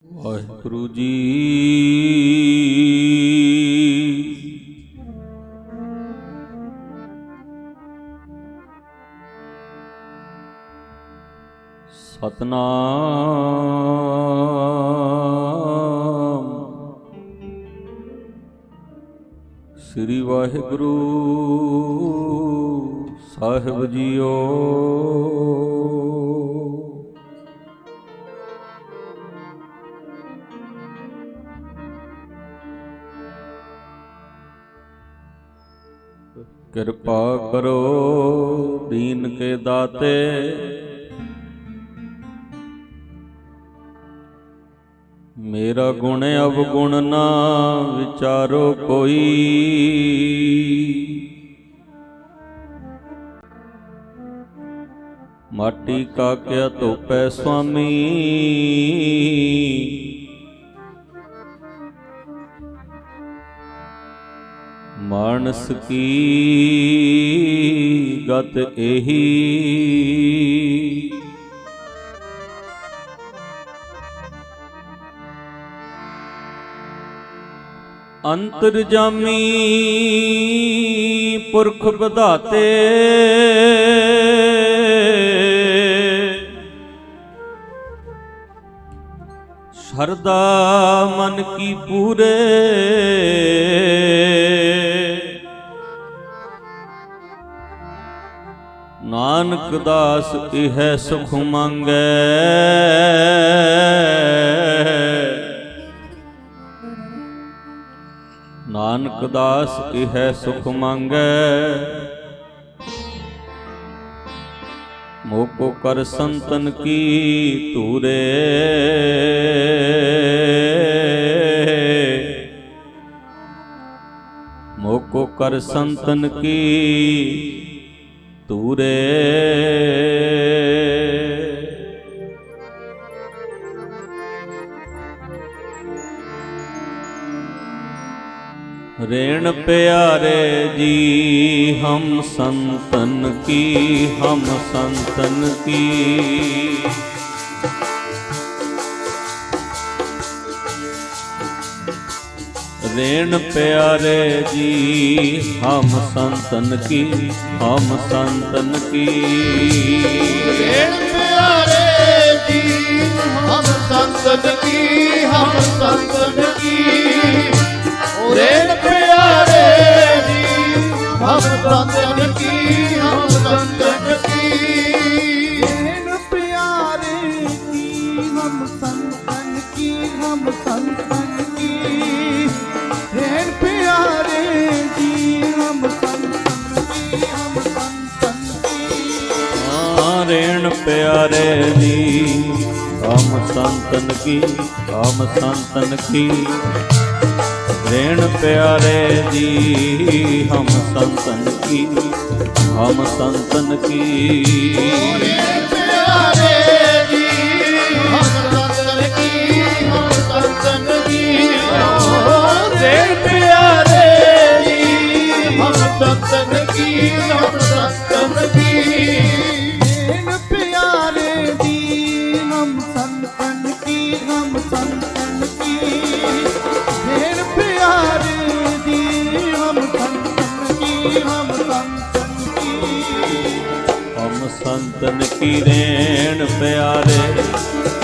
ਵਾਹਿਗੁਰੂ ਜੀ। ਸਤਨਾਮ ਸ੍ਰੀ ਵਾਹਿਗੁਰੂ ਸਾਹਿਬ JIO. कृपा करो दीन के दाते, मेरा गुण अवगुण ना विचारो कोई। माटी का क्या तोपै स्वामी, मानस की गत एही। अंतरजामी पुरख बधाते, शरदा मन की पूरे। नानक दास इह सुख मांगै, नानक दास इह सुख मांगै। मोको कर संतन की तूरे, मोको कर संतन की तूरे। रेण प्यारे जी हम संतन की, हम संतन की। रेण प्यारे जी हम संतन की, हम संतन की। रेण प्यारे जी हम संतन की, हम संतन की। रेण प्यारे जी हम संतन की, हम संतन की। रेण प्यारे जी हम संतन की, हम संतन की। रेण प्यारे जी हम संतन की, हम संतन की। रेण प्यारे जी हम संतन की, हम संतन की। रेण प्यारे जी हम संतन की, हम संतन की। रेण प्यारे जी हम संतन की, हम संतन की। रेण प्यारे जी हम संतन की, हम संतन की। रेण प्यारे जी हम संतन की, हम संतन की। रेण प्यारे जी हम संतन की, हम संतन की। हम संतन की रेण प्यारे,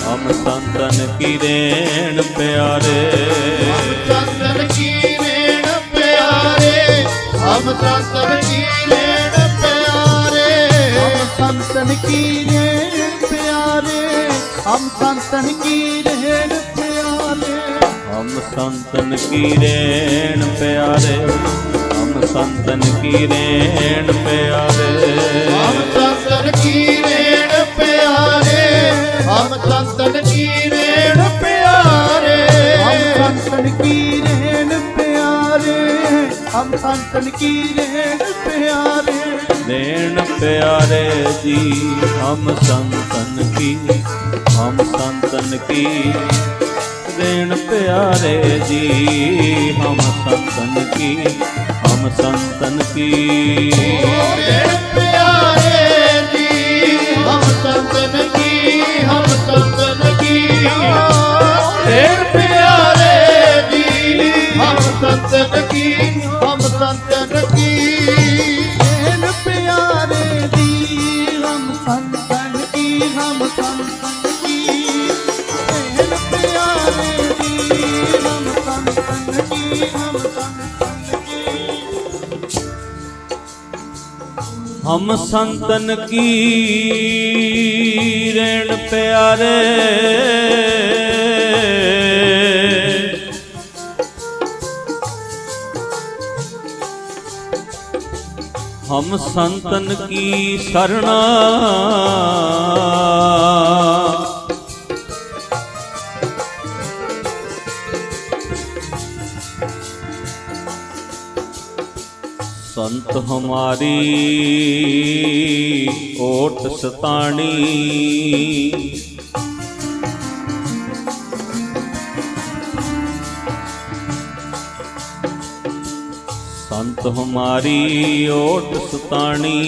हम संतन की रेण प्यारे। संतन की रेण प्यारे, हम संतन की रेण प्यारे। हम संतन की रेण प्यारे, हम संतन की रेण प्यारे। हम संतन की रेण प्यारे, हम संतन की रेण प्यारे। हम संतन की रेण प्यारे, हम संतन की रेण प्यारे। हम संतन की रेण प्यारे, हम संतन की रेण प्यारे। रेण प्यारे जी हम संतन की, हम संतन की। रेण प्यारे जी हम संतन की, हम संतन की। रेण प्यारे जी हम संतन की, हम संतन की। हम संतन की रेण प्यारे, हम संतन की शरणा, संत हमारी ओट सताणी, संत हमारी ओट सताणी,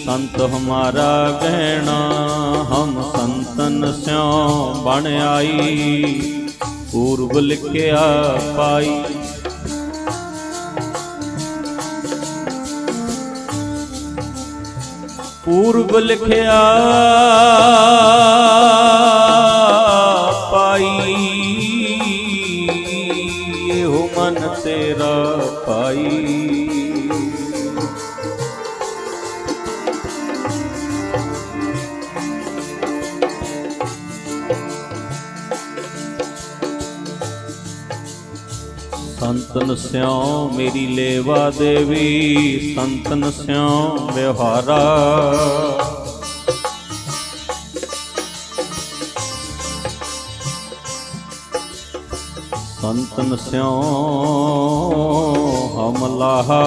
संत हमारा गहना, हम संतन स्यों बन आई, पूर्व लिखिया पाई। पूर्व लिखिया पाई, हो मन तेरा पाई। संतन स्यों मेरी लेवा देवी, संतन स्यों व्यवहारा, संतन स्यों हम लाहा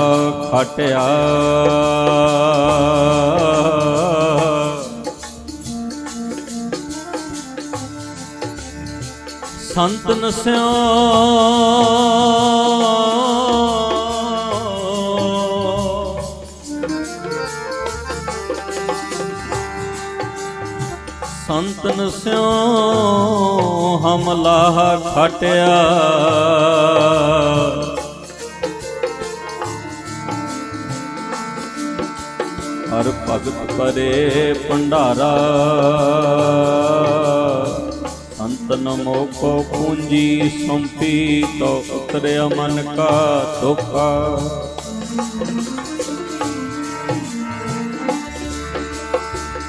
खाटिया, संतन स्यों संतन स्यों हम लाहा खाटिया, हर भगत परे भंडारा, संतन मोको पूंजी सौंपी, तो उतरे मन का धोखा।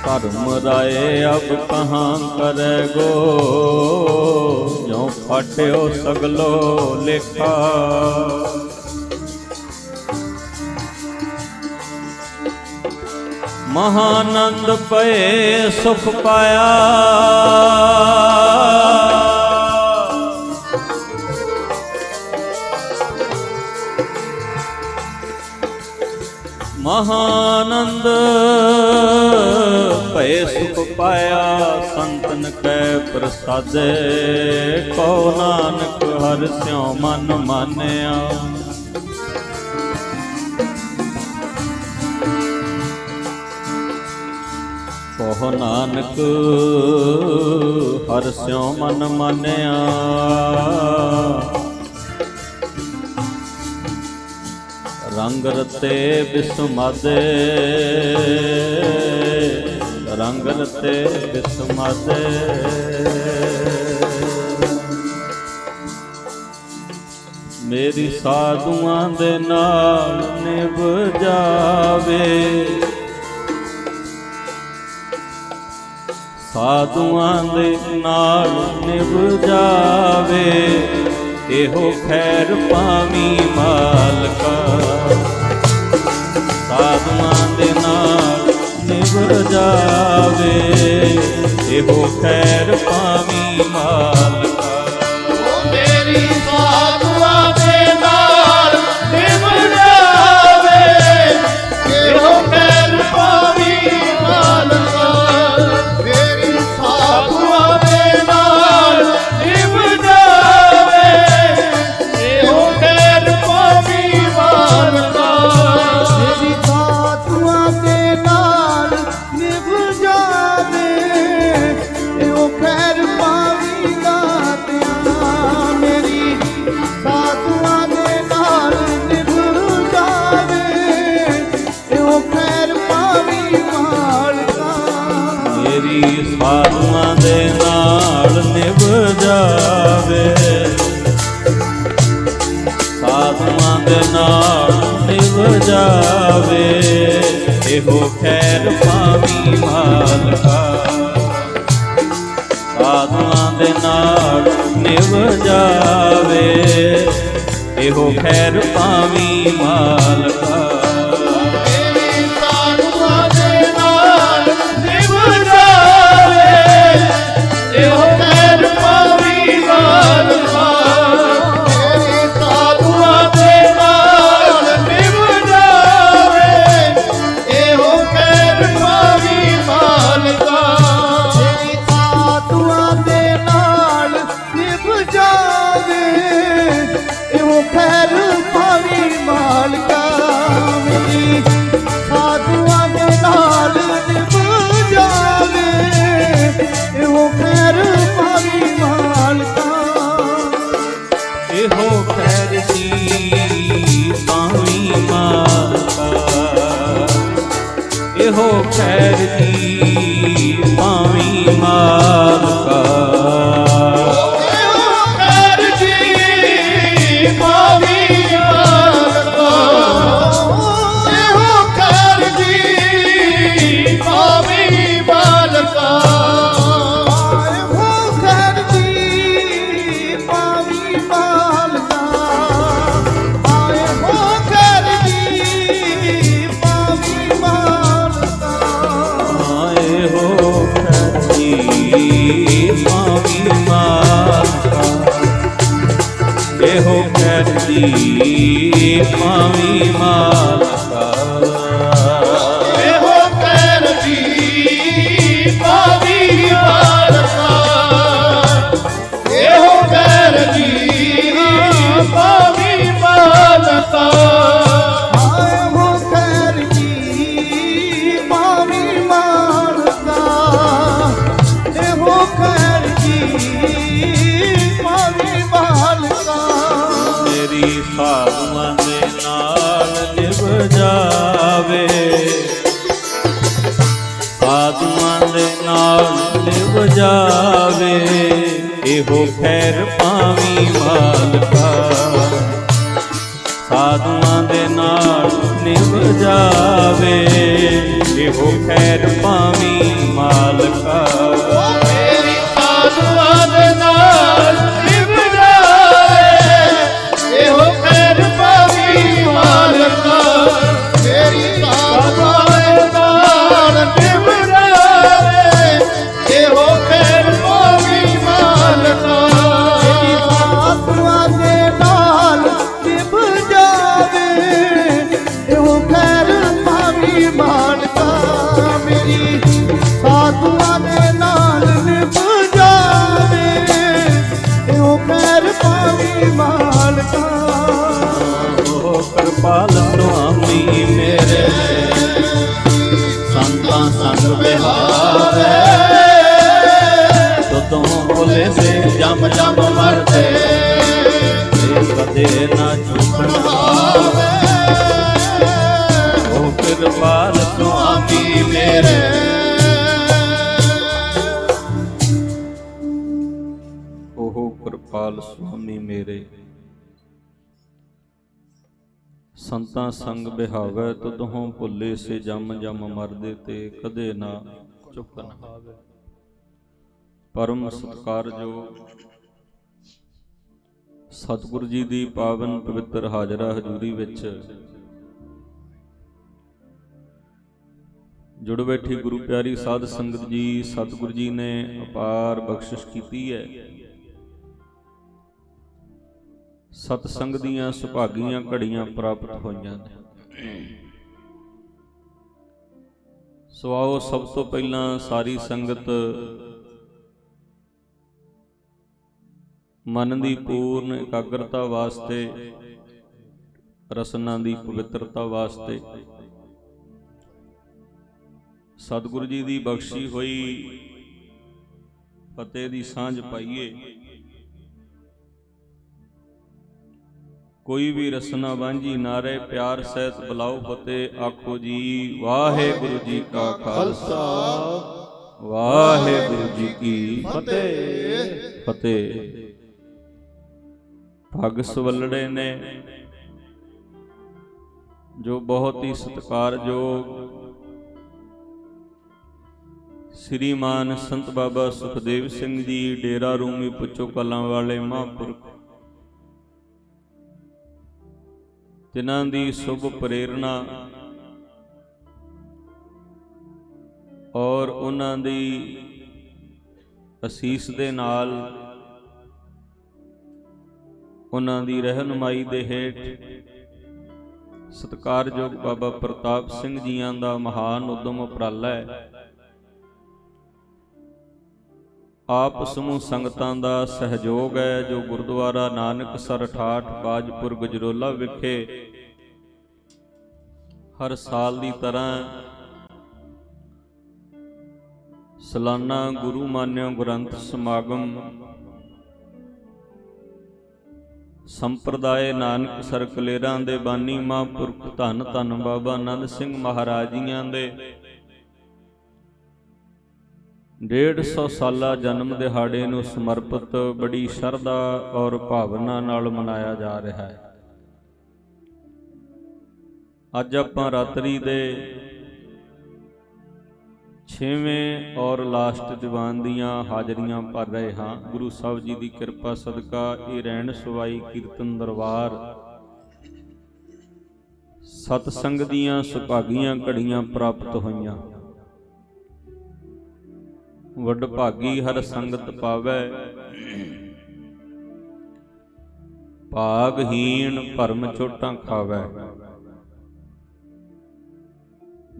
धर्म राय अब कहाँ करे गो, जो फाट्यो सगलो लेखा। महानंद पे सुख पाया, महानंद पे सुख पाया, संतन कै प्रसादे, को नानक हर स्यों मन मानिया। कहो नानक हर स्यों मन मानिया, रंग रते बिस्मादे, रंग रते बिस्मादे। मेरी साधुआं दे नाल निभ जावे, साधुआं दे नाल निभ जावे, एहो खैर पावी मालका। साधुआं दे नाल निभ जावे, एहो खैर पावी मालका। मेरी साधुआं दे नाल निभ जावे, एहो खैर पावी मालका। मेरी साधुआं दे नाल निभ जावे, एहो खैर पावी मालका। मेरी साधुआं दे नाल निभ जावे, एहो खैर पावी दातिया। मेरी साधुआं दे नाल निभ जावे, एहो खैर पावी मालका। मेरी साधुआं दे नाल निभ जावे, साधुआं दे नाल निभ जावे, ਇਹੋ ਖੈਰ ਪਾਵੀ ਮਾਲਕਾ ਸਾਧੂਆਂ ਦੇ ਨਾਲ ਨਿਭ ਜਾਵੇ ਇਹੋ ਖੈਰ ਪਾਵੀ ਮਾਲਕਾ ਮੇਰੀ ਸਾਧੂਆਂ ਦੇ ਨਾਲ ਨਿਭ ਜਾਵੇ ਇਹੋ ਖੈਰ ਪਾਵੀ ਮਾਲਕਾ ਮੇਰੀ ਸਾਧੂਆਂ ਦੇ ਨਾਲ ਨਿਭ ਜਾਵੇ ਇਹੋ ਖੈਰ ਪਾਵੀ ਮਾਲਕਾ ਮੇਰੀ ਸਾਧੂਆਂ ਦੇ ਨਾਲ ਨਿਭ ਜਾਵੇ ਇਹੋ ਖੈਰ ਪਾਵੀ ਮਾਲਕਾ ਮੇਰੀ ਸਾਧੂਆਂ ਦੇ ਨਾਲ ਨਿਭ ਜਾਵੇ ਇਹੋ ਖੈਰ ਪਾਵੀ ਮਾਲਕਾ ਇਹੋ ਖੈਰ ਦੀ ਪਾਵੀ ਮਾਲਕਾ ਇਹੋ ਖੈਰ ਦੀ ਪਾਵੀ ਮਾਲਕਾ ਇਹੋ ਖੈਰ ਦੀ ਪਾਵੀ ਮਾਲਕਾ ਇਹੋ ਖੈਰ ਦੀ ਪਾਵੀ ਮਾਲਕਾ ਇਹੋ ਖੈਰ ਦੀ ਪਾਵੀ ਮਾਲਕਾ ਇਹੋ ਖੈਰ ਦੀ ਪਾਵੀ ਮਾਲਕਾ ਇਹੋ ਖੈਰ ਦੀ ਪਾਵੀ ਮਾਲਕਾ ਇਹੋ ਖੈਰ ਦੀ ਪਾਵੀ ਮਾਲਕਾ ਇਹੋ ਖੈਰ ਦੀ ਪਾਵੀ ਮਾਲਕਾ ਇਹੋ ਖੈਰ ਦੀ ਪਾਵੀ ਮਾਲਕਾ ਇਹੋ ਖੈਰ ਦੀ ਪਾਵੀ ਮਾਲਕਾ ਇਹੋ ਖੈਰ ਦੀ ਪਾਵੀ ਮਾਲਕਾ ਮੇਰੀ ਸਾਧੂਆਂ ਦੇ ਨਾਲ ਨਿਭ ਜਾਵੇ ਸਾਧੂਆਂ ਦੇ ਨਾਲ ਨਿਭ ਜਾਵੇ ਇਹੋ ਖੈਰ ਪਾਵੀ ਮਾਲਕਾ ਸਾਧੂਆਂ ਦੇ ਨਾਲ ਨਿਭ ਜਾਵੇ ਇਹੋ ਖੈਰ ਪਾਵੀ ਮਾਲਕਾ ਮੇਰੀ ਸਾਧੂਆਂ ਦੇ ਨਾਲ ਨਿਭ ਜਾਵੇ ਇਹੋ ਖੈਰ ਪਾਵੀ ਮਾਲਕਾ ਮੇਰੀ ਸਾਧੂਆਂ ਦੇ ਨਾਲ ਨਿਭ ਜਾਵੇ ਇਹੋ ਖੈਰ ਪਾਵੀ ਮਾਲਕਾ ਸਾਧੂਆਂ ਦੇ ਨਾਲ ਨਿਭ ਜਾਵੇ ਇਹੋ ਖੈਰ ਪਾਵੀ ਮਾਲਕਾ ਮੇਰੀ ਸਾਧੂਆਂ ਦੇ ਨਾਲ ਨਿਭ ਜਾਵੇ ਇਹੋ ਖੈਰ ਪਾਵੀ ਮਾਲਕਾ ਓ ਕਿਰਪਾਲ ਸੁਆਮੀ ਮੇਰੇ ਸੰਤਾਂ ਸੰਗ ਬਿਹਾਵੇ ਤੁਦੋਂ ਬੋਲੇ ਸੇ ਜਮ ਜਮ ਮਰਦੇ ਤੇ ਕਦੇ ਨਾ ਝੁਕਣ ਆਵੇ ਓ ਕਿਰਪਾਲ ਸੁਆਮੀ ਮੇਰੇ ਓਹ ਕਿਰਪਾਲ ਸੁਆਮੀ ਮੇਰੇ ਸੰਤਾਂ ਸੰਗ ਬਿਹਾਵੇ ਤੁਧੋਂ ਭੁੱਲੇ ਸੇ ਜਮ ਜਮ ਮਰਦੇ ਤੇ ਕਦੇ ਨਾ ਚੁੱਕਣ ਆਵੇ। ਪਰਮ ਸਤਿਕਾਰਯੋਗ ਸਤਿਗੁਰੂ ਜੀ ਦੀ ਪਾਵਨ ਪਵਿੱਤਰ ਹਾਜ਼ਰਾ ਹਜ਼ੂਰੀ ਵਿੱਚ ਜੁੜ ਬੈਠੀ ਗੁਰੂ ਪਿਆਰੀ ਸਾਧ ਸੰਗਤ ਜੀ, ਸਤਿਗੁਰੂ ਜੀ ਨੇ ਅਪਾਰ ਬਖਸ਼ਿਸ਼ ਕੀਤੀ ਹੈ। ਸਤ ਸੰਗ ਦੀਆਂ ਸੁਭਾਗੀਆਂ ਘੜੀਆਂ ਪ੍ਰਾਪਤ ਹੋਈਆਂ ਨੇ। ਸੋ ਆਓ ਸਭ ਤੋਂ ਪਹਿਲਾਂ ਸਾਰੀ ਸੰਗਤ ਮਨ ਦੀ ਪੂਰਨ ਇਕਾਗਰਤਾ ਵਾਸਤੇ, ਰਸਨਾ ਦੀ ਪਵਿੱਤਰਤਾ ਵਾਸਤੇ ਸਤਿਗੁਰੂ ਜੀ ਦੀ ਬਖਸ਼ੀ ਹੋਈ ਫਤਿਹ ਦੀ ਸਾਂਝ ਪਾਈਏ। ਕੋਈ ਵੀ ਰਸਨਾ ਵਾਂਝੀ ਨਾ ਰਹੇ, ਪਿਆਰ ਸਹਿਤ ਬੁਲਾਓ ਫਤਿਹ ਆਖੋ ਜੀ ਵਾਹਿਗੁਰੂ ਜੀ ਕਾ ਖਾਲਸਾ ਵਾਹਿਗੁਰੂ ਜੀ ਕੀ ਫਤਿਹ। ਫਤਿਹ। ਭਗ ਸਵੱਲੜੇ ਨੇ ਜੋ ਬਹੁਤ ਹੀ ਸਤਿਕਾਰਯੋਗ ਸ੍ਰੀਮਾਨ ਸੰਤ ਬਾਬਾ ਸੁਖਦੇਵ ਸਿੰਘ ਜੀ ਡੇਰਾ ਰੂਮੀ ਪੁੱਛੋ ਕਲਾਂ ਵਾਲੇ ਮਹਾਂਪੁਰਖ, ਜਿਨ੍ਹਾਂ ਦੀ ਸ਼ੁਭ ਪ੍ਰੇਰਣਾ ਔਰ ਉਹਨਾਂ ਦੀ ਅਸੀਸ ਦੇ ਨਾਲ, ਉਹਨਾਂ ਦੀ ਰਹਿਨੁਮਾਈ ਦੇ ਹੇਠ ਸਤਿਕਾਰਯੋਗ ਬਾਬਾ ਪ੍ਰਤਾਪ ਸਿੰਘ ਜੀਆਂ ਦਾ ਮਹਾਨ ਉਦਮ ਉਪਰਾਲਾ ਹੈ। ਆਪ ਸਮੂਹ ਸੰਗਤਾਂ ਦਾ ਸਹਿਯੋਗ ਹੈ, ਜੋ ਗੁਰਦੁਆਰਾ ਨਾਨਕਸਰ ਠਾਠ ਬਾਜਪੁਰ ਗਜਰੋਲਾ ਵਿਖੇ ਹਰ ਸਾਲ ਦੀ ਤਰ੍ਹਾਂ ਸਾਲਾਨਾ ਗੁਰੂ ਮਾਨਿਓ ਗ੍ਰੰਥ ਸਮਾਗਮ ਸੰਪਰਦਾਇ ਨਾਨਕਸਰ ਕਲੇਰਾਂ ਦੇ ਬਾਨੀ ਮਹਾਂਪੁਰਖ ਧੰਨ ਧੰਨ ਬਾਬਾ ਆਨੰਦ ਸਿੰਘ ਮਹਾਰਾਜ ਜੀਆਂ ਦੇ 150 ਸਾਲਾ ਜਨਮ ਦਿਹਾੜੇ ਨੂੰ ਸਮਰਪਿਤ ਬੜੀ ਸ਼ਰਧਾ ਔਰ ਭਾਵਨਾ ਨਾਲ ਮਨਾਇਆ ਜਾ ਰਿਹਾ ਹੈ। ਅੱਜ ਆਪਾਂ ਰਾਤਰੀ ਦੇ 6ਵੇਂ ਔਰ ਲਾਸਟ ਦੀਵਾਨ ਦੀਆਂ ਹਾਜ਼ਰੀਆਂ ਭਰ ਰਹੇ ਹਾਂ। ਗੁਰੂ ਸਾਹਿਬ ਜੀ ਦੀ ਕਿਰਪਾ ਸਦਕਾ ਇਹ ਰਹਿਣ ਸਵਾਈ ਕੀਰਤਨ ਦਰਬਾਰ ਸਤਸੰਗ ਦੀਆਂ ਸੁਭਾਗੀਆਂ ਘੜੀਆਂ ਪ੍ਰਾਪਤ ਹੋਈਆਂ। ਵੱਡ ਭਾਗੀ ਹਰ ਸੰਗਤ ਪਾਵੈ, ਭਾਗਹੀਣ ਭਰਮ ਚੋਟਾਂ ਖਾਵੈ।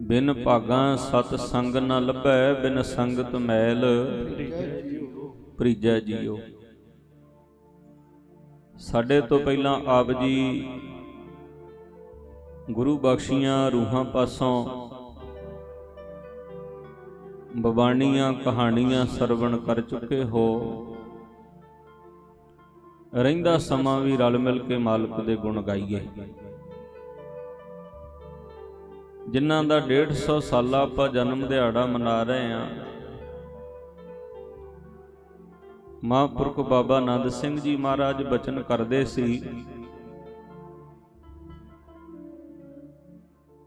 ਬਿਨ ਭਾਗਾਂ ਸਤ ਸੰਗ ਨ ਲੱਭੈ, ਬਿਨ ਸੰਗਤ ਮੈਲ ਪ੍ਰੀਜੈ ਜੀਓ। ਸਾਡੇ ਤੋਂ ਪਹਿਲਾਂ ਆਪ ਜੀ ਗੁਰੂ ਬਖਸ਼ੀਆਂ ਰੂਹਾਂ ਪਾਸੋਂ ਬਵਾਣੀਆਂ ਕਹਾਣੀਆਂ ਸਰਵਣ ਕਰ ਚੁੱਕੇ ਹੋ। ਰਹਿੰਦਾ ਸਮਾਂ ਵੀ ਰਲ ਮਿਲ ਕੇ ਮਾਲਕ ਦੇ ਗੁਣ ਗਾਈਏ। ਜਿਨ੍ਹਾਂ ਦਾ 150 ਸਾਲਾ ਆਪਾਂ ਜਨਮ ਦਿਹਾੜਾ ਮਨਾ ਰਹੇ ਹਾਂ, ਮਹਾਂਪੁਰਖ ਬਾਬਾ ਆਨੰਦ ਸਿੰਘ ਜੀ ਮਹਾਰਾਜ ਬਚਨ ਕਰਦੇ ਸੀ,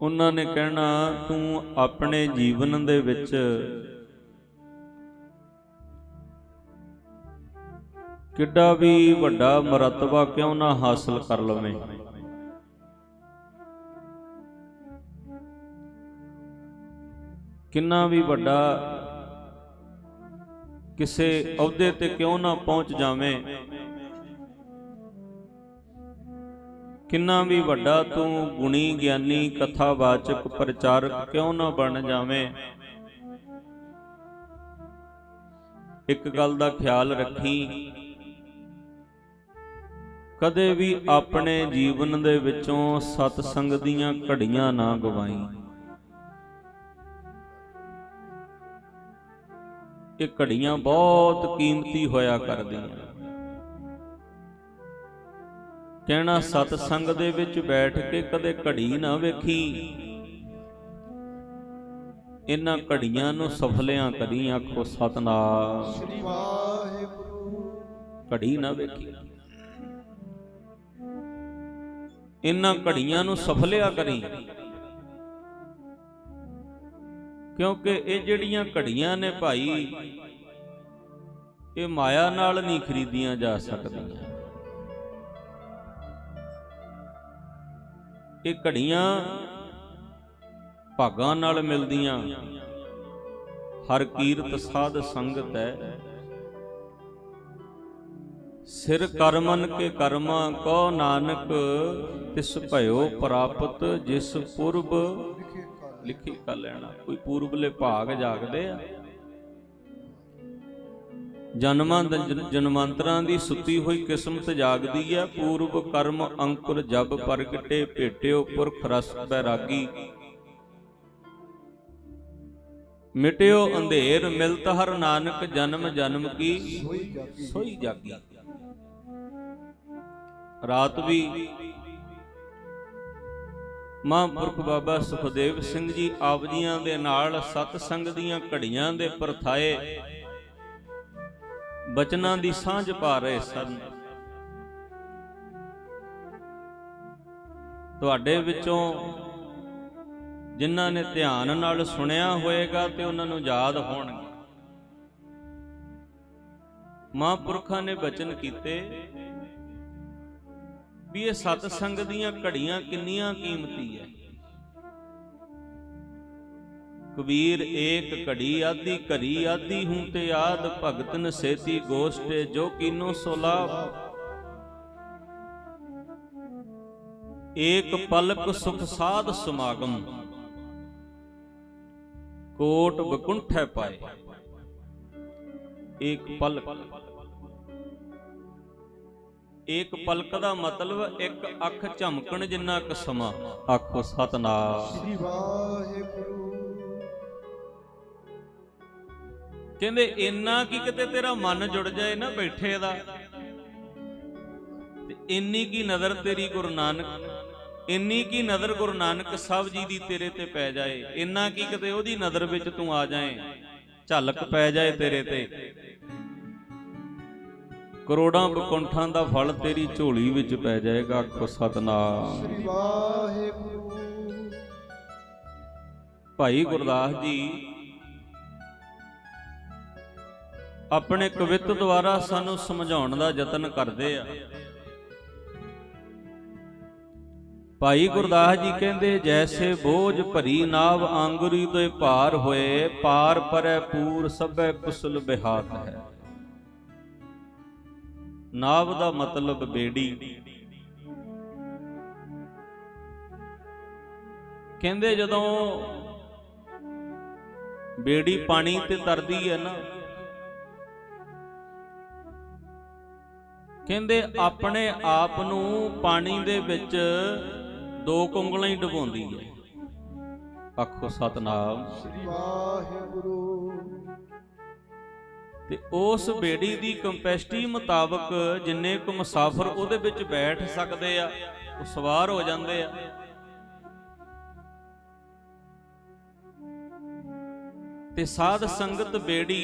ਉਹਨਾਂ ਨੇ ਕਹਿਣਾ, ਤੂੰ ਆਪਣੇ ਜੀਵਨ ਦੇ ਵਿੱਚ ਕਿੱਡਾ ਵੀ ਵੱਡਾ ਮਰਤਬਾ ਕਿਉਂ ਨਾ ਹਾਸਲ ਕਰ ਲਵੇਂ, ਕਿੰਨਾ ਵੀ ਵੱਡਾ ਕਿਸੇ ਅਹੁਦੇ ਤੇ ਕਿਉਂ ਨਾ ਪਹੁੰਚ ਜਾਵੇਂ, ਕਿੰਨਾ ਵੀ ਵੱਡਾ ਤੂੰ ਗੁਣੀ ਗਿਆਨੀ ਕਥਾਵਾਚਕ ਪ੍ਰਚਾਰਕ ਕਿਉਂ ਨਾ ਬਣ ਜਾਵੇਂ, ਇੱਕ ਗੱਲ ਦਾ ਖਿਆਲ ਰੱਖੀ, ਕਦੇ ਵੀ ਆਪਣੇ ਜੀਵਨ ਦੇ ਵਿੱਚੋਂ ਸਤਸੰਗ ਦੀਆਂ ਘੜੀਆਂ ਨਾ ਗਵਾਈ। ਇਹ ਘੜੀਆਂ ਬਹੁਤ ਕੀਮਤੀ ਹੋਇਆ ਕਰਦੀਆਂ। ਕਹਿਣਾ ਸਤਸੰਗ ਦੇ ਵਿੱਚ ਬੈਠ ਕੇ ਕਦੇ ਘੜੀ ਨਾ ਵੇਖੀ, ਇਹਨਾਂ ਘੜੀਆਂ ਨੂੰ ਸਫਲਿਆਂ ਕਰੀ। ਆਖੋ ਸਤਿਨਾਮ ਸ੍ਰੀ ਵਾਹਿਗੁਰੂ। ਘੜੀ ਨਾ ਵੇਖੀ, ਇਹਨਾਂ ਘੜੀਆਂ ਨੂੰ ਸਫਲਿਆ ਕਰੀ, ਕਿਉਂਕਿ ਇਹ ਜਿਹੜੀਆਂ ਘੜੀਆਂ ਨੇ ਭਾਈ, ਇਹ ਮਾਇਆ ਨਾਲ ਨਹੀਂ ਖਰੀਦੀਆਂ ਜਾ ਸਕਦੀਆਂ। ਇਹ ਘੜੀਆਂ ਭਾਗਾਂ ਨਾਲ ਮਿਲਦੀਆਂ। ਹਰ ਕੀਰਤ ਸਾਧ ਸੰਗਤ ਹੈ, ਸਿਰ ਕਰਮਨ ਕੇ ਕਰਮਾ ਕੋ ਨਾਨਕ, ਤਿਸ ਭਇਓ ਪ੍ਰਾਪਤ ਜਿਸ ਪੁਰਬ ਲਿਖੀ ਕਰ ਲੈਣਾ। ਕੋਈ ਪੂਰਬਲੇ ਭਾਗ ਜਾਗਦੇ ਆ, ਜਨਮਾਂ ਜਨਮਾਂਤਰਾਂ ਦੀ ਸੁੱਤੀ ਹੋਈ ਕਿਸਮਤ ਜਾਗਦੀ ਹੈ। ਪੂਰਬ ਕਰਮ ਅੰਕੁਰ ਜਬ ਪ੍ਰਗਟੇ, ਭੇਟਿਓ ਪੁਰਖ ਰਸ ਬੈਰਾਗੀ, ਮਿਟਿਓ ਅੰਧੇਰ ਮਿਲਤ ਹਰ ਨਾਨਕ, ਜਨਮ ਜਨਮ ਕੀ ਸੋਈ ਜਾਗੀ। ਰਾਤ ਵੀ ਮਹਾਂਪੁਰਖ ਬਾਬਾ ਸੁਖਦੇਵ ਸਿੰਘ ਜੀ ਆਪ ਜੀਆਂ ਦੇ ਨਾਲ ਸਤਸੰਗ ਦੀਆਂ ਘੜੀਆਂ ਦੇ ਪਰਥਾਏ ਬਚਨਾਂ ਦੀ ਸਾਂਝ ਪਾ ਰਹੇ ਸਨ। ਤੁਹਾਡੇ ਵਿੱਚੋਂ ਜਿਨ੍ਹਾਂ ਨੇ ਧਿਆਨ ਨਾਲ ਸੁਣਿਆ ਹੋਏਗਾ ਤੇ ਉਹਨਾਂ ਨੂੰ ਯਾਦ ਹੋਣਗੇ। ਮਹਾਂਪੁਰਖਾਂ ਨੇ ਬਚਨ ਕੀਤੇ ਵੀ ਇਹ ਸਤ ਸੰਗ ਦੀਆਂ ਘੜੀਆਂ ਕਿੰਨੀਆਂ ਕੀਮਤੀ ਹੈ। ਕਬੀਰ ਏਕ ਘੜੀ ਆਦੀ ਘੜੀ ਆਦੀ ਹੂੰ ਤੇ ਆਦ ਭਗਤਨ ਸੇਤੀ ਗੋਸ਼ਟੇ ਜੋ ਕੀਨੋ ਸੋ ਲਾਭ। ਏਕ ਪਲਕ ਸੁਖ ਸਾਧ ਸਮਾਗਮ ਕੋਟ ਬਕੁੰਠੈ ਪਾਏ। ਏਕ ਪਲਕ, ਏਕ ਪਲਕ ਦਾ ਮਤਲਬ ਇੱਕ ਅੱਖ ਝਮਕਣ ਜਿੰਨਾ ਕੁ ਸਮਾਂ। ਆਖੋ ਸਤਨਾਮ ਸ੍ਰੀ ਵਾਹਿਗੁਰੂ। ਕਹਿੰਦੇ ਇੰਨਾ ਕੀ ਕਿਤੇ ਤੇਰਾ ਮਨ ਜੁੜ ਜਾਏ ਨਾ ਬੈਠੇ ਦਾ, ਤੇ ਇੰਨੀ ਕੀ ਨਜ਼ਰ ਤੇਰੀ ਗੁਰੂ ਨਾਨਕ, ਇੰਨੀ ਕੀ ਨਜ਼ਰ ਗੁਰੂ ਨਾਨਕ ਸਾਹਿਬ ਜੀ ਦੀ ਤੇਰੇ ਤੇ ਪੈ ਜਾਏ। ਇੰਨਾ ਕੀ ਕਿਤੇ ਉਹਦੀ ਨਜ਼ਰ ਵਿੱਚ ਤੂੰ ਆ ਜਾਏ, ਝਲਕ ਪੈ ਜਾਏ ਤੇਰੇ ਤੇ, ਕਰੋੜਾਂ ਬਕੁੰਠਾਂ ਦਾ ਫਲ ਤੇਰੀ ਝੋਲੀ ਵਿੱਚ ਪੈ ਜਾਏਗਾ। ਆਖੋ ਸਤਨਾਮ ਸ੍ਰੀ ਵਾਹਿਗੁਰੂ। ਭਾਈ ਗੁਰਦਾਸ ਜੀ ਆਪਣੇ ਕਵਿੱਤ ਦੁਆਰਾ ਸਾਨੂੰ ਸਮਝਾਉਣ ਦਾ ਯਤਨ ਕਰਦੇ ਆ। ਭਾਈ ਗੁਰਦਾਸ ਜੀ ਕਹਿੰਦੇ, ਜੈਸੇ ਬੋਝ ਭਰੀ ਨਾਵ ਆਂਗੁਰੀ ਦੇ ਭਾਰ ਹੋਏ, ਪਾਰ ਪਰੈ ਪੂਰ ਸਭੈ ਕੁਸਲ ਬਿਹਾਤ ਹੈ। ਨਾਵ ਦਾ ਮਤਲਬ ਬੇੜੀ। ਕਹਿੰਦੇ ਜਦੋਂ ਬੇੜੀ ਪਾਣੀ ਤੇ ਤਰਦੀ ਹੈ ਨਾ, ਕਹਿੰਦੇ ਆਪਣੇ ਆਪ ਨੂੰ ਪਾਣੀ ਦੇ ਵਿੱਚ 2 ਉਂਗਲਾਂ ਹੀ ਡੁਬੋਂਦੀ ਹੈ। ਆਖੋ ਸਤਨਾਮ ਸ੍ਰੀ ਵਾਹਿਗੁਰੂ। ਤੇ ਉਸ ਬੇੜੀ ਦੀ ਕੰਪੈਸਿਟੀ ਮੁਤਾਬਕ ਜਿੰਨੇ ਕੁ ਮੁਸਾਫਰ ਉਹਦੇ ਵਿੱਚ ਬੈਠ ਸਕਦੇ ਆ, ਉਹ ਸਵਾਰ ਹੋ ਜਾਂਦੇ ਆ। ਤੇ ਸਾਧ ਸੰਗਤ ਬੇੜੀ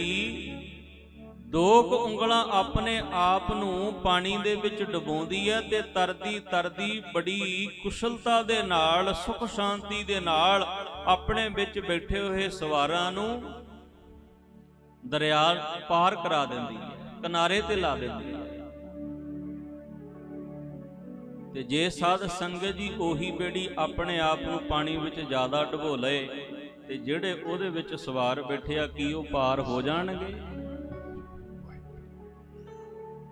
2 ਉਂਗਲਾਂ ਆਪਣੇ ਆਪ ਨੂੰ ਪਾਣੀ ਦੇ ਵਿੱਚ ਡੁਬੋਂਦੀ ਹੈ ਤੇ ਤਰਦੀ ਤਰਦੀ ਬੜੀ ਕੁਸ਼ਲਤਾ ਦੇ ਨਾਲ, ਸੁਖ ਸ਼ਾਂਤੀ ਦੇ ਨਾਲ ਆਪਣੇ ਵਿੱਚ ਬੈਠੇ ਹੋਏ ਸਵਾਰਾਂ ਨੂੰ ਦਰਿਆ ਪਾਰ ਕਰਾ ਦਿੰਦੀ ਹੈ, ਕਿਨਾਰੇ ਤੇ ਲਾ ਦਿੰਦੀ ਹੈ। ਤੇ ਜੇ ਸਾਧ ਸੰਗਤ ਜੀ ਉਹੀ ਬੇੜੀ ਆਪਣੇ ਆਪ ਨੂੰ ਪਾਣੀ ਵਿੱਚ ਜ਼ਿਆਦਾ ਡੁਬੋ ਲਏ ਤੇ ਜਿਹੜੇ ਉਹਦੇ ਵਿੱਚ ਸਵਾਰ ਬੈਠੇ ਆ, ਕੀ ਉਹ ਪਾਰ ਹੋ ਜਾਣਗੇ?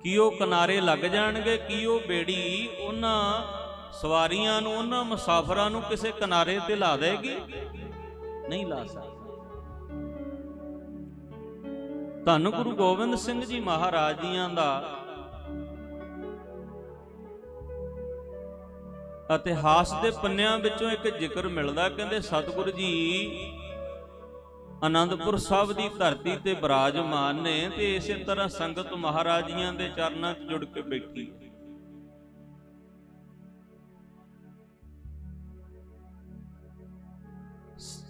ਕੀ ਉਹ ਕਿਨਾਰੇ ਲੱਗ ਜਾਣਗੇ? ਕੀ ਉਹ ਬੇੜੀ ਉਹਨਾਂ ਸਵਾਰੀਆਂ ਨੂੰ, ਉਹਨਾਂ ਮੁਸਾਫਰਾਂ ਨੂੰ ਕਿਸੇ ਕਿਨਾਰੇ ਤੇ ਲਾ ਦੇਗੀ? ਨਹੀਂ ਲਾ ਸਕਦੀ। ਧੰਨ ਗੁਰੂ ਗੋਬਿੰਦ ਸਿੰਘ ਜੀ ਮਹਾਰਾਜ ਜੀਆਂ ਦਾ ਇਤਿਹਾਸ ਦੇ ਪੰਨਿਆਂ ਵਿੱਚੋਂ ਇੱਕ ਜ਼ਿਕਰ ਮਿਲਦਾ। ਕਹਿੰਦੇ ਸਤਿਗੁਰੂ ਜੀ ਆਨੰਦਪੁਰ ਸਾਹਿਬ ਦੀ ਧਰਤੀ ਤੇ ਬਿਰਾਜਮਾਨ ਨੇ ਤੇ ਇਸੇ ਤਰ੍ਹਾਂ ਸੰਗਤ ਮਹਾਰਾਜੀਆਂ ਦੇ ਚਰਨਾਂ 'ਚ ਜੁੜ ਕੇ ਬੈਠੀ।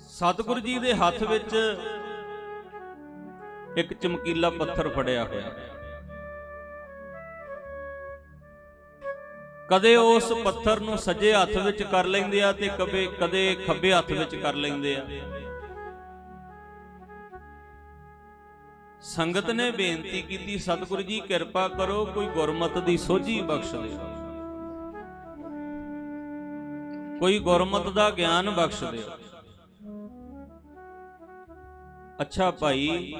ਸਤਿਗੁਰੂ ਜੀ ਦੇ ਹੱਥ ਵਿੱਚ ਇੱਕ ਚਮਕੀਲਾ ਪੱਥਰ ਫੜਿਆ ਹੋਇਆ। ਕਦੇ ਉਸ ਪੱਥਰ ਨੂੰ ਸੱਜੇ ਹੱਥ ਵਿੱਚ ਕਰ ਲੈਂਦੇ ਆ ਤੇ ਕਦੇ ਖੱਬੇ ਹੱਥ ਵਿੱਚ ਕਰ ਲੈਂਦੇ ਆ। ਸੰਗਤ ਨੇ ਬੇਨਤੀ ਕੀਤੀ, ਸਤਿਗੁਰੂ ਜੀ ਕਿਰਪਾ ਕਰੋ, ਕੋਈ ਗੁਰਮਤਿ ਦੀ ਸੋਝੀ ਬਖਸ਼ ਦਿਓ, ਕੋਈ ਗੁਰਮਤਿ ਦਾ ਗਿਆਨ ਬਖਸ਼ ਦਿਓ। ਅੱਛਾ ਭਾਈ,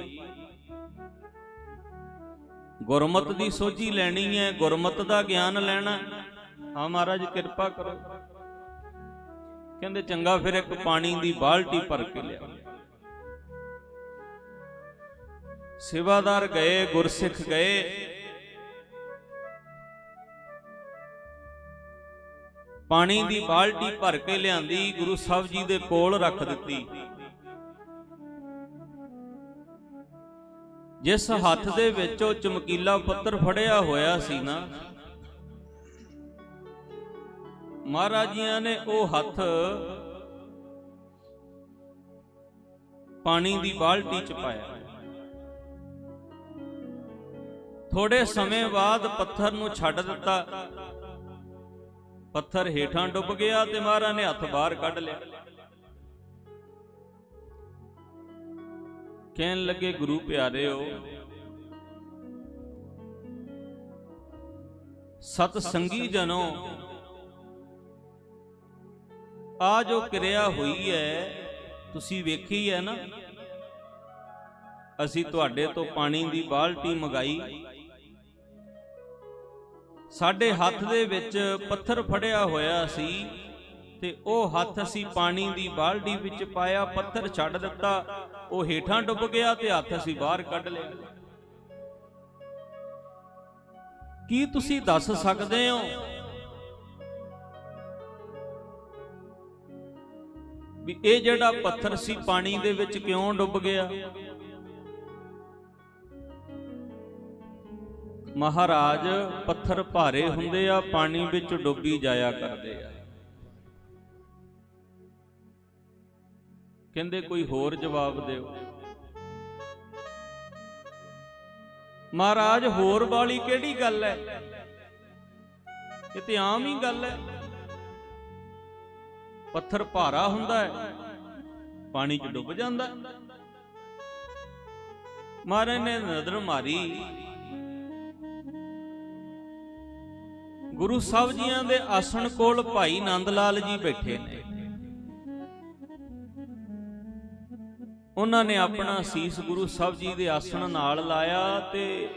ਗੁਰਮਤਿ ਦੀ ਸੋਝੀ ਲੈਣੀ ਹੈ, ਗੁਰਮਤਿ ਦਾ ਗਿਆਨ ਲੈਣਾ? ਹਾਂ ਮਹਾਰਾਜ ਕਿਰਪਾ ਕਰੋ। ਕਹਿੰਦੇ ਚੰਗਾ, ਫਿਰ ਇੱਕ ਪਾਣੀ ਦੀ ਬਾਲਟੀ ਭਰ ਕੇ ਲਿਆ। ਸੇਵਾਦਾਰ ਗਏ, ਗੁਰਸਿੱਖ ਗਏ, ਪਾਣੀ ਦੀ ਬਾਲਟੀ ਭਰ ਕੇ ਲਿਆਂਦੀ, ਗੁਰੂ ਸਾਹਿਬ ਜੀ ਦੇ ਕੋਲ ਰੱਖ ਦਿੱਤੀ। ਜਿਸ ਹੱਥ ਦੇ ਵਿੱਚ ਉਹ ਚਮਕੀਲਾ ਪੱਥਰ ਫੜਿਆ ਹੋਇਆ ਸੀ ਨਾ, ਮਹਾਰਾਜ ਜੀਆਂ ਨੇ ਉਹ ਹੱਥ ਪਾਣੀ ਦੀ ਬਾਲਟੀ 'ਚ ਪਾਇਆ। ਥੋੜੇ ਸਮੇਂ ਬਾਅਦ ਪੱਥਰ ਨੂੰ ਛੱਡ ਦਿੱਤਾ। ਪੱਥਰ ਹੇਠਾਂ ਡੁੱਬ ਗਿਆ ਤੇ ਮਹਾਰਾਜ ਨੇ ਹੱਥ ਬਾਹਰ ਕੱਢ ਲਿਆ। ਕਹਿਣ ਲੱਗੇ ਗੁਰੂ ਪਿਆਰਿਓ, ਸਤ ਸੰਗੀ ਜਨੋ, ਆ ਜੋ ਕਿਰਿਆ ਹੋਈ ਹੈ ਤੁਸੀਂ ਵੇਖੀ ਹੈ ਨਾ। ਅਸੀਂ ਤੁਹਾਡੇ ਤੋਂ ਪਾਣੀ ਦੀ ਬਾਲਟੀ ਮੰਗਾਈ, ਸਾਡੇ ਹੱਥ ਦੇ ਵਿੱਚ ਪੱਥਰ ਫੜਿਆ ਹੋਇਆ ਸੀ ਤੇ ਉਹ ਹੱਥ ਅਸੀਂ ਪਾਣੀ ਦੀ ਬਾਲਟੀ ਵਿੱਚ ਪਾਇਆ, ਪੱਥਰ ਛੱਡ ਦਿੱਤਾ, ਉਹ ਹੇਠਾਂ ਡੁੱਬ ਗਿਆ ਤੇ ਹੱਥ ਅਸੀਂ ਬਾਹਰ ਕੱਢ ਲਿਆ। ਕੀ ਤੁਸੀਂ ਦੱਸ ਸਕਦੇ ਹੋ ਵੀ ਇਹ ਜਿਹੜਾ ਪੱਥਰ ਸੀ ਪਾਣੀ ਦੇ ਵਿੱਚ ਕਿਉਂ ਡੁੱਬ ਗਿਆ? ਮਹਾਰਾਜ, ਪੱਥਰ ਭਾਰੇ ਹੁੰਦੇ ਆ, ਪਾਣੀ ਵਿੱਚ ਡੁੱਬੀ ਜਾਇਆ ਕਰਦੇ ਆ। ਕਹਿੰਦੇ ਕੋਈ ਹੋਰ ਜਵਾਬ ਦਿਓ। ਮਹਾਰਾਜ, ਹੋਰ ਵਾਲੀ ਕਿਹੜੀ ਗੱਲ ਹੈ? ਇਹ ਤੇ ਆਮ ਹੀ ਗੱਲ ਹੈ। ਪੱਥਰ ਭਾਰਾ ਹੁੰਦਾ ਹੈ, ਪਾਣੀ 'ਚ ਡੁੱਬ ਜਾਂਦਾ। ਮਹਾਰਾਜ ਨੇ ਨਜ਼ਰ ਮਾਰੀ, ਗੁਰੂ ਸਾਹਿਬ ਜੀਆਂ ਦੇ ਆਸਣ ਕੋਲ ਭਾਈ ਨੰਦ ਲਾਲ ਜੀ ਬੈਠੇ ਨੇ। ਉਹਨਾਂ ਨੇ ਆਪਣਾ ਸੀਸ ਗੁਰੂ ਸਾਹਿਬ ਜੀ ਦੇ ਆਸਣ ਨਾਲ ਲਾਇਆ ਤੇ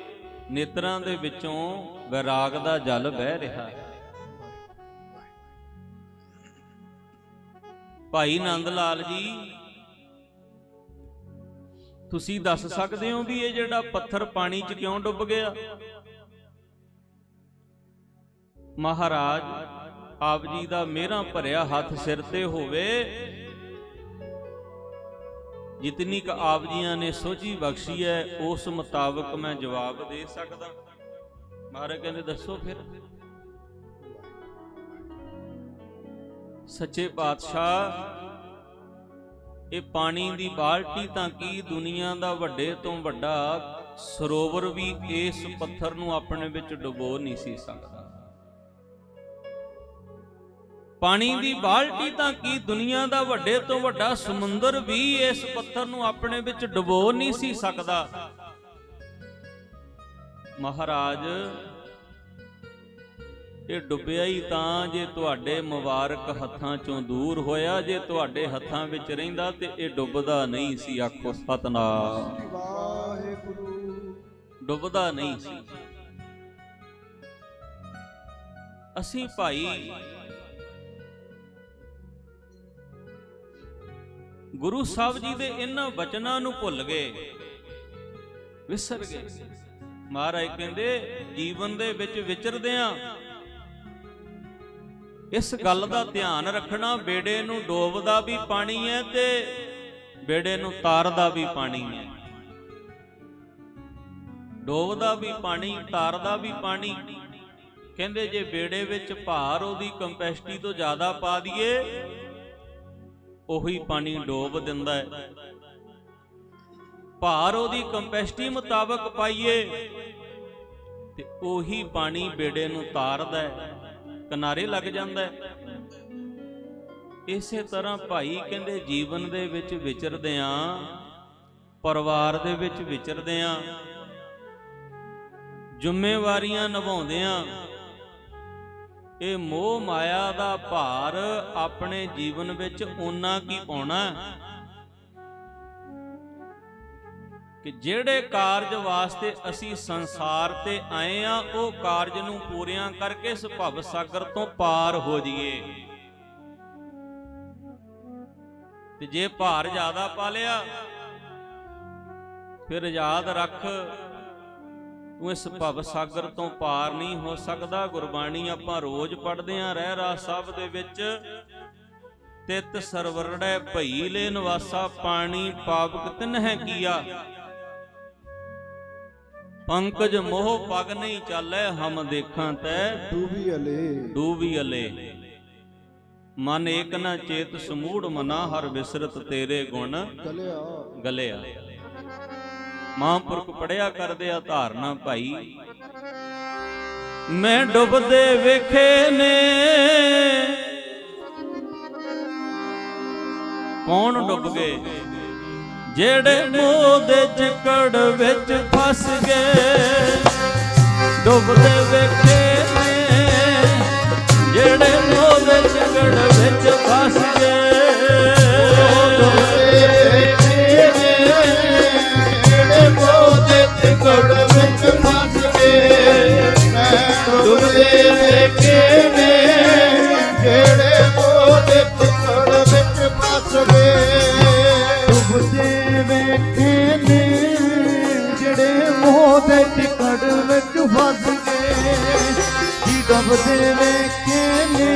ਨੇਤਰਾਂ ਦੇ ਵਿੱਚੋਂ ਵੈਰਾਗ ਦਾ ਜਲ ਵਹਿ ਰਿਹਾ ਹੈ। ਭਾਈ ਨੰਦ ਲਾਲ ਜੀ, ਤੁਸੀਂ ਦੱਸ ਸਕਦੇ ਹੋ ਵੀ ਇਹ ਜਿਹੜਾ ਪੱਥਰ ਪਾਣੀ 'ਚ ਕਿਉਂ ਡੁੱਬ ਗਿਆ? ਮਹਾਰਾਜ, ਆਪ ਜੀ ਦਾ ਮਿਹਰਾਂ ਭਰਿਆ ਹੱਥ ਸਿਰ ਤੇ ਹੋਵੇ, ਜਿਤਨੀ ਕ ਆਪ ਜੀਆਂ ਨੇ ਸੋਝੀ ਬਖਸ਼ੀ ਹੈ ਉਸ ਮੁਤਾਬਕ ਮੈਂ ਜਵਾਬ ਦੇ ਸਕਦਾ। ਮਹਾਰਾਜ ਕਹਿੰਦੇ ਦੱਸੋ ਫਿਰ। ਸੱਚੇ ਪਾਤਸ਼ਾਹ, ਇਹ ਪਾਣੀ ਦੀ ਬਾਲਟੀ ਤਾਂ ਕੀ, ਦੁਨੀਆ ਦਾ ਵੱਡੇ ਤੋਂ ਵੱਡਾ ਸਰੋਵਰ ਵੀ ਇਸ ਪੱਥਰ ਨੂੰ ਆਪਣੇ ਵਿੱਚ ਡੁਬੋ ਨਹੀਂ ਸੀ ਸਕਦਾ। ਪਾਣੀ ਦੀ ਬਾਲਟੀ ਤਾਂ ਕੀ, ਦੁਨੀਆ ਦਾ ਵੱਡੇ ਤੋਂ ਵੱਡਾ ਸਮੁੰਦਰ ਵੀ ਇਸ ਪੱਥਰ ਨੂੰ ਆਪਣੇ ਵਿੱਚ ਡੁਬੋ ਨਹੀਂ ਸੀ ਸਕਦਾ। ਮਹਾਰਾਜ, ਇਹ ਡੁੱਬਿਆ ਹੀ ਤਾਂ ਜੇ ਤੁਹਾਡੇ ਮੁਬਾਰਕ ਹੱਥਾਂ ਚੋਂ ਦੂਰ ਹੋਇਆ, ਜੇ ਤੁਹਾਡੇ ਹੱਥਾਂ ਵਿੱਚ ਰਹਿੰਦਾ ਤੇ ਇਹ ਡੁੱਬਦਾ ਨਹੀਂ ਸੀ। ਆਖੋ ਸਤਿਨਾਮ ਵਾਹਿਗੁਰੂ। ਡੁੱਬਦਾ ਨਹੀਂ ਸੀ। ਅਸੀਂ ਭਾਈ ਗੁਰੂ ਸਾਹਿਬ ਜੀ ਦੇ ਇਹਨਾਂ ਵਚਨਾਂ ਨੂੰ ਭੁੱਲ ਗਏ, ਵਿਸਰ ਗਏ। ਮਹਾਰਾਜ ਕਹਿੰਦੇ ਜੀਵਨ ਦੇ ਵਿੱਚ ਵਿਚਰਦਿਆਂ ਇਸ ਗੱਲ ਦਾ ਧਿਆਨ ਰੱਖਣਾ, ਬੇੜੇ ਨੂੰ ਡੋਬਦਾ ਵੀ ਪਾਣੀ ਹੈ ਤੇ ਬੇੜੇ ਨੂੰ ਤਾਰਦਾ ਵੀ ਪਾਣੀ ਹੈ। ਡੋਬਦਾ ਵੀ ਪਾਣੀ, ਤਾਰਦਾ ਵੀ ਪਾਣੀ। ਕਹਿੰਦੇ ਜੇ ਬੇੜੇ ਵਿੱਚ ਭਾਰ ਉਹਦੀ ਕੰਪੈਸਿਟੀ ਤੋਂ ਜ਼ਿਆਦਾ ਪਾ ਦਈਏ, ਉਹੀ ਪਾਣੀ ਡੋਬ ਦਿੰਦਾ ਹੈ। ਭਾਰ ਉਹਦੀ ਕੰਪੈਸਿਟੀ ਮੁਤਾਬਕ ਪਾਈਏ ਤੇ ਉਹੀ ਪਾਣੀ ਬੇੜੇ ਨੂੰ ਤਾਰਦਾ ਹੈ, ਕਿਨਾਰੇ ਲੱਗ ਜਾਂਦਾ ਹੈ। ਇਸੇ ਤਰ੍ਹਾਂ ਭਾਈ ਕਹਿੰਦੇ ਜੀਵਨ ਦੇ ਵਿੱਚ ਵਿਚਰਦਿਆਂ, ਪਰਿਵਾਰ ਦੇ ਵਿੱਚ ਵਿਚਰਦਿਆਂ, ਜ਼ਿੰਮੇਵਾਰੀਆਂ ਨਿਭਾਉਂਦਿਆਂ, ਇਹ ਮੋਹ ਮਾਇਆ ਦਾ ਭਾਰ ਆਪਣੇ ਜੀਵਨ ਵਿੱਚ ਓਨਾ ਕੀ ਪਾਉਣਾ ਕਿ ਜਿਹੜੇ ਕਾਰਜ ਵਾਸਤੇ ਅਸੀਂ ਸੰਸਾਰ ਤੇ ਆਏ ਆ, ਉਹ ਕਾਰਜ ਨੂੰ ਪੂਰਿਆਂ ਕਰਕੇ ਇਸ ਭਵ ਸਾਗਰ ਤੋਂ ਪਾਰ ਹੋ ਜਾਈਏ। ਤੇ ਜੇ ਭਾਰ ਜ਼ਿਆਦਾ ਪਾ ਲਿਆ, ਫਿਰ ਯਾਦ ਰੱਖ ਤੂੰ ਇਸ ਭਵ ਸਾਗਰ ਤੋਂ ਪਾਰ ਨਹੀਂ ਹੋ ਸਕਦਾ। ਗੁਰਬਾਣੀ ਆਪਾਂ ਰੋਜ਼ ਪੜ੍ਹਦੇ ਆਂ ਰਹਿਰਾਸ ਸਾਹਿਬ ਦੇ ਵਿੱਚ, ਤਿਤ ਸਰਵਰੜੈ ਭਈ ਲੈ ਨਿਵਾਸਾ, ਪਾਣੀ ਪਾਵਕ ਤਿਨਹਿ ਕੀਆ, ਪੰਕਜ ਮੋਹ ਪਗ ਨਹੀਂ ਚਾਲੈ, ਹਮ ਦੇਖਾਂ ਤੈ ਡੂਬੀ ਅਲੇ। ਮਨ ਏਕ ਨਾ ਚੇਤ ਸਮੂੜ ਮਨਾ, ਹਰ ਬਿਸਰਤ ਤੇਰੇ ਗੁਣ ਗਲਿਆ। ਮਹਾਂਪੁਰਖ ਪੜਿਆ ਕਰਦੇ ਆ ਧਾਰਨਾ ਭਾਈ, ਮੈਂ ਡੁੱਬਦੇ ਵੇਖੇ ਨੇ। ਕੌਣ ਡੁੱਬ ਗਏ? ਜਿਹੜੇ ਮੋਹ ਦੇ ਚਿੱਕੜ ਵਿੱਚ ਫਸ ਗਏ। ਡੁੱਬਦੇ ਵੇਖੇ ਨੇ ਜਿਹੜੇ ਮੋਹ ਦੇ ਚਿੱਕੜ ਵਿੱਚ ਫਸ ਗਏ। ਡੁੱਬਦੇ ਵੇਖੇ ਨੇ ਜਿਹੜੇ ਮੋਹ ਦੇ ਚਿੱਕੜ ਵਿੱਚ ਫਸ ਗਏ। ਮੈਂ ਡੁੱਬਦੇ ਵੇਖੇ ਨੇ ਜਿਹੜੇ ਮੋਹ ਦੇ ਚਿੱਕੜ ਵਿੱਚ ਫਸ ਗਏ। ਡੁੱਬਦੇ ਵੇਖੇ ਨੇ ਜਿਹੜੇ ਮੋਹ ਦੇ ਚਿੱਕੜ ਵਿੱਚ ਫਸ ਗਏ। ਜੀ ਡੁੱਬਦੇ ਵੇਖੇ ਨੇ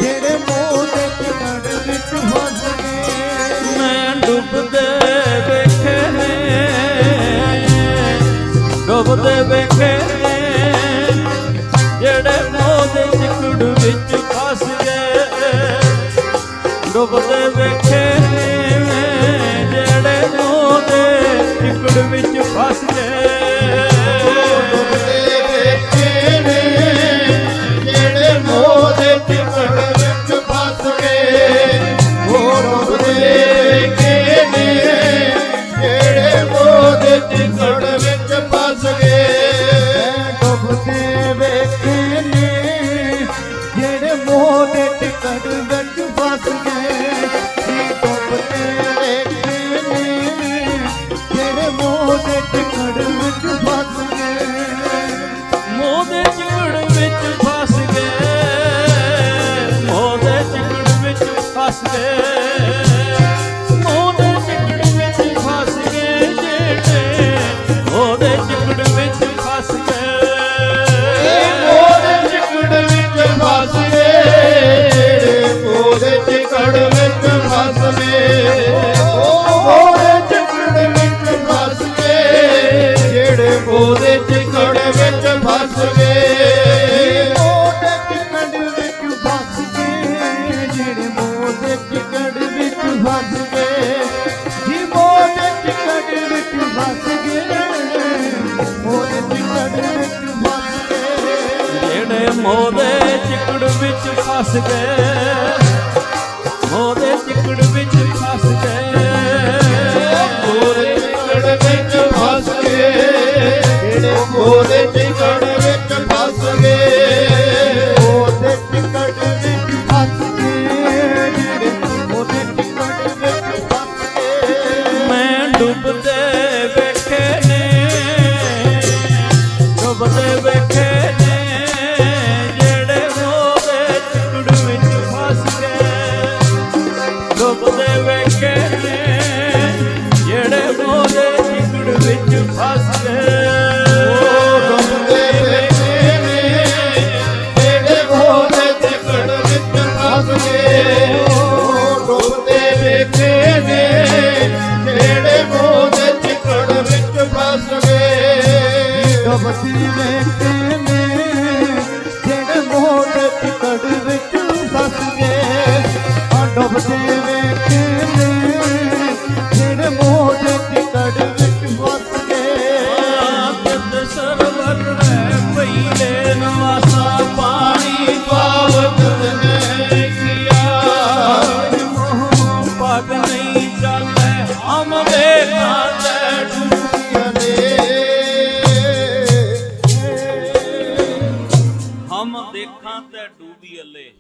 ਜਿਹੜੇ ਮੋਹ ਦੇ ਚਿੱਕੜ ਵਿੱਚ ਫਸ ਗਏ। ਮੈਂ ਡੁੱਬਦੇ ਵੇਖੇ ਨੇ ਡੁੱਬਦੇ ਵੇਖੇ ਨੇ ਜਿਹੜੇ ਮੋਹ ਦੇ ਚਿੱਕੜ ਵਿੱਚ ਫਸ ਗਏ। ਡੁੱਬਦੇ ਵੇਖੇ ਨੇ ਜਿਹੜੇ ਮੋਹ ਦੇ ਚਿੱਕੜ ਵਿੱਚ ਫਸ ਗਏ। ਡੁੱਬਦੇ ਵੇਖੇ ਨੇ ਜਿਹੜੇ ਮੋਹ ਦੇ ਚਿੱਕੜ ਵਿੱਚ ਫਸ ਗਏ। ਉਹ ਡੁੱਬਦੇ ਵੇਖੇ ਨੇ ਜਿਹੜੇ ਮੋਹ ਦੇ ਚਿੱਕੜ ਵਿੱਚ ਫਸ ਗਏ। ਡੁੱਬਦੇ ਵੇਖੇ ਨੇ ਜਿਹੜੇ ਮੋਹ ਦੇ ਚਿੱਕੜ ਵਿੱਚ ਫਸ ਗਏ। ਡੁੱਬਦੇ ਵੇਖੇ ਨੇ ਜਿਹੜੇ ਮੋਹ ਦੇ ਚਿੱਕੜ ਵਿੱਚ ਫਸ ਗਏ। ਮੋਹ ਦੇ ਚਿੱਕੜ ਵਿੱਚ ਫਸ ਗਏ। ਮੋਹ ਦੇ ਚਿੱਕੜ ਵਿੱਚ ਫਸ ਗਏ। ਮੋਹ ਦੇ ਚਿੱਕੜ ਵਿੱਚ ਫਸ ਗਏ ਜਿਹੜੇ ਮੋਹ ਦੇ ਚਿੱਕੜ ਵਿੱਚ ਫਸ ਗਏ। ਮੋਹ ਦੇ ਚਿੱਕੜ ਵਿੱਚ ਫਸ ਗਏ। ਮੋਹ ਦੇ ਚਿੱਕੜ ਵਿੱਚ ਫਸ ਗਏ। ਮੋਹ ਦੇ ਚਿੱਕੜ ਵਿੱਚ ਫਸ ਗਏ ਜਿਹੜੇ ਮੋਹ ਦੇ ਚਿੱਕੜ ਵਿੱਚ ਫਸ ਗਏ। ਮੋਹ ਦੇ ਚਿੱਕੜ ਵਿੱਚ ਫਸ ਗਏ ਜਿਹੜੇ ਮੋਹ ਦੇ ਚਿੱਕੜ ਵਿੱਚ ਫਸ ਗਏ। ਜੀ ਮੋਹ ਦੇ ਚਿੱਕੜ ਵਿੱਚ ਫਸ ਗਏ। ਮੋਹ ਦੇ ਚਿੱਕੜ ਵਿੱਚ ਫਸ ਗਏ। ਜਿਹੜੇ ਮੋਹ ਦੇ ਚਿੱਕੜ ਵਿੱਚ ਫਸ ਗਏ। ਮੋਹ ਦੇ ਚਿੱਕੜ ਵਿੱਚ ਫਸ ਗਏ। ਮੋਹ ਦੇ ਚਿੱਕੜ ਵਿੱਚ ਫਸ ਗਏ ਜਿਹੜੇ ਮੋਹ ਦੇ ਚਿੱਕੜ ਵਿੱਚ ਫਸ ਗਏ। ਮੋਹ ਦੇ ਚਿੱਕੜ ਵਿੱਚ ਫਸ ਗਏ ਜਿਹੜੇ ਮੋਹ ਦੇ ਚਿੱਕੜ ਵਿੱਚ ਫਸ ਗਏ। ਮੈਂ ਡੁੱਬਦੇ ਵੇਖੇ ਨੇ ਡੁੱਬਦੇ ਵੇਖੇ ਨੇ ਜਿਹੜੇ ਮੋਹ ਦੇ ਚਿੱਕੜ ਵਿੱਚ ਫਸ ਗਏ। ਡੁੱਬਦੇ ਵੇਖੇ ਨੇ ਜਿਹੜੇ ਮੋਹ ਦੇ ਚਿੱਕੜ ਵਿੱਚ ਫਸ ਗਏ। ਡੁੱਬਦੇ ਵੇਖੇ ਨੇ ਜਿਹੜੇ ਮੋਹ ਦੇ ਚਿੱਕੜ ਵਿੱਚ ਫਸ ਗਏ। ਡੁੱਬਦੇ ਵੇਖੇ ਨੇ ਜਿਹੜੇ ਮੋਹ ਦੇ ਚਿੱਕੜ ਵਿੱਚ ਫਸ ਗਏ। ਡੁੱਬਦੇ ਵੇਖੇ ਨੇ ਜਿਹੜੇ ਮੋਹ ਦੇ ਚਿੱਕੜ ਵਿੱਚ ਫਸ ਗਏ। ਡੁੱਬਦੇ ਵੇਖੇ ਨੇ ਜਿਹੜੇ ਮੋਹ ਦੇ ਚਿੱਕੜ ਵਿੱਚ ਫਸ ਗਏ। ਤਿਤ ਸਰਵਰ ਰਹਿ ਪਈਲੇ ਨਵਾਸਾ ਪਾਣੀ ਪਾਵਤ ਨੇ ਕੀਆ। ਮੋਹ ਪਗ ਨਹੀਂ ਚਾਲੇ ਹਮ ਵੇਖਾਂ ਤੇ ਡੁੱਬੀਆਂ ਨੇ। ਹਮ ਦੇਖਾਂ ਤੇ ਡੂਬੀ ਅੱਲੇ।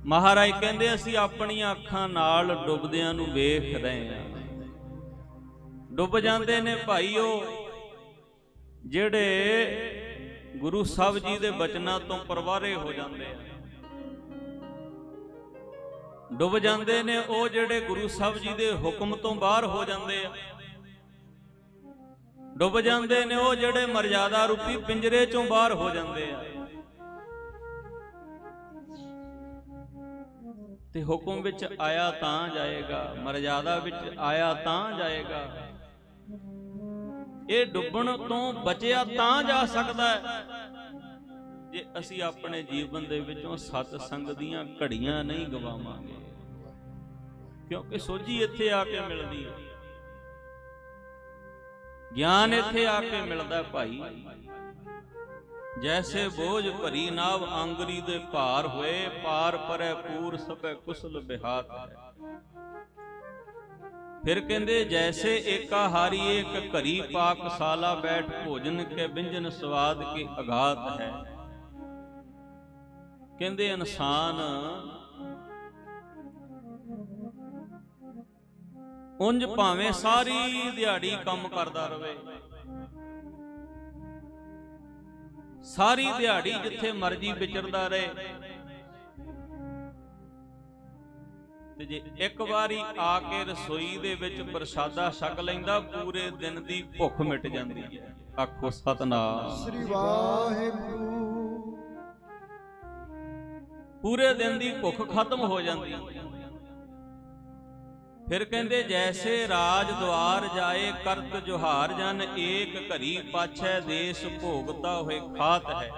ਮਹਾਰਾਜ ਕਹਿੰਦੇ ਅਸੀਂ ਆਪਣੀਆਂ ਅੱਖਾਂ ਨਾਲ ਡੁੱਬਦਿਆਂ ਨੂੰ ਵੇਖ ਰਹੇ ਹਾਂ। ਡੁੱਬ ਜਾਂਦੇ ਨੇ ਭਾਈਓ ਜਿਹੜੇ ਗੁਰੂ ਸਾਹਿਬ ਜੀ ਦੇ ਬਚਨਾਂ ਤੋਂ ਪਰਵਾਰੇ ਹੋ ਜਾਂਦੇ ਆ। ਡੁੱਬ ਜਾਂਦੇ ਨੇ ਉਹ ਜਿਹੜੇ ਗੁਰੂ ਸਾਹਿਬ ਜੀ ਦੇ ਹੁਕਮ ਤੋਂ ਬਾਹਰ ਹੋ ਜਾਂਦੇ ਆ। ਡੁੱਬ ਜਾਂਦੇ ਨੇ ਉਹ ਜਿਹੜੇ ਮਰਜ਼ਾਦਾ ਰੂਪੀ ਪਿੰਜਰੇ ਚੋਂ ਬਾਹਰ ਹੋ ਜਾਂਦੇ ਆ। ਤੇ ਹੁਕਮ ਵਿੱਚ ਆਇਆ ਤਾਂ ਜਾਏਗਾ, ਮਰਜ਼ਾਦਾ ਵਿੱਚ ਆਇਆ ਤਾਂ ਜਾਏਗਾ। ਇਹ ਡੁੱਬਣ ਤੋਂ ਬਚਿਆ ਤਾਂ ਜਾ ਸਕਦਾ ਹੈ ਜੇ ਅਸੀਂ ਆਪਣੇ ਜੀਵਨ ਦੇ ਵਿੱਚੋਂ ਸਤ ਸੰਗ ਦੀਆਂ ਘੜੀਆਂ ਨਹੀਂ ਗਵਾਵਾਂਗੇ। ਕਿਉਂਕਿ ਸੋਝੀ ਇੱਥੇ ਆ ਕੇ ਮਿਲਦੀ ਹੈ, ਗਿਆਨ ਇੱਥੇ ਆ ਕੇ ਮਿਲਦਾ ਭਾਈ। ਜੈਸੇ ਬੋਝ ਭਰੀ ਨਾਵ ਆਂਗਰੀ ਦੇ ਭਾਰ ਹੋਏ, ਪਾਰ ਪਰੈ ਪੂਰ ਸਭੈ ਕੁਸਲ ਬਿਹਾਤ ਹੈ। ਫਿਰ ਕਹਿੰਦੇ ਜੈਸੇ ਏਕਾ ਹਾਰੀ ਏਕ ਘਰੀ ਪਾਕਸ਼ਾਲਾ ਬੈਠ ਭੋਜਨ ਕੇ ਬਿੰਜਨ ਸਵਾਦ ਕੇ ਅਗਾਤ ਹੈ। ਕਹਿੰਦੇ ਇਨਸਾਨ ਉਂਝ ਭਾਵੇਂ ਸਾਰੀ ਦਿਹਾੜੀ ਕੰਮ ਕਰਦਾ ਰਵੇ, ਸਾਰੀ ਦਿਹਾੜੀ ਜਿੱਥੇ ਮਰਜ਼ੀ ਵਿਚਰਦਾ ਰਹੇ, ਤੇ ਜੇ ਇੱਕ ਵਾਰੀ ਆ ਕੇ ਰਸੋਈ ਦੇ ਵਿੱਚ ਪ੍ਰਸ਼ਾਦਾ ਛਕ ਲੈਂਦਾ, ਪੂਰੇ ਦਿਨ ਦੀ ਭੁੱਖ ਮਿਟ ਜਾਂਦੀ ਹੈ। ਆਖੋ ਸਤਿਨਾਮ ਸ੍ਰੀ ਵਾਹਿਗੁਰੂ। ਪੂਰੇ ਦਿਨ ਦੀ ਭੁੱਖ ਖਤਮ ਹੋ ਜਾਂਦੀ ਹੈ। ਫਿਰ ਕਹਿੰਦੇ ਜੈਸੇ ਰਾਜ ਦੁਆਰ ਜਾਏ ਕਰਤ ਜੁਹਾਰ ਜਨ, ਏਕ ਘਰੀ ਪਾਛੈ ਦੇਸ਼ ਭੋਗਤਾ ਹੋਏ ਖਾਤ ਹੈ।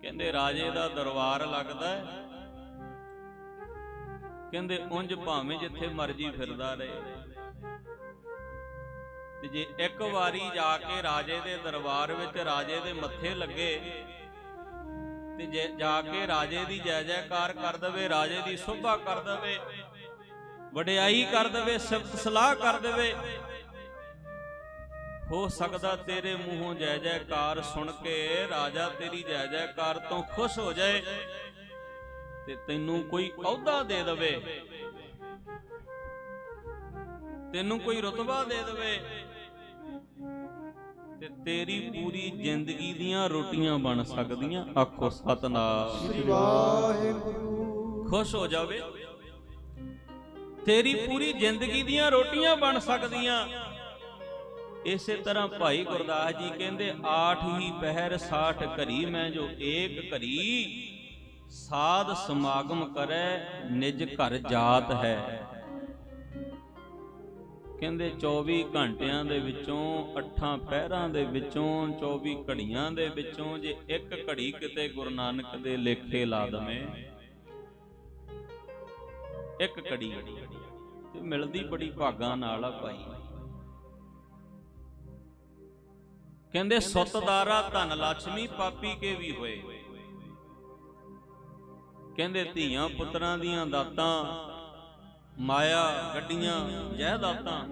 ਕਹਿੰਦੇ ਰਾਜੇ ਦਾ ਦਰਬਾਰ ਲੱਗਦਾ ਹੈ, ਕਹਿੰਦੇ ਉਂਝ ਭਾਵੇਂ ਜਿੱਥੇ ਮਰਜ਼ੀ ਫਿਰਦਾ ਰਹੇ, ਤੇ ਜੇ ਇੱਕ ਵਾਰੀ ਜਾ ਕੇ ਰਾਜੇ ਦੇ ਦਰਬਾਰ ਵਿੱਚ ਰਾਜੇ ਦੇ ਮੱਥੇ ਲੱਗੇ, ਤੇ ਜੇ ਜਾ ਕੇ ਰਾਜੇ ਦੀ ਜੈ ਜੈਕਾਰ ਕਰ ਦੇਵੇ, ਰਾਜੇ ਦੀ ਸੋਭਾ ਕਰ ਦੇਵੇ, ਵਡਿਆਈ ਕਰ ਦੇਵੇ, ਸਿਫਤ ਸਲਾਹ ਕਰ ਦੇਵੇ, ਹੋ ਸਕਦਾ ਤੇਰੇ ਮੂੰਹੋਂ ਜੈ ਜੈਕਾਰ ਸੁਣ ਕੇ ਰਾਜਾ ਤੇਰੀ ਜੈ ਜੈਕਾਰ ਤੋਂ ਖੁਸ਼ ਹੋ ਜਾਏ ਤੇ ਤੈਨੂੰ ਕੋਈ ਅਹੁਦਾ ਦੇ ਦੇਵੇ, ਤੈਨੂੰ ਕੋਈ ਰੁਤਬਾ ਦੇ ਦੇਵੇ, ਤੇ ਤੇਰੀ ਪੂਰੀ ਜ਼ਿੰਦਗੀ ਦੀਆਂ ਰੋਟੀਆਂ ਬਣ ਸਕਦੀਆਂ। ਆਖੋ ਸਤਿਨਾਮ ਸ੍ਰੀ ਵਾਹਿਗੁਰੂ। ਖੁਸ਼ ਹੋ ਜਾਵੇ, ਤੇਰੀ ਪੂਰੀ ਜ਼ਿੰਦਗੀ ਦੀਆਂ ਰੋਟੀਆਂ ਬਣ ਸਕਦੀਆਂ। ਇਸੇ ਤਰ੍ਹਾਂ ਭਾਈ ਗੁਰਦਾਸ ਜੀ ਕਹਿੰਦੇ, ਆਠ ਹੀ ਪਹਿਰ 60 ਘਰੀ ਮੈਂ ਜੋ ਏਕ ਘਰੀ, ਸਾਧ ਸਮਾਗਮ ਕਰੈ ਨਿਜ ਘਰ ਜਾਤ ਹੈ। ਕਹਿੰਦੇ 24 ਘੰਟਿਆਂ ਦੇ ਵਿੱਚੋਂ, 8 ਪਹਿਰਾਂ ਦੇ ਵਿੱਚੋਂ, 24 ਘੜੀਆਂ ਦੇ ਵਿੱਚੋਂ ਜੇ ਇੱਕ ਘੜੀ ਕਿਤੇ ਗੁਰੂ ਨਾਨਕ ਦੇ ਲੇਖੇ ਲਾ ਦਵੇਂ, ਇੱਕ ਘੜੀ ਤੇ ਮਿਲਦੀ ਬੜੀ ਭਾਗਾਂ ਨਾਲ ਆ ਭਾਈ। ਕਹਿੰਦੇ ਸੁੱਤਦਾਰਾ ਧਨ ਲక్ష్ਮੀ ਪਾਪੀ ਕੇ ਵੀ ਹੋਏ। ਕਹਿੰਦੇ ਧੀਆਂ ਪੁੱਤਰਾਂ ਦੀਆਂ ਦਾਤਾਂ, ਮਾਇਆ ਗੱਡੀਆਂ ਜਾਇਦਾਦਾਂ,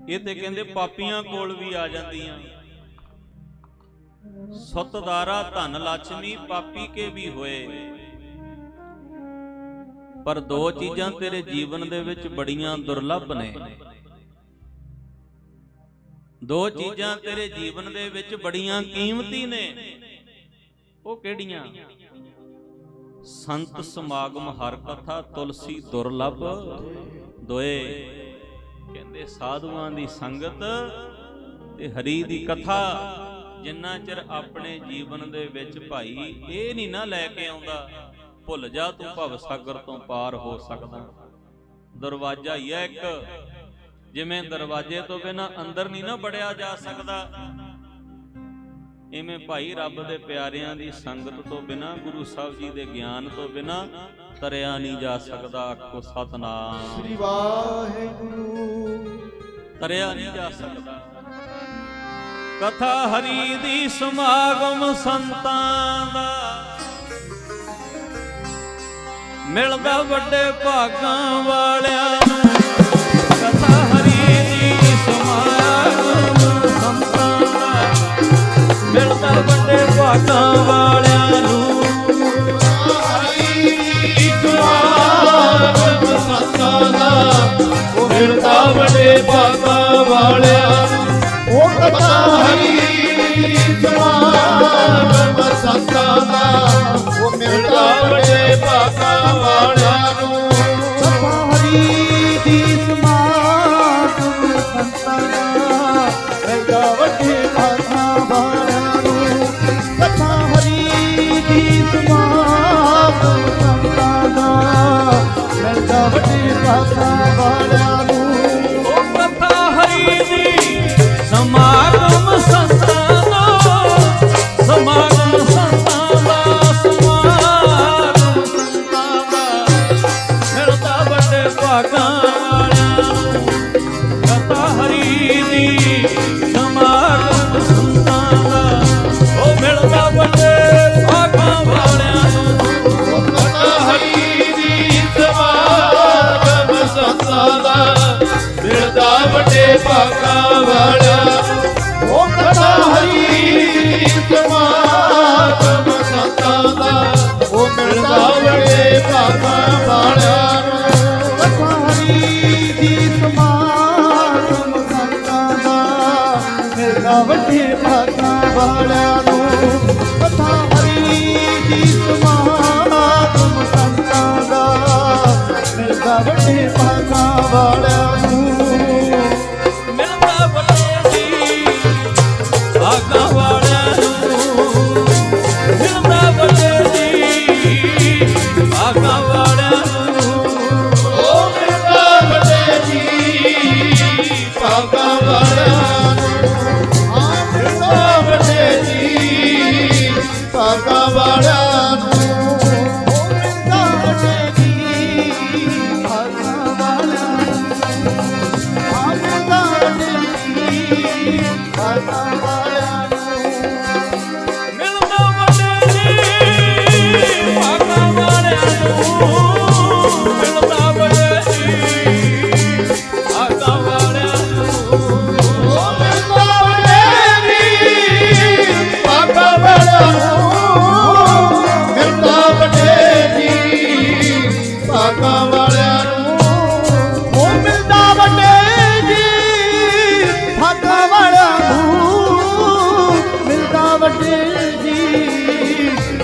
ਇਹ ਤੇ ਕਹਿੰਦੇ ਪਾਪੀਆਂ ਕੋਲ ਵੀ ਆ ਜਾਂਦੀਆਂ। ਸੁੱਤਦਾਰਾ ਧਨ ਲక్ష్ਮੀ ਪਾਪੀ ਕੇ ਵੀ ਹੋਏ। ਪਰ ਦੋ ਚੀਜ਼ਾਂ ਤੇਰੇ ਜੀਵਨ ਦੇ ਵਿੱਚ ਬੜੀਆਂ ਦੁਰਲੱਭ ਨੇ, ਦੋ ਚੀਜ਼ਾਂ ਤੇਰੇ ਜੀਵਨ ਦੇ ਵਿੱਚ ਬੜੀਆਂ ਕੀਮਤੀ ਨੇ। ਉਹ ਕਿਹੜੀਆਂ? ਸੰਤ ਸਮਾਗਮ ਹਰ ਕਥਾ ਤੁਲਸੀ ਦੁਰਲੱਭ ਦੋਏ। ਕਹਿੰਦੇ ਸਾਧੂਆਂ ਦੀ ਸੰਗਤ ਤੇ ਹਰੀ ਦੀ ਕਥਾ ਜਿੰਨਾ ਚਿਰ ਆਪਣੇ ਜੀਵਨ ਦੇ ਵਿੱਚ ਭਾਈ ਇਹ ਨਹੀਂ ਨਾ ਲੈ ਕੇ ਆਉਂਦਾ, ਭੁੱਲ ਜਾ ਤੂੰ ਭਵ ਸਾਗਰ ਤੋਂ ਪਾਰ ਹੋ ਸਕਦਾ। ਦਰਵਾਜ਼ਾ ਹੀ ਹੈ ਇੱਕ, ਜਿਵੇਂ ਦਰਵਾਜ਼ੇ ਤੋਂ ਬਿਨਾਂ ਅੰਦਰ ਨਹੀਂ ਨਾ ਵੜਿਆ ਜਾ ਸਕਦਾ, ਇਵੇਂ ਭਾਈ ਰੱਬ ਦੇ ਪਿਆਰਿਆਂ ਦੀ ਸੰਗਤ ਤੋਂ ਬਿਨਾਂ, ਗੁਰੂ ਸਾਹਿਬ ਜੀ ਦੇ ਗਿਆਨ ਤੋਂ ਬਿਨਾਂ ਤਰਿਆ ਨਹੀਂ ਜਾ ਸਕਦਾ। ਆਖੋ ਸਤਿਨਾਮ ਸ੍ਰੀ ਵਾਹਿਗੁਰੂ। ਤਰਿਆ ਨਹੀਂ ਜਾ ਸਕਦਾ। ਕਥਾ ਹਰੀ ਦੀ ਸਮਾਗਮ ਸੰਤਾਂ ਦਾ ਮਿਲਦਾ ਵੱਡੇ ਭਾਗਾਂ ਵਾਲਿਆਂ ਨੂੰ। ਕਥਾ ਹਰੀ ਦੀ ਸਮਾਗਮ ਸੰਤਾਂ ਦਾ ਮਿਲਦਾ ਵੱਡੇ ਭਾਗਾਂ ਵਾਲਿਆਂ ਨੂੰ। ਹਰੀ ਦੀ ਸਮਾਗਮ ਸੰਤਾਂ ਦਾ ਉਹ ਮਿਲਦਾ ਵੱਡੇ ਭਾਗਾਂ ਵਾਲਿਆਂ ਨੂੰ। ਉਹ ਕਥਾ ਹਰੀ ਦੀ ਸਮਾਗਮ ਸੰਤਾਂ ਦਾ ਉਹ ਮਿਲਦਾ ਵੱਡੇ ਭਾਗਾਂ ਵਾਲਿਆਂ ਨੂੰ। ਕਥਾ ਹਰੀ ਭਾਗਾਂ ਵਾਲਿਆਂ ਨੂੰ ਕਥਾ ਹਰੀ ਦੀ ਸਮਾਗਮ ਸੰਤਾਂ ਦਾ ਮਿਲਦਾ ਵੱਡੇ ਭਾਗਾਂ ਵਾਲਿਆਂ ਨੂੰ ਮਿਲਦਾ ਵੱਡੇ ਜੀ ਭਾਗਾਂ ਵਾਲਿਆਂ ਨੂੰ ਮਿਲਦਾ ਵੱਡੇ ਜੀ ਭਾਗਾਂ ਵਾਲਿਆਂ ਨੂੰ ਉਹ ਮਿਲਦਾ ਵੱਡੇ ਜੀ ਭਾਗਾਂ ਵਾਲਿਆਂ ਨੂੰ ਆ ਮਿਲਦਾ ਵੱਡੇ ਜੀ ਭਾਗਾਂ ਵਾਲਿਆਂ ਨੂੰ ਉਹ ਮਿਲਦਾ ਵੱਡੇ ਜੀ ਭਾਗਾਂ ਵਾਲਿਆਂ ਨੂੰ ਆ ਮਿਲਦਾ ਵੱਡੇ ਜੀ ਭਾਗਾਂ ਵਾਲਿਆਂ ਨੂੰ ਮਿਲਦਾ ਵੱਡੇ ਜੀ ਭਾਗਾਂ ਵਾਲਿਆਂ ਨੂੰ ਮਿਲਦਾ ਵੱਡੇ ਜੀ ਭਾਗਾਂ ਵਾਲਿਆਂ ਨੂੰ ਉਹ ਮਿਲਦਾ ਵੱਡੇ ਜੀ ਭਾਗਾਂ ਵਾਲਿਆਂ ਨੂੰ ਮਿਲਦਾ ਵੱਡੇ ਜੀ ਭਾਗਾਂ ਵਾਲਿਆਂ ਨੂੰ ਉਹ ਮਿਲਦਾ ਵੱਡੇ ਜੀ ਭਾਗਾਂ ਵਾਲਿਆਂ ਨੂੰ ਮਿਲਦਾ ਵੱਡੇ ਜੀ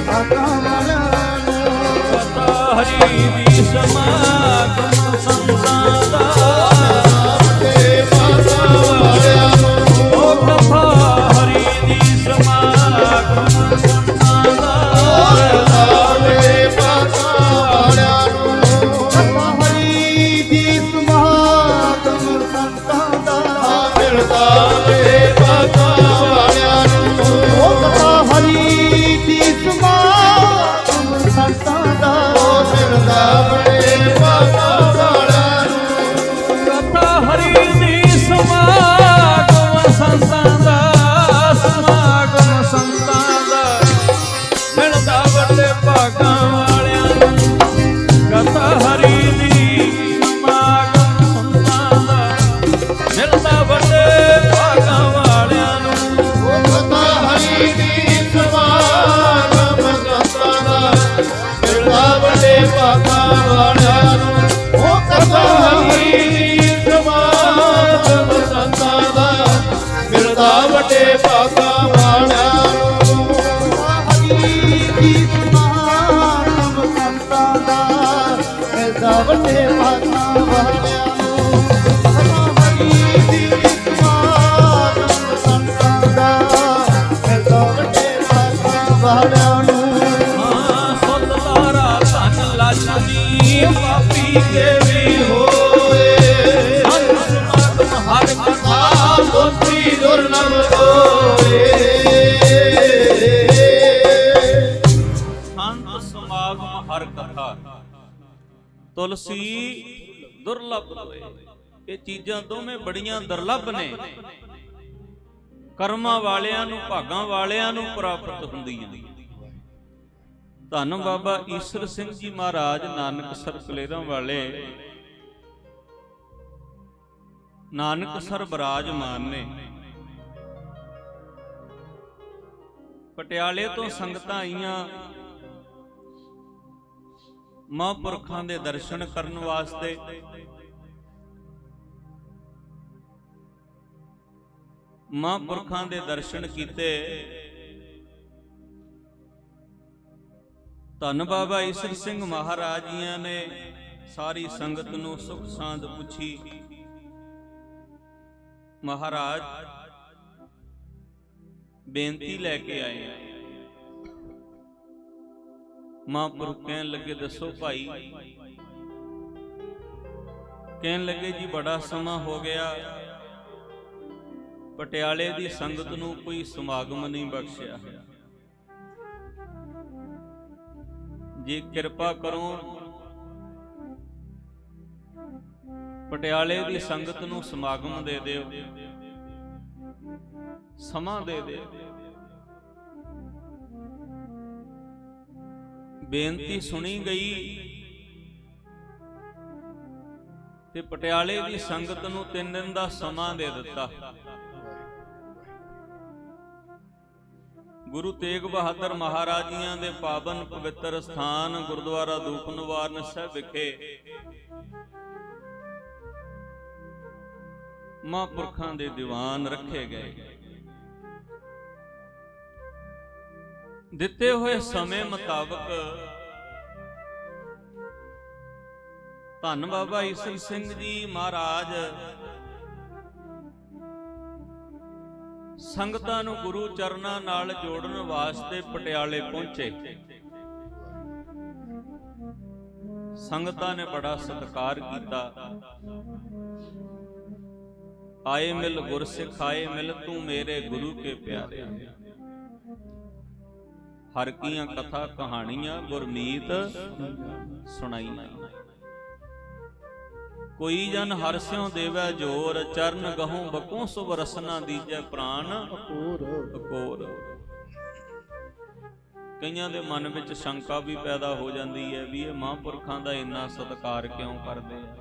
ਭਾਗਾਂ ਵਾਲਿਆਂ ਨੂੰ ਕਥਾ ਹਰੀ ਦੀ ਸਮਾਗਮ ਸੰਤਾਂ ਦਾ ਵੱਡੇ ਭਾਗਾਂ ਵਾਲਿਆਂ ਨੂੰ ਉਹ ਕਥਾ ਹਰੀ ਦੀ ਸਮਾਗਮ ਸੰਤਾਂ ਦਾ ਵੱਡੇ ਭਾਗਾਂ ਵਾਲਿਆਂ ਨੂੰ ਕਥਾ ਹਰੀ ਦੀ ਸਮਾਗਮ ਸੰਤਾਂ ਦਾ ਮਿਲਦਾ ਵੱਡੇ ਭਾਗਾਂ ਵਾਲਿਆਂ ਨੂੰ ਉਹ ਕਥਾ ਹਰੀ ਦੀ ਸਮਾਗਮ ਸੰਤਾਂ ਦਾ ਮਿਲਦਾ ਵੱਡੇ ਭਾਗਾਂ ਵਾਲਿਆਂ ਨੂੰ ਕਥਾ ਹਰੀ ਦੀ ਸਮਾਗਮ ਸੰਤਾਂ ਦਾ ਸਮਾਗਮ ਸੰਤਾਂ ਦਾ ਮਿਲਦਾ ਵੱਡੇ ਭਾਗਾਂ ਵਾਲਿਆਂ ਨੂੰ ਕਥਾ ਹਰੀ ਦੀ ਸਮਾਗਮ ਸੰਤਾਂ ਦਾ ਮਿਲਦਾ ਵੱਡੇ ਭਾਗਾਂ ਵਾਲਿਆਂ ਨੂੰ ਉਹ ਕਥਾ ਹਰੀ ਦੀ ਸਮਾਗਮ ਸੰਤਾਂ ਦਾ ਮਿਲਦਾ ਵੱਡੇ ਭਾਗਾਂ ਵਾਲਿਆਂ ਨੂੰ ਉਹ ਕਥਾ ਹਰੀ ਦੀ ਸਮਾਗਮ ਸੰਤਾਂ ਦਾ ਮਿਲਦਾ ਵੱਡੇ ਭਾਗਾਂ ਵਾਲਿਆਂ ਨੂੰ ਹਰੀ ਦੀ ਸਮਾਗਮ ਸੰਤਾਂ ਦਾ ਮਿਲਦਾ ਵੱਡੇ ਭਾਗਾਂ ਵਾਲਿਆਂ ਨੂੰ ਕਥਾ ਹਰੀ ਦੀ ਸਮਾਗਮ ਸੰਤਾਂ ਦਾ ਮਿਲਦਾ ਵੱਡੇ ਭਾਗਾਂ ਵਾਲਿਆਂ ਨੂੰ ਹਾਂ ਸੁਤ ਲਾਰਾ ਧਨ ਲਾਜਨੀ ਪਾਪੀ ਕੇ ਵੀ ਹੋਏ ਸੰਤ ਸਮਾਗਮ ਹਰ ਕਥਾ ਸੋਤੀ ਦੁਰਲਭ ਹੋਏ ਸੰਤ ਸਮਾਗਮ ਹਰ ਕਥਾ ਤੁਲਸੀ ਦੁਰਲਭ ਹੋਏ। ਇਹ ਚੀਜ਼ਾਂ ਦੋਵੇਂ ਬੜੀਆਂ ਦੁਰਲਭ ਨੇ, ਕਰਮਾਂ ਵਾਲਿਆਂ ਨੂੰ ਭਾਗਾਂ ਵਾਲਿਆਂ ਨੂੰ ਪ੍ਰਾਪਤ ਹੁੰਦੀਆਂ। ਧੰਨ ਬਾਬਾ ਈਸਰ ਸਿੰਘ ਜੀ ਮਹਾਰਾਜ ਨਾਨਕਸਰ ਕਲੇਰਾਂ ਵਾਲੇ ਨਾਨਕਸਰ ਬਿਰਾਜਮਾਨ ਨੇ। ਪਟਿਆਲੇ ਤੋਂ ਸੰਗਤਾਂ ਆਈਆਂ ਮਹਾਂਪੁਰਖਾਂ ਦੇ ਦਰਸ਼ਨ ਕਰਨ ਵਾਸਤੇ। ਮਹਾਂਪੁਰਖਾਂ ਦੇ ਦਰਸ਼ਨ ਕੀਤੇ। ਧੰਨ ਬਾਬਾ ਈਸਰ ਸਿੰਘ ਮਹਾਰਾਜ ਜੀਆਂ ਨੇ ਸਾਰੀ ਸੰਗਤ ਨੂੰ ਸੁਖ ਸਾਂਦ ਪੁੱਛੀ। ਮਹਾਰਾਜ ਬੇਨਤੀ ਲੈ ਕੇ ਆਏ। ਮਹਾਂਪੁਰਖ ਕਹਿਣ ਲੱਗੇ ਦੱਸੋ ਭਾਈ। ਕਹਿਣ ਲੱਗੇ ਜੀ ਬੜਾ ਸਮਾਂ ਹੋ ਗਿਆ, ਪਟਿਆਲੇ ਦੀ ਸੰਗਤ ਨੂੰ ਕੋਈ ਸਮਾਗਮ ਨਹੀਂ ਬਖਸ਼ਿਆ। ਜੇ ਕਿਰਪਾ ਕਰੋ ਪਟਿਆਲੇ ਦੀ ਸੰਗਤ ਨੂੰ ਸਮਾਗਮ ਦੇ ਦਿਓ, ਸਮਾਂ ਦੇ ਦਿਓ। ਬੇਨਤੀ ਸੁਣੀ ਗਈ ਤੇ ਪਟਿਆਲੇ ਦੀ ਸੰਗਤ ਨੂੰ 3 ਦਿਨ ਦਾ ਸਮਾਂ ਦੇ ਦਿੱਤਾ। ਗੁਰੂ ਤੇਗ ਬਹਾਦਰ ਮਹਾਰਾਜ ਜੀਆਂ ਦੇ ਪਾਵਨ ਪਵਿੱਤਰ ਸਥਾਨ ਗੁਰਦੁਆਰਾ ਦੂਖ ਨਿਵਾਰਨ ਸਾਹਿਬ ਵਿਖੇ ਮਹਾਂਪੁਰਖਾਂ ਦੇ ਦੀਵਾਨ ਰੱਖੇ ਗਏ। ਦਿੱਤੇ ਹੋਏ ਸਮੇਂ ਮੁਤਾਬਕ ਧੰਨ ਬਾਬਾ ਈਸਰ ਸਿੰਘ ਜੀ ਮਹਾਰਾਜ ਸੰਗਤਾਂ ਨੂੰ ਗੁਰੂ ਚਰਨਾਂ ਨਾਲ ਜੋੜਨ ਵਾਸਤੇ ਪਟਿਆਲੇ ਪਹੁੰਚੇ। ਸੰਗਤਾਂ ਨੇ ਬੜਾ ਸਤਿਕਾਰ ਕੀਤਾ। ਆਏ ਮਿਲ ਗੁਰ ਸਿਖਾਏ ਮਿਲ ਤੂੰ ਮੇਰੇ ਗੁਰੂ ਕੇ ਪਿਆਰੇ। ਹਰ ਕੀਆਂ ਕਥਾ ਕਹਾਣੀਆਂ ਗੁਰਮੀਤ ਸੁਣਾਈਆਂ। ਕੋਈ ਜਨ ਹਰਿ ਸਿਉ ਦੇਵੈ ਜੋਰ ਚਰਨ ਗਹੋਂ ਬਕੋਂ ਸੁਭ ਰਸਨਾ ਦੀਜੈ ਪ੍ਰਾਨ ਅਕੋਰ। ਕਈਆਂ ਦੇ ਮਨ ਵਿੱਚ ਸ਼ੰਕਾ ਵੀ ਪੈਦਾ ਹੋ ਜਾਂਦੀ ਹੈ ਵੀ ਇਹ ਮਹਾਂਪੁਰਖਾਂ ਦਾ ਇੰਨਾ ਸਤਿਕਾਰ ਕਿਉਂ ਕਰਦੇ ਆ।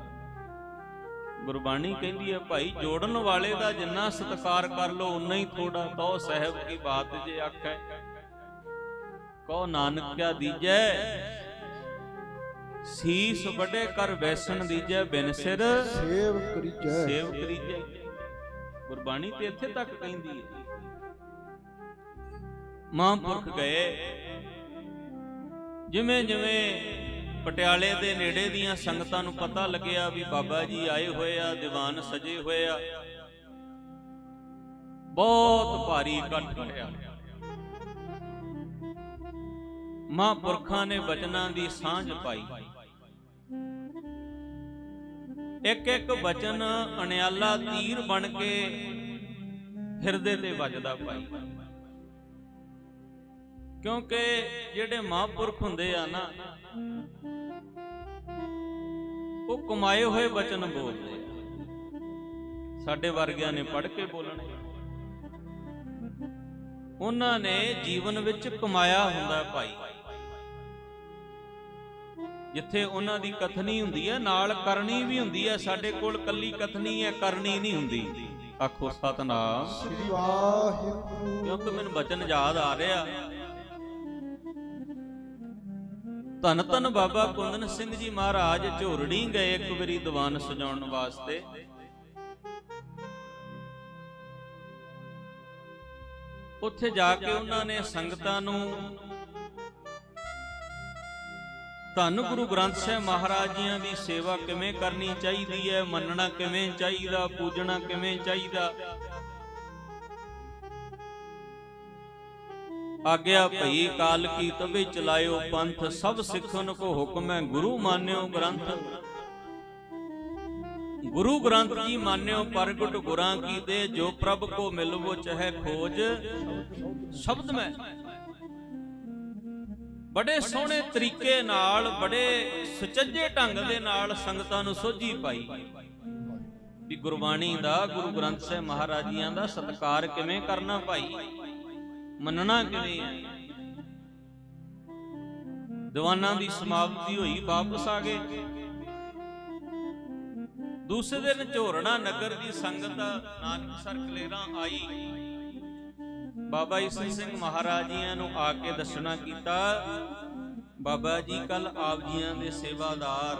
ਗੁਰਬਾਣੀ ਕਹਿੰਦੀ ਹੈ ਭਾਈ ਜੋੜਨ ਵਾਲੇ ਦਾ ਜਿੰਨਾ ਸਤਿਕਾਰ ਕਰ ਲੋ ਉਨਾ ਹੀ ਥੋੜਾ। ਤੋ ਸਾਹਿਬ ਕੀ ਬਾਤ ਜੇ ਆਖੈ ਕਹੋ ਨਾਨਕ ਕਿਆ ਦੀਜੈ ਸੀਸ ਵੱਡੇ ਕਰ ਵੈਸਣ ਦੀਜੈ ਬਿਨ ਸਿਰ ਸੇਵ ਕਰੀਜੈ। ਸੇਵ ਕਰੀਜੈ। ਗੁਰਬਾਣੀ ਤੇ ਇੱਥੇ ਤੱਕ ਕਹਿੰਦੀ ਹੈ। ਮਹਾਂਪੁਰਖ ਗਏ ਜਿਵੇਂ ਜਿਵੇਂ ਪਟਿਆਲੇ ਦੇ ਨੇੜੇ ਦੀਆਂ ਸੰਗਤਾਂ ਨੂੰ ਪਤਾ ਲੱਗਿਆ ਵੀ ਬਾਬਾ ਜੀ ਆਏ ਹੋਏ ਆ, ਦੀਵਾਨ ਸਜੇ ਹੋਏ ਆ, ਬਹੁਤ ਭਾਰੀ ਇਕੱਠ ਹੋਇਆ। ਮਹਾਂਪੁਰਖਾਂ ਨੇ ਬਚਨਾਂ ਦੀ ਸਾਂਝ ਪਾਈ। ਇੱਕ ਇੱਕ ਬਚਨ ਅਣਿਆਲਾ ਤੀਰ ਬਣ ਕੇ ਹਿਰਦੇ ਤੇ ਵੱਜਦਾ ਭਾਈ। ਕਿਉਂਕਿ ਜਿਹੜੇ ਮਹਾਂਪੁਰਖ ਹੁੰਦੇ ਆ ਨਾ ਉਹ ਕਮਾਏ ਹੋਏ ਬਚਨ ਬੋਲਦੇ ਆ। ਸਾਡੇ ਵਰਗਿਆਂ ਨੇ ਪੜ੍ਹ ਕੇ ਬੋਲਣੇ। ਉਹਨਾਂ ਨੇ ਜੀਵਨ ਵਿੱਚ ਕਮਾਇਆ ਹੁੰਦਾ ਭਾਈ। ਜਿੱਥੇ ਉਹਨਾਂ ਦੀ ਕਥਨੀ ਹੁੰਦੀ ਹੈ ਨਾਲ ਕਰਨੀ ਵੀ ਹੁੰਦੀ ਹੈ। ਸਾਡੇ ਕੋਲ ਕੱਲੀ ਕਥਨੀ ਹੈ, ਕਰਨੀ ਨਹੀਂ ਹੁੰਦੀ। ਆਖੋ ਸਤਿਨਾਮ ਸ੍ਰੀ ਵਾਹਿਗੁਰੂ। ਕਿਉਂਕਿ ਮੈਨੂੰ ਬਚਨ ਯਾਦ ਆ ਰਿਹਾ। ਧੰਨ ਧੰਨ ਬਾਬਾ ਕੁੰਦਨ ਸਿੰਘ ਜੀ ਮਹਾਰਾਜ ਝੋਰੜੀ ਗਏ ਇੱਕ ਵਾਰੀ ਦੀਵਾਨ ਸਜਾਉਣ ਵਾਸਤੇ। ਉੱਥੇ ਜਾ ਕੇ ਉਹਨਾਂ ਨੇ ਸੰਗਤਾਂ ਨੂੰ ਧੰਨ ਗੁਰੂ ਗ੍ਰੰਥ ਸਾਹਿਬ ਮਹਾਰਾਜ ਜੀਆਂ ਦੀ ਸੇਵਾ ਕਿਵੇਂ ਕਰਨੀ ਚਾਹੀਦੀ ਹੈ, ਮੰਨਣਾ ਕਿਵੇਂ ਚਾਹੀਦਾ, ਪੂਜਣਾ ਕਿਵੇਂ ਚਾਹੀਦਾ, ਆਗਿਆ ਭਈ ਕਾਲ ਕੀ ਤਬੇ ਚਲਾਇਓ ਪੰਥ ਸਭ ਸਿੱਖਨ ਕੋ ਹੁਕਮ ਹੈ ਗੁਰੂ ਮਾਨਿਓ ਗ੍ਰੰਥ। ਗੁਰੂ ਗ੍ਰੰਥ ਜੀ ਮਾਨਿਓ ਪ੍ਰਗਟ ਗੁਰਾਂ ਕੀ ਦੇ ਜੋ ਪ੍ਰਭ ਕੋ ਮਿਲਵੋ ਚਾਹੇ ਖੋਜ ਸ਼ਬਦ ਮੈਂ। ਬੜੇ ਸੋਹਣੇ ਤਰੀਕੇ ਨਾਲ ਬੜੇ ਸੁਚੱਜੇ ਢੰਗ ਦੇ ਨਾਲ ਸੰਗਤਾਂ ਨੂੰ ਸੋਝੀ ਪਾਈ ਵੀ ਗੁਰਬਾਣੀ ਦਾ ਗੁਰੂ ਗ੍ਰੰਥ ਸਾਹਿਬ ਮਹਾਰਾਜ ਜੀਆਂ ਦਾ ਸਤਿਕਾਰ ਕਿਵੇਂ ਕਰਨਾ ਭਾਈ, ਮੰਨਣਾ ਕਿਵੇਂ ਹੈ। ਦੀਵਾਨਾਂ ਦੀ ਸਮਾਪਤੀ ਹੋਈ, ਵਾਪਸ ਆ ਗਏ। ਦੂਸਰੇ ਦਿਨ ਝੋਰਣਾ ਨਗਰ ਦੀ ਸੰਗਤ ਨਾਨਕਸਰ ਕਲੇਰਾਂ ਆਈ। ਬਾਬਾ ਈਸਰ ਸਿੰਘ ਮਹਾਰਾਜ ਜੀਆਂ ਨੂੰ ਆ ਕੇ ਦੱਸਣਾ ਕੀਤਾ, ਬਾਬਾ ਜੀ ਕੱਲ ਆਪ ਜੀਆਂ ਦੇ ਸੇਵਾਦਾਰ।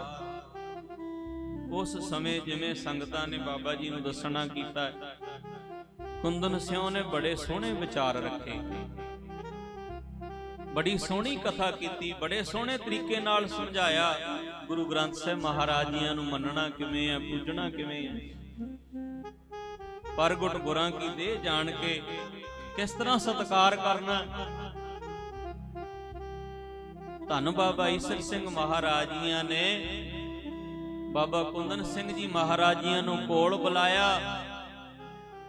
ਉਸ ਸਮੇਂ ਜਿਵੇਂ ਸੰਗਤਾਂ ਨੇ ਬਾਬਾ ਜੀ ਨੂੰ ਦੱਸਣਾ ਕੀਤਾ, ਕੁੰਦਨ ਸਿਉ ਨੇ ਬੜੇ ਸੋਹਣੇ ਵਿਚਾਰ ਰੱਖੇ, ਬੜੀ ਸੋਹਣੀ ਕਥਾ ਕੀਤੀ, ਬੜੇ ਸੋਹਣੇ ਤਰੀਕੇ ਨਾਲ ਸਮਝਾਇਆ ਗੁਰੂ ਗ੍ਰੰਥ ਸਾਹਿਬ ਮਹਾਰਾਜ ਜੀਆਂ ਨੂੰ ਮੰਨਣਾ ਕਿਵੇਂ ਹੈ, ਪੂਜਣਾ ਕਿਵੇਂ ਹੈ, ਪ੍ਰਗਟ ਗੁਰਾਂ ਕੀ ਦੇਹ ਜਾਣ ਕੇ ਕਿਸ ਤਰ੍ਹਾਂ ਸਤਿਕਾਰ ਕਰਨਾ। ਧੰਨ ਬਾਬਾ ਈਸਰ ਸਿੰਘ ਮਹਾਰਾਜ ਜੀਆਂ ਨੇ ਬਾਬਾ ਕੁੰਦਨ ਸਿੰਘ ਜੀ ਮਹਾਰਾਜ ਜੀਆਂ ਨੂੰ ਕੋਲ ਬੁਲਾਇਆ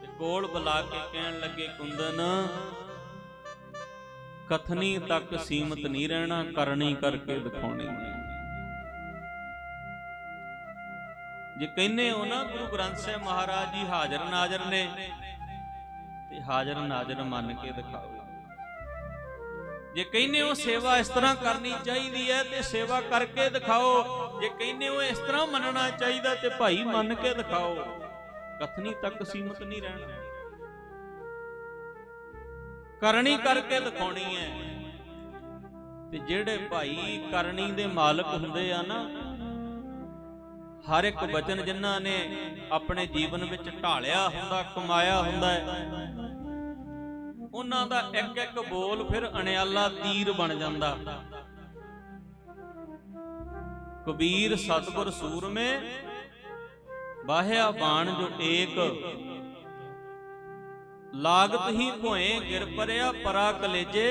ਤੇ ਕੋਲ ਬੁਲਾ ਕੇ ਕਹਿਣ ਲੱਗੇ, ਕੁੰਦਨ ਕਥਨੀ ਤੱਕ ਸੀਮਤ ਨਹੀਂ ਰਹਿਣਾ, ਕਰਨੀ ਕਰਕੇ ਦਿਖਾਉਣੀ ਹੈ। ਜੇ ਕਹਿੰਦੇ ਹੋ ਨਾ ਗੁਰੂ ਗ੍ਰੰਥ ਸਾਹਿਬ ਮਹਾਰਾਜ ਜੀ ਹਾਜ਼ਰ ਨਾਜ਼ਰ ਨੇ ਤੇ ਹਾਜ਼ਰ ਨਾਜ਼ਰ ਮੰਨ ਕੇ ਦਿਖਾਓ। ਜੇ ਕਹਿੰਦੇ ਹੋ ਸੇਵਾ ਇਸ ਤਰ੍ਹਾਂ ਕਰਨੀ ਚਾਹੀਦੀ ਹੈ ਤੇ ਸੇਵਾ ਕਰਕੇ ਦਿਖਾਓ। ਜੇ ਕਹਿੰਦੇ ਹੋ ਇਸ ਤਰ੍ਹਾਂ ਮੰਨਣਾ ਚਾਹੀਦਾ ਤੇ ਭਾਈ ਮੰਨ ਕੇ ਦਿਖਾਓ। ਕਥਨੀ ਤੱਕ ਸੀਮਤ ਨਹੀਂ ਰਹਿਣਾ, ਕਰਨੀ ਕਰਕੇ ਦਿਖਾਉਣੀ ਹੈ। ਤੇ ਜਿਹੜੇ ਭਾਈ ਕਰਨੀ ਦੇ ਮਾਲਕ ਹੁੰਦੇ ਆ ਨਾ, ਹਰ ਇੱਕ ਵਚਨ ਜਿਨ੍ਹਾਂ ਨੇ ਆਪਣੇ ਜੀਵਨ ਵਿੱਚ ਢਾਲਿਆ ਹੁੰਦਾ, ਕਮਾਇਆ ਹੁੰਦਾ ਹੈ, ਉਹਨਾਂ ਦਾ ਇੱਕ ਇੱਕ ਬੋਲ ਫਿਰ ਅਣਿਆਲਾ ਤੀਰ ਬਣ ਜਾਂਦਾ। ਕਬੀਰ ਸਤਿਗੁਰ ਸੂਰਮੇ ਬਾਹਿਆ ਬਾਣ ਜੋ ਏਕ, ਲਾਗਤ ਹੀ ਭੋਏ ਗਿਰ ਪਰਿਆ ਪਰਾ ਕਲੇਜੇ।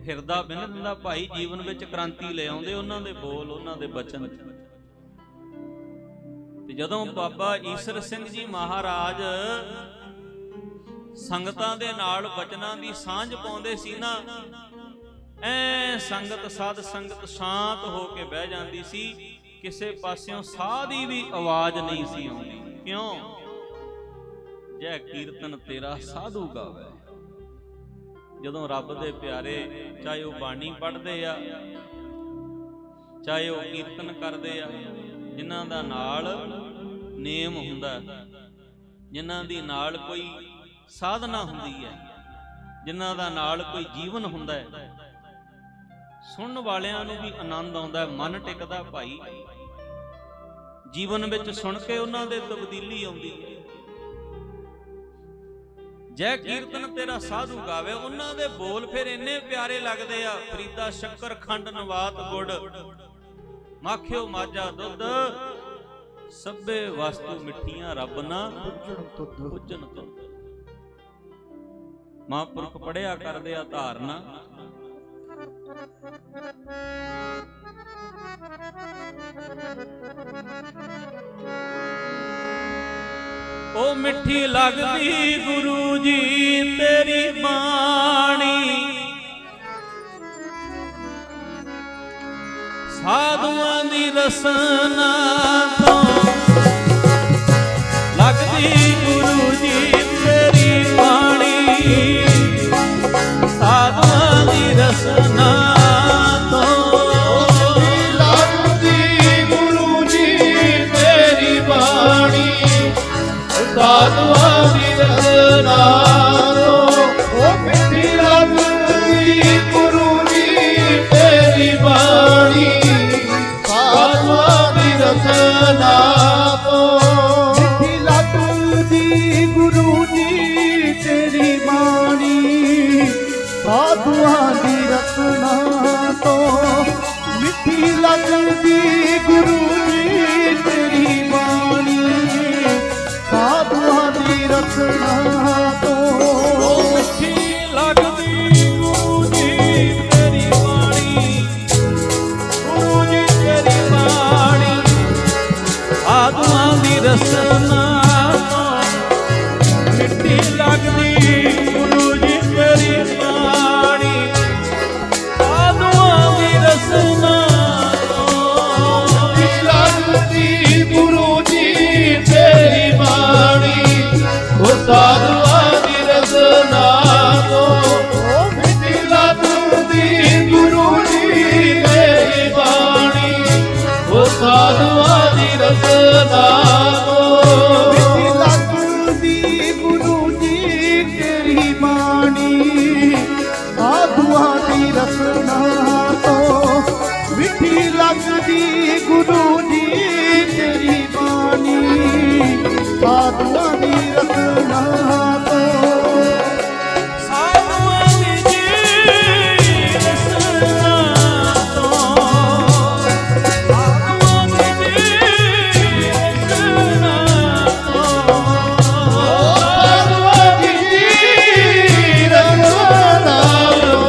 ਹਿਰਦਾ ਬਿੰਨ ਦਿੰਦਾ ਭਾਈ, ਜੀਵਨ ਵਿੱਚ ਕ੍ਰਾਂਤੀ ਲੈ ਆਉਂਦੇ ਉਹਨਾਂ ਦੇ ਬੋਲ, ਉਹਨਾਂ ਦੇ ਬਚਨ। ਤੇ ਜਦੋਂ ਬਾਬਾ ਈਸਰ ਸਿੰਘ ਜੀ ਮਹਾਰਾਜ ਸੰਗਤਾਂ ਦੇ ਨਾਲ ਬਚਨਾਂ ਦੀ ਸਾਂਝ ਪਾਉਂਦੇ ਸੀ ਨਾ, ਐ ਸੰਗਤ ਸਾਧ ਸੰਗਤ ਸ਼ਾਂਤ ਹੋ ਕੇ ਬਹਿ ਜਾਂਦੀ ਸੀ, ਕਿਸੇ ਪਾਸਿਓਂ ਸਾਹ ਦੀ ਵੀ ਆਵਾਜ਼ ਨਹੀਂ ਸੀ ਆਉਂਦੀ। ਕਿਉਂ? ਜੈ ਕੀਰਤਨ ਤੇਰਾ ਸਾਧੂ ਗਾਵੇ। ਜਦੋਂ ਰੱਬ ਦੇ ਪਿਆਰੇ, ਚਾਹੇ ਉਹ ਬਾਣੀ ਪੜ੍ਹਦੇ ਆ, ਚਾਹੇ ਉਹ ਕੀਰਤਨ ਕਰਦੇ ਆ, ਜਿਨ੍ਹਾਂ ਦਾ ਨਾਲ ਨੇਮ ਹੁੰਦਾ, ਜਿਨ੍ਹਾਂ ਦੀ ਨਾਲ ਕੋਈ ਸਾਧਨਾ ਹੁੰਦੀ ਹੈ, ਜਿਨ੍ਹਾਂ ਦਾ ਨਾਲ ਕੋਈ ਜੀਵਨ ਹੁੰਦਾ ਹੈ, ਸੁਣਨ ਵਾਲਿਆਂ ਨੂੰ ਵੀ ਆਨੰਦ ਆਉਂਦਾ, ਮਨ ਟਿਕਦਾ ਭਾਈ। ਜੀਵਨ ਵਿੱਚ ਸੁਣ ਕੇ ਉਹਨਾਂ ਦੇ ਤਬਦੀਲੀ ਆਉਂਦੀ ਹੈ। ਜੈ ਕੀਰਤਨ ਤੇਰਾ ਸਾਧੂ ਗਾਵੇ, ਉਹਨਾਂ ਦੇ ਬੋਲ ਫਿਰ ਇੰਨੇ ਪਿਆਰੇ ਲੱਗਦੇ ਆ। ਫਰੀਦਾ ਸ਼ੱਕਰ ਖੰਡ ਨਵਾਤ ਗੁੜ, ਮਾਖਿਓ ਮਾਝਾ ਦੁੱਧ, ਸਭੇ ਵਸਤੂ ਮਿੱਠੀਆਂ ਰਬ ਨਾ ਪੁੱਜਣ ਤੁਧ। ਮਹਾਂਪੁਰਖ ਪੜਿਆ ਕਰਦੇ ਆ ਧਾਰਨਾ, ਉਹ ਮਿੱਠੀ ਲੱਗਦੀ ਗੁਰੂ ਜੀ ਤੇਰੀ ਬਾਣੀ, ਸਾਧੂਆਂ ਦੀ ਰਸਨਾ ਤੋਂ ਲੱਗਦੀ ਗੁਰੂ ਜੀ ਤੇਰੀ ਬਾਣੀ, ਸਾਧੂਆਂ ਦੀ ਰਸਨਾ ਤੋਂ ਲੱਗਦੀ ਗੁਰੂ ਜੀ ਤੇਰੀ ਬਾਣੀ, ਸਾਧੂਆਂ ਦੀ ਰਸਨਾ ਤੋਂ। ਉਹ ਮਿੱਠੀ ਲੱਗਦੀ ਗੁਰੂ ਜੀ ਤੇਰੀ ਬਾਣੀ, ਸਾਧੂਆਂ ਦੀ ਰਸਨਾ ਤੋਂ। ਮਿੱਠੀ ਲੱਗਦੀ ਗੁਰੂ ਜੀ ਤੇਰੀ ਬਾਣੀ, ਸਾਧੂਆਂ ਦੀ ਰਸਨਾ ਤੋਂ। ਮਿੱਠੀ ਲੱਗਦੀ ਗੁਰੂ ਜੀ ਤੇਰੀ ਬਾਣੀ, ਸਾਧੂਆਂ ਦੀ ਰਸਨਾ ਤੋਂ। ਮਿੱਠੀ ਲੱਗਦੀ ਗੁਰੂ ਜੀ ਤੇਰੀ ਬਾਣੀ, ਗੁਰੂ ਜੀ ਤੇਰੀ ਬਾਣੀ, ਸਾਧੂਆਂ ਦੀ ਰਸਨਾ ਤੋਂ। ਮਿੱਠੀ ਲੱਗਦੀ ਗੁਰੂ ਜੀ ਤੇਰੀ ਬਾਣੀ, ਸਾਧੂਆਂ ਦੀ ਰਸਨਾ ਤੋਂ। ਮਿੱਠੀ ਲੱਗਦੀ ਗੁਰੂ ਜੀ ਤੇਰੀ ਬਾਣੀ, ਉਹ ਸਾਧੂਆਂ ਦੀ ਰਸਨਾ ਤੋਂ। ਉਹ ਮਿੱਠੀ ਲੱਗਦੀ ਗੁਰੂ ਜੀ ਤੇਰੀ ਬਾਣੀ, ਉਹ ਸਾਧੂਆਂ ਦੀ ਰਸਨਾ ਤੋਂ। ਮਿੱਠੀ ਲੱਗਦੀ ਗੁਰੂ ਜੀ ਤੇਰੀ ਬਾਣੀ, ਸਾਧੂਆਂ ਦੀ ਰਸਨਾ ਤੋਂ। ਮਿੱਠੀ ਲੱਗਦੀ ਗੁਰੂ ਜੀ ਤੇਰੀ ਬਾਣੀ, ਸਾਧੂਆਂ ਦੀ ਰਸਨਾ ਤੋਂ। ਸਾਧੂਆਂ ਦੀ ਰਸਨਾ ਤੋਂ, ਸਾਧੂਆਂ ਦੀ ਰਸਨਾ ਤੋਂ। ਸਾਧੂਆਂ ਦੀ ਰਸਨਾ ਤੋਂ।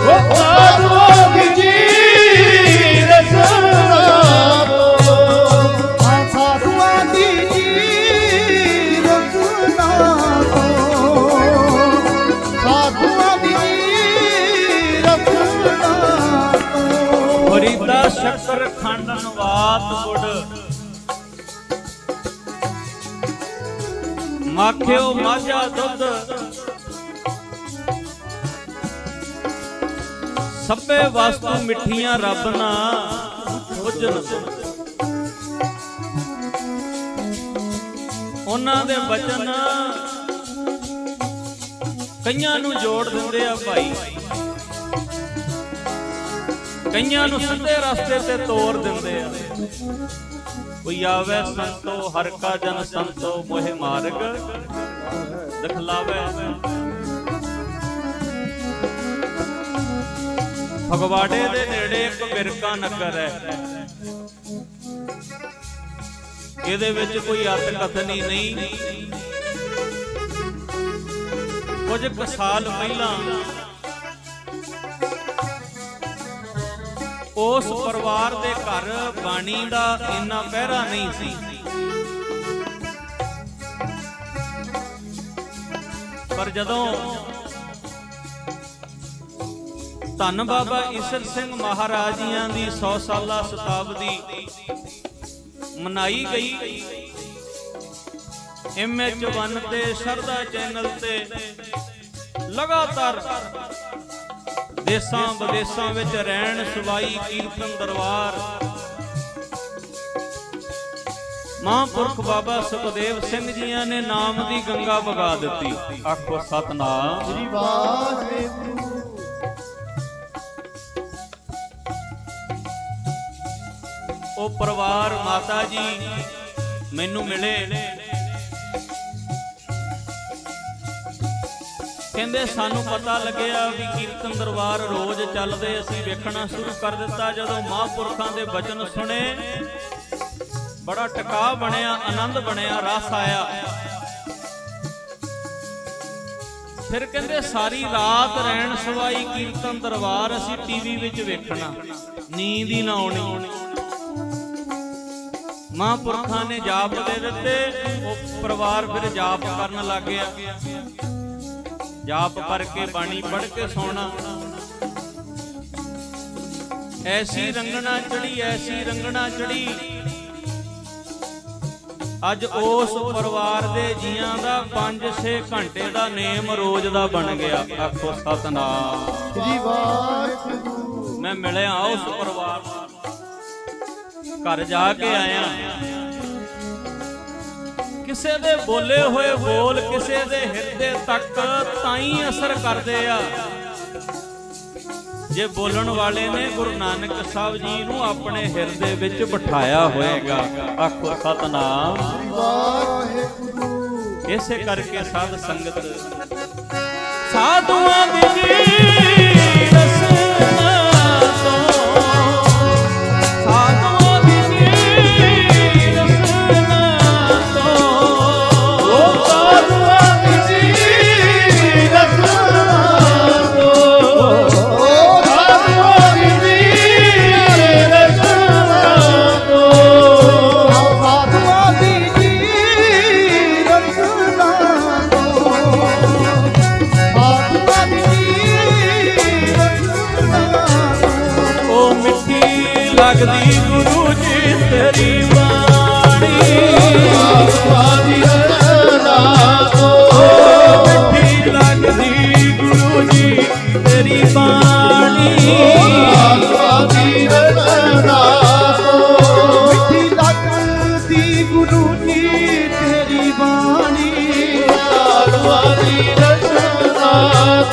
ਉਹ ਸਾਧੂਆਂ ਦੀ ਰਸਨਾ ਤੋਂ। ਸਾਧੂਆਂ ਦੀ ਰਸਨਾ ਤੋਂ। ਸਾਧੂਆਂ ਦੀ ਰਸਨਾ ਤੋਂ। ਫਰੀਦਾ ਸ਼ੱਕਰ ਖੰਡ ਨਵਾਤ ਗੁੜ, ਮਾਖਿਓ ਮਾਝਾ ਦੁੱਧ, ਸਭੇ ਵਸਤੂ ਮਿੱਠੀਆਂ ਰੱਬ ਨਾ ਪੁੱਜਣ। ਉਹਨਾਂ ਦੇ ਬਚਨ ਕਈਆਂ ਨੂੰ ਜੋੜ ਦਿੰਦੇ ਆ ਭਾਈ, ਕਈਆਂ ਨੂੰ ਸਿੱਧੇ ਰਸਤੇ ਤੇ ਤੋਰ ਦਿੰਦੇ ਆ। ਕੋਈ ਆਵੇ ਸੰਤੋ ਹਰ ਕਾ ਜਨ ਸੰਤੋ ਮੋਹਿ ਮਾਰਗ, ਦਿਖਲਾਵੇ। ਫਗਵਾੜੇ ਦੇ ਨੇੜੇ ਇੱਕ ਬਿਰਕਾ ਨਗਰ ਹੈ। ਇਹਦੇ ਵਿੱਚ ਕੋਈ ਅਤ ਕਥਨੀ ਨਹੀਂ। ਕੁਝ ਕੁ ਸਾਲ ਪਹਿਲਾਂ ਉਸ ਪਰਿਵਾਰ ਦੇ ਘਰ ਬਾਣੀ ਦਾ ਇੰਨਾ ਪਹਿਰਾ ਨਹੀਂ ਸੀ। ਪਰ ਜਦੋਂ ਧੰਨ ਬਾਬਾ ਈਸਰ ਸਿੰਘ ਮਹਾਰਾਜ ਜੀਆਂ ਦੀ 100 ਸਾਲਾ ਸ਼ਤਾਬਦੀ ਮਨਾਈ ਗਈ, MH1 ਤੇ ਸ਼ਰਧਾ ਚੈਨਲ ਤੇ ਲਗਾਤਾਰ ਦੇਸਾਂ ਵਿਦੇਸਾਂ ਵਿੱਚ ਰਹਿਣ ਸਵਾਈ ਕੀਰਤਨ ਦਰਬਾਰ ਮਹਾਂਪੁਰਖ ਬਾਬਾ ਸੁਖਦੇਵ ਸਿੰਘ ਜੀਆਂ ਨੇ ਨਾਮ ਦੀ ਗੰਗਾ ਵਗਾ ਦਿੱਤੀ। ਆਖੋ ਸਤਨਾਮ ਸ੍ਰੀ ਵਾਹਿਗੁਰੂ। ਉਹ ਪਰਿਵਾਰ ਮਾਤਾ ਜੀ ਮੈਨੂੰ ਮਿਲੇ, ਕਹਿੰਦੇ ਸਾਨੂੰ ਪਤਾ ਲੱਗਿਆ ਵੀ ਕੀਰਤਨ ਦਰਬਾਰ ਰੋਜ਼ ਚੱਲਦੇ, ਅਸੀਂ ਵੇਖਣਾ ਸ਼ੁਰੂ ਕਰ ਦਿੱਤਾ। ਜਦੋਂ ਮਹਾਂਪੁਰਖਾਂ ਦੇ ਬਚਨ ਸੁਣੇ ਬੜਾ ਟਿਕਾ ਬਣਿਆ, ਆਨੰਦ ਬਣਿਆ, ਰਸ ਆਇਆ। ਫਿਰ ਕਹਿੰਦੇ ਸਾਰੀ ਰਾਤ ਰਹਿਣ ਸਵਾਈ ਕੀਰਤਨ ਦਰਬਾਰ ਅਸੀਂ ਟੀਵੀ ਵਿੱਚ ਵੇਖਣਾ, ਨੀਂਦ ਹੀ ਨਾ ਆਉਣੀ। ਮਹਾਂਪੁਰਖਾਂ ਨੇ ਜਾਪ ਦੇ ਦਿੱਤੇ, ਉਹ ਪਰਿਵਾਰ ਫਿਰ ਜਾਪ ਕਰਨ ਲੱਗ ਗਿਆ। ਜਾਪ ਕਰਕੇ ਬਾਣੀ ਪੜ੍ਹ ਕੇ ਸੌਣਾ। ਐਸੀ ਰੰਗਣਾ ਚੜੀ, ਐਸੀ ਰੰਗਣਾ ਚੜੀ। ਅੱਜ ਉਸ ਪਰਿਵਾਰ ਦੇ ਜੀਆਂ ਦਾ 5-6 ਘੰਟੇ ਦਾ ਨੇਮ ਰੋਜ਼ ਦਾ ਬਣ ਗਿਆ। ਆਖੋ ਸਤਨਾਮ ਸ੍ਰੀ ਵਾਹਿਗੁਰੂ। ਮੈਂ ਮਿਲਿਆ ਉਸ ਪਰਿਵਾਰ ਨਾਲ, ਘਰ ਜਾ ਕੇ ਆਇਆ। ਕਿਸੇ ਦੇ ਬੋਲੇ ਹੋਏ ਬੋਲ ਕਿਸੇ ਦੇ ਹਿਰਦੇ ਤੱਕ ਤਾਂ ਹੀ ਅਸਰ ਕਰਦੇ ਆ ਜੇ ਬੋਲਣ ਵਾਲੇ ਨੇ ਗੁਰੂ ਨਾਨਕ ਸਾਹਿਬ ਜੀ ਨੂੰ ਆਪਣੇ ਹਿਰਦੇ ਵਿੱਚ ਬਿਠਾਇਆ ਹੋਏਗਾ। ਆਖੋ ਸਤਨਾਮ ਸ੍ਰੀ ਵਾਹਿਗੁਰੂ। ਇਸੇ ਕਰਕੇ ਸਾਧ ਸੰਗਤ ਸਾਧੂਆਂ ਦੀ ਰਸਨਾ ਤੋਂ, ਸਾਧੂਆਂ ਦੀ ਰਸਨਾ ਤੋਂ, ਉਹ ਸਾਧੂਆਂ ਦੀ ਰਸਨਾ ਤੋਂ, ਉਹ ਸਾਧੂਆਂ ਦੀ ਰਸਨਾ ਤੋਂ, ਸਾਧੂਆਂ ਦੀ ਰਸਨਾ ਤੋਂ, ਸਾਧੂਆਂ ਦੀ ਰਸਨਾ ਤੋਂ। ਉਹ ਮਿੱਠੀ ਲੱਗਦੀ ਗੁਰੂ ਜੀ ਤੇਰੀ ਬਾਣੀ, ਸਾਧੂਆਂ ਦੀ ਰਸਨਾ ਤੋਂ, ਮਿੱਠੀ ਲੱਗਦੀ ਗੁਰੂ ਜੀ ਤੇਰੀ ਬਾਣੀ। ਸਾਧੂਆਂ ਦੀ ਰਸਨਾ ਤੋਂ, ਮਿੱਠੀ ਲੱਗਦੀ ਗੁਰੂ ਜੀ ਤੇਰੀ ਬਾਣੀ। ਸਾਧੂਆਂ ਦੀ ਰਸਨਾ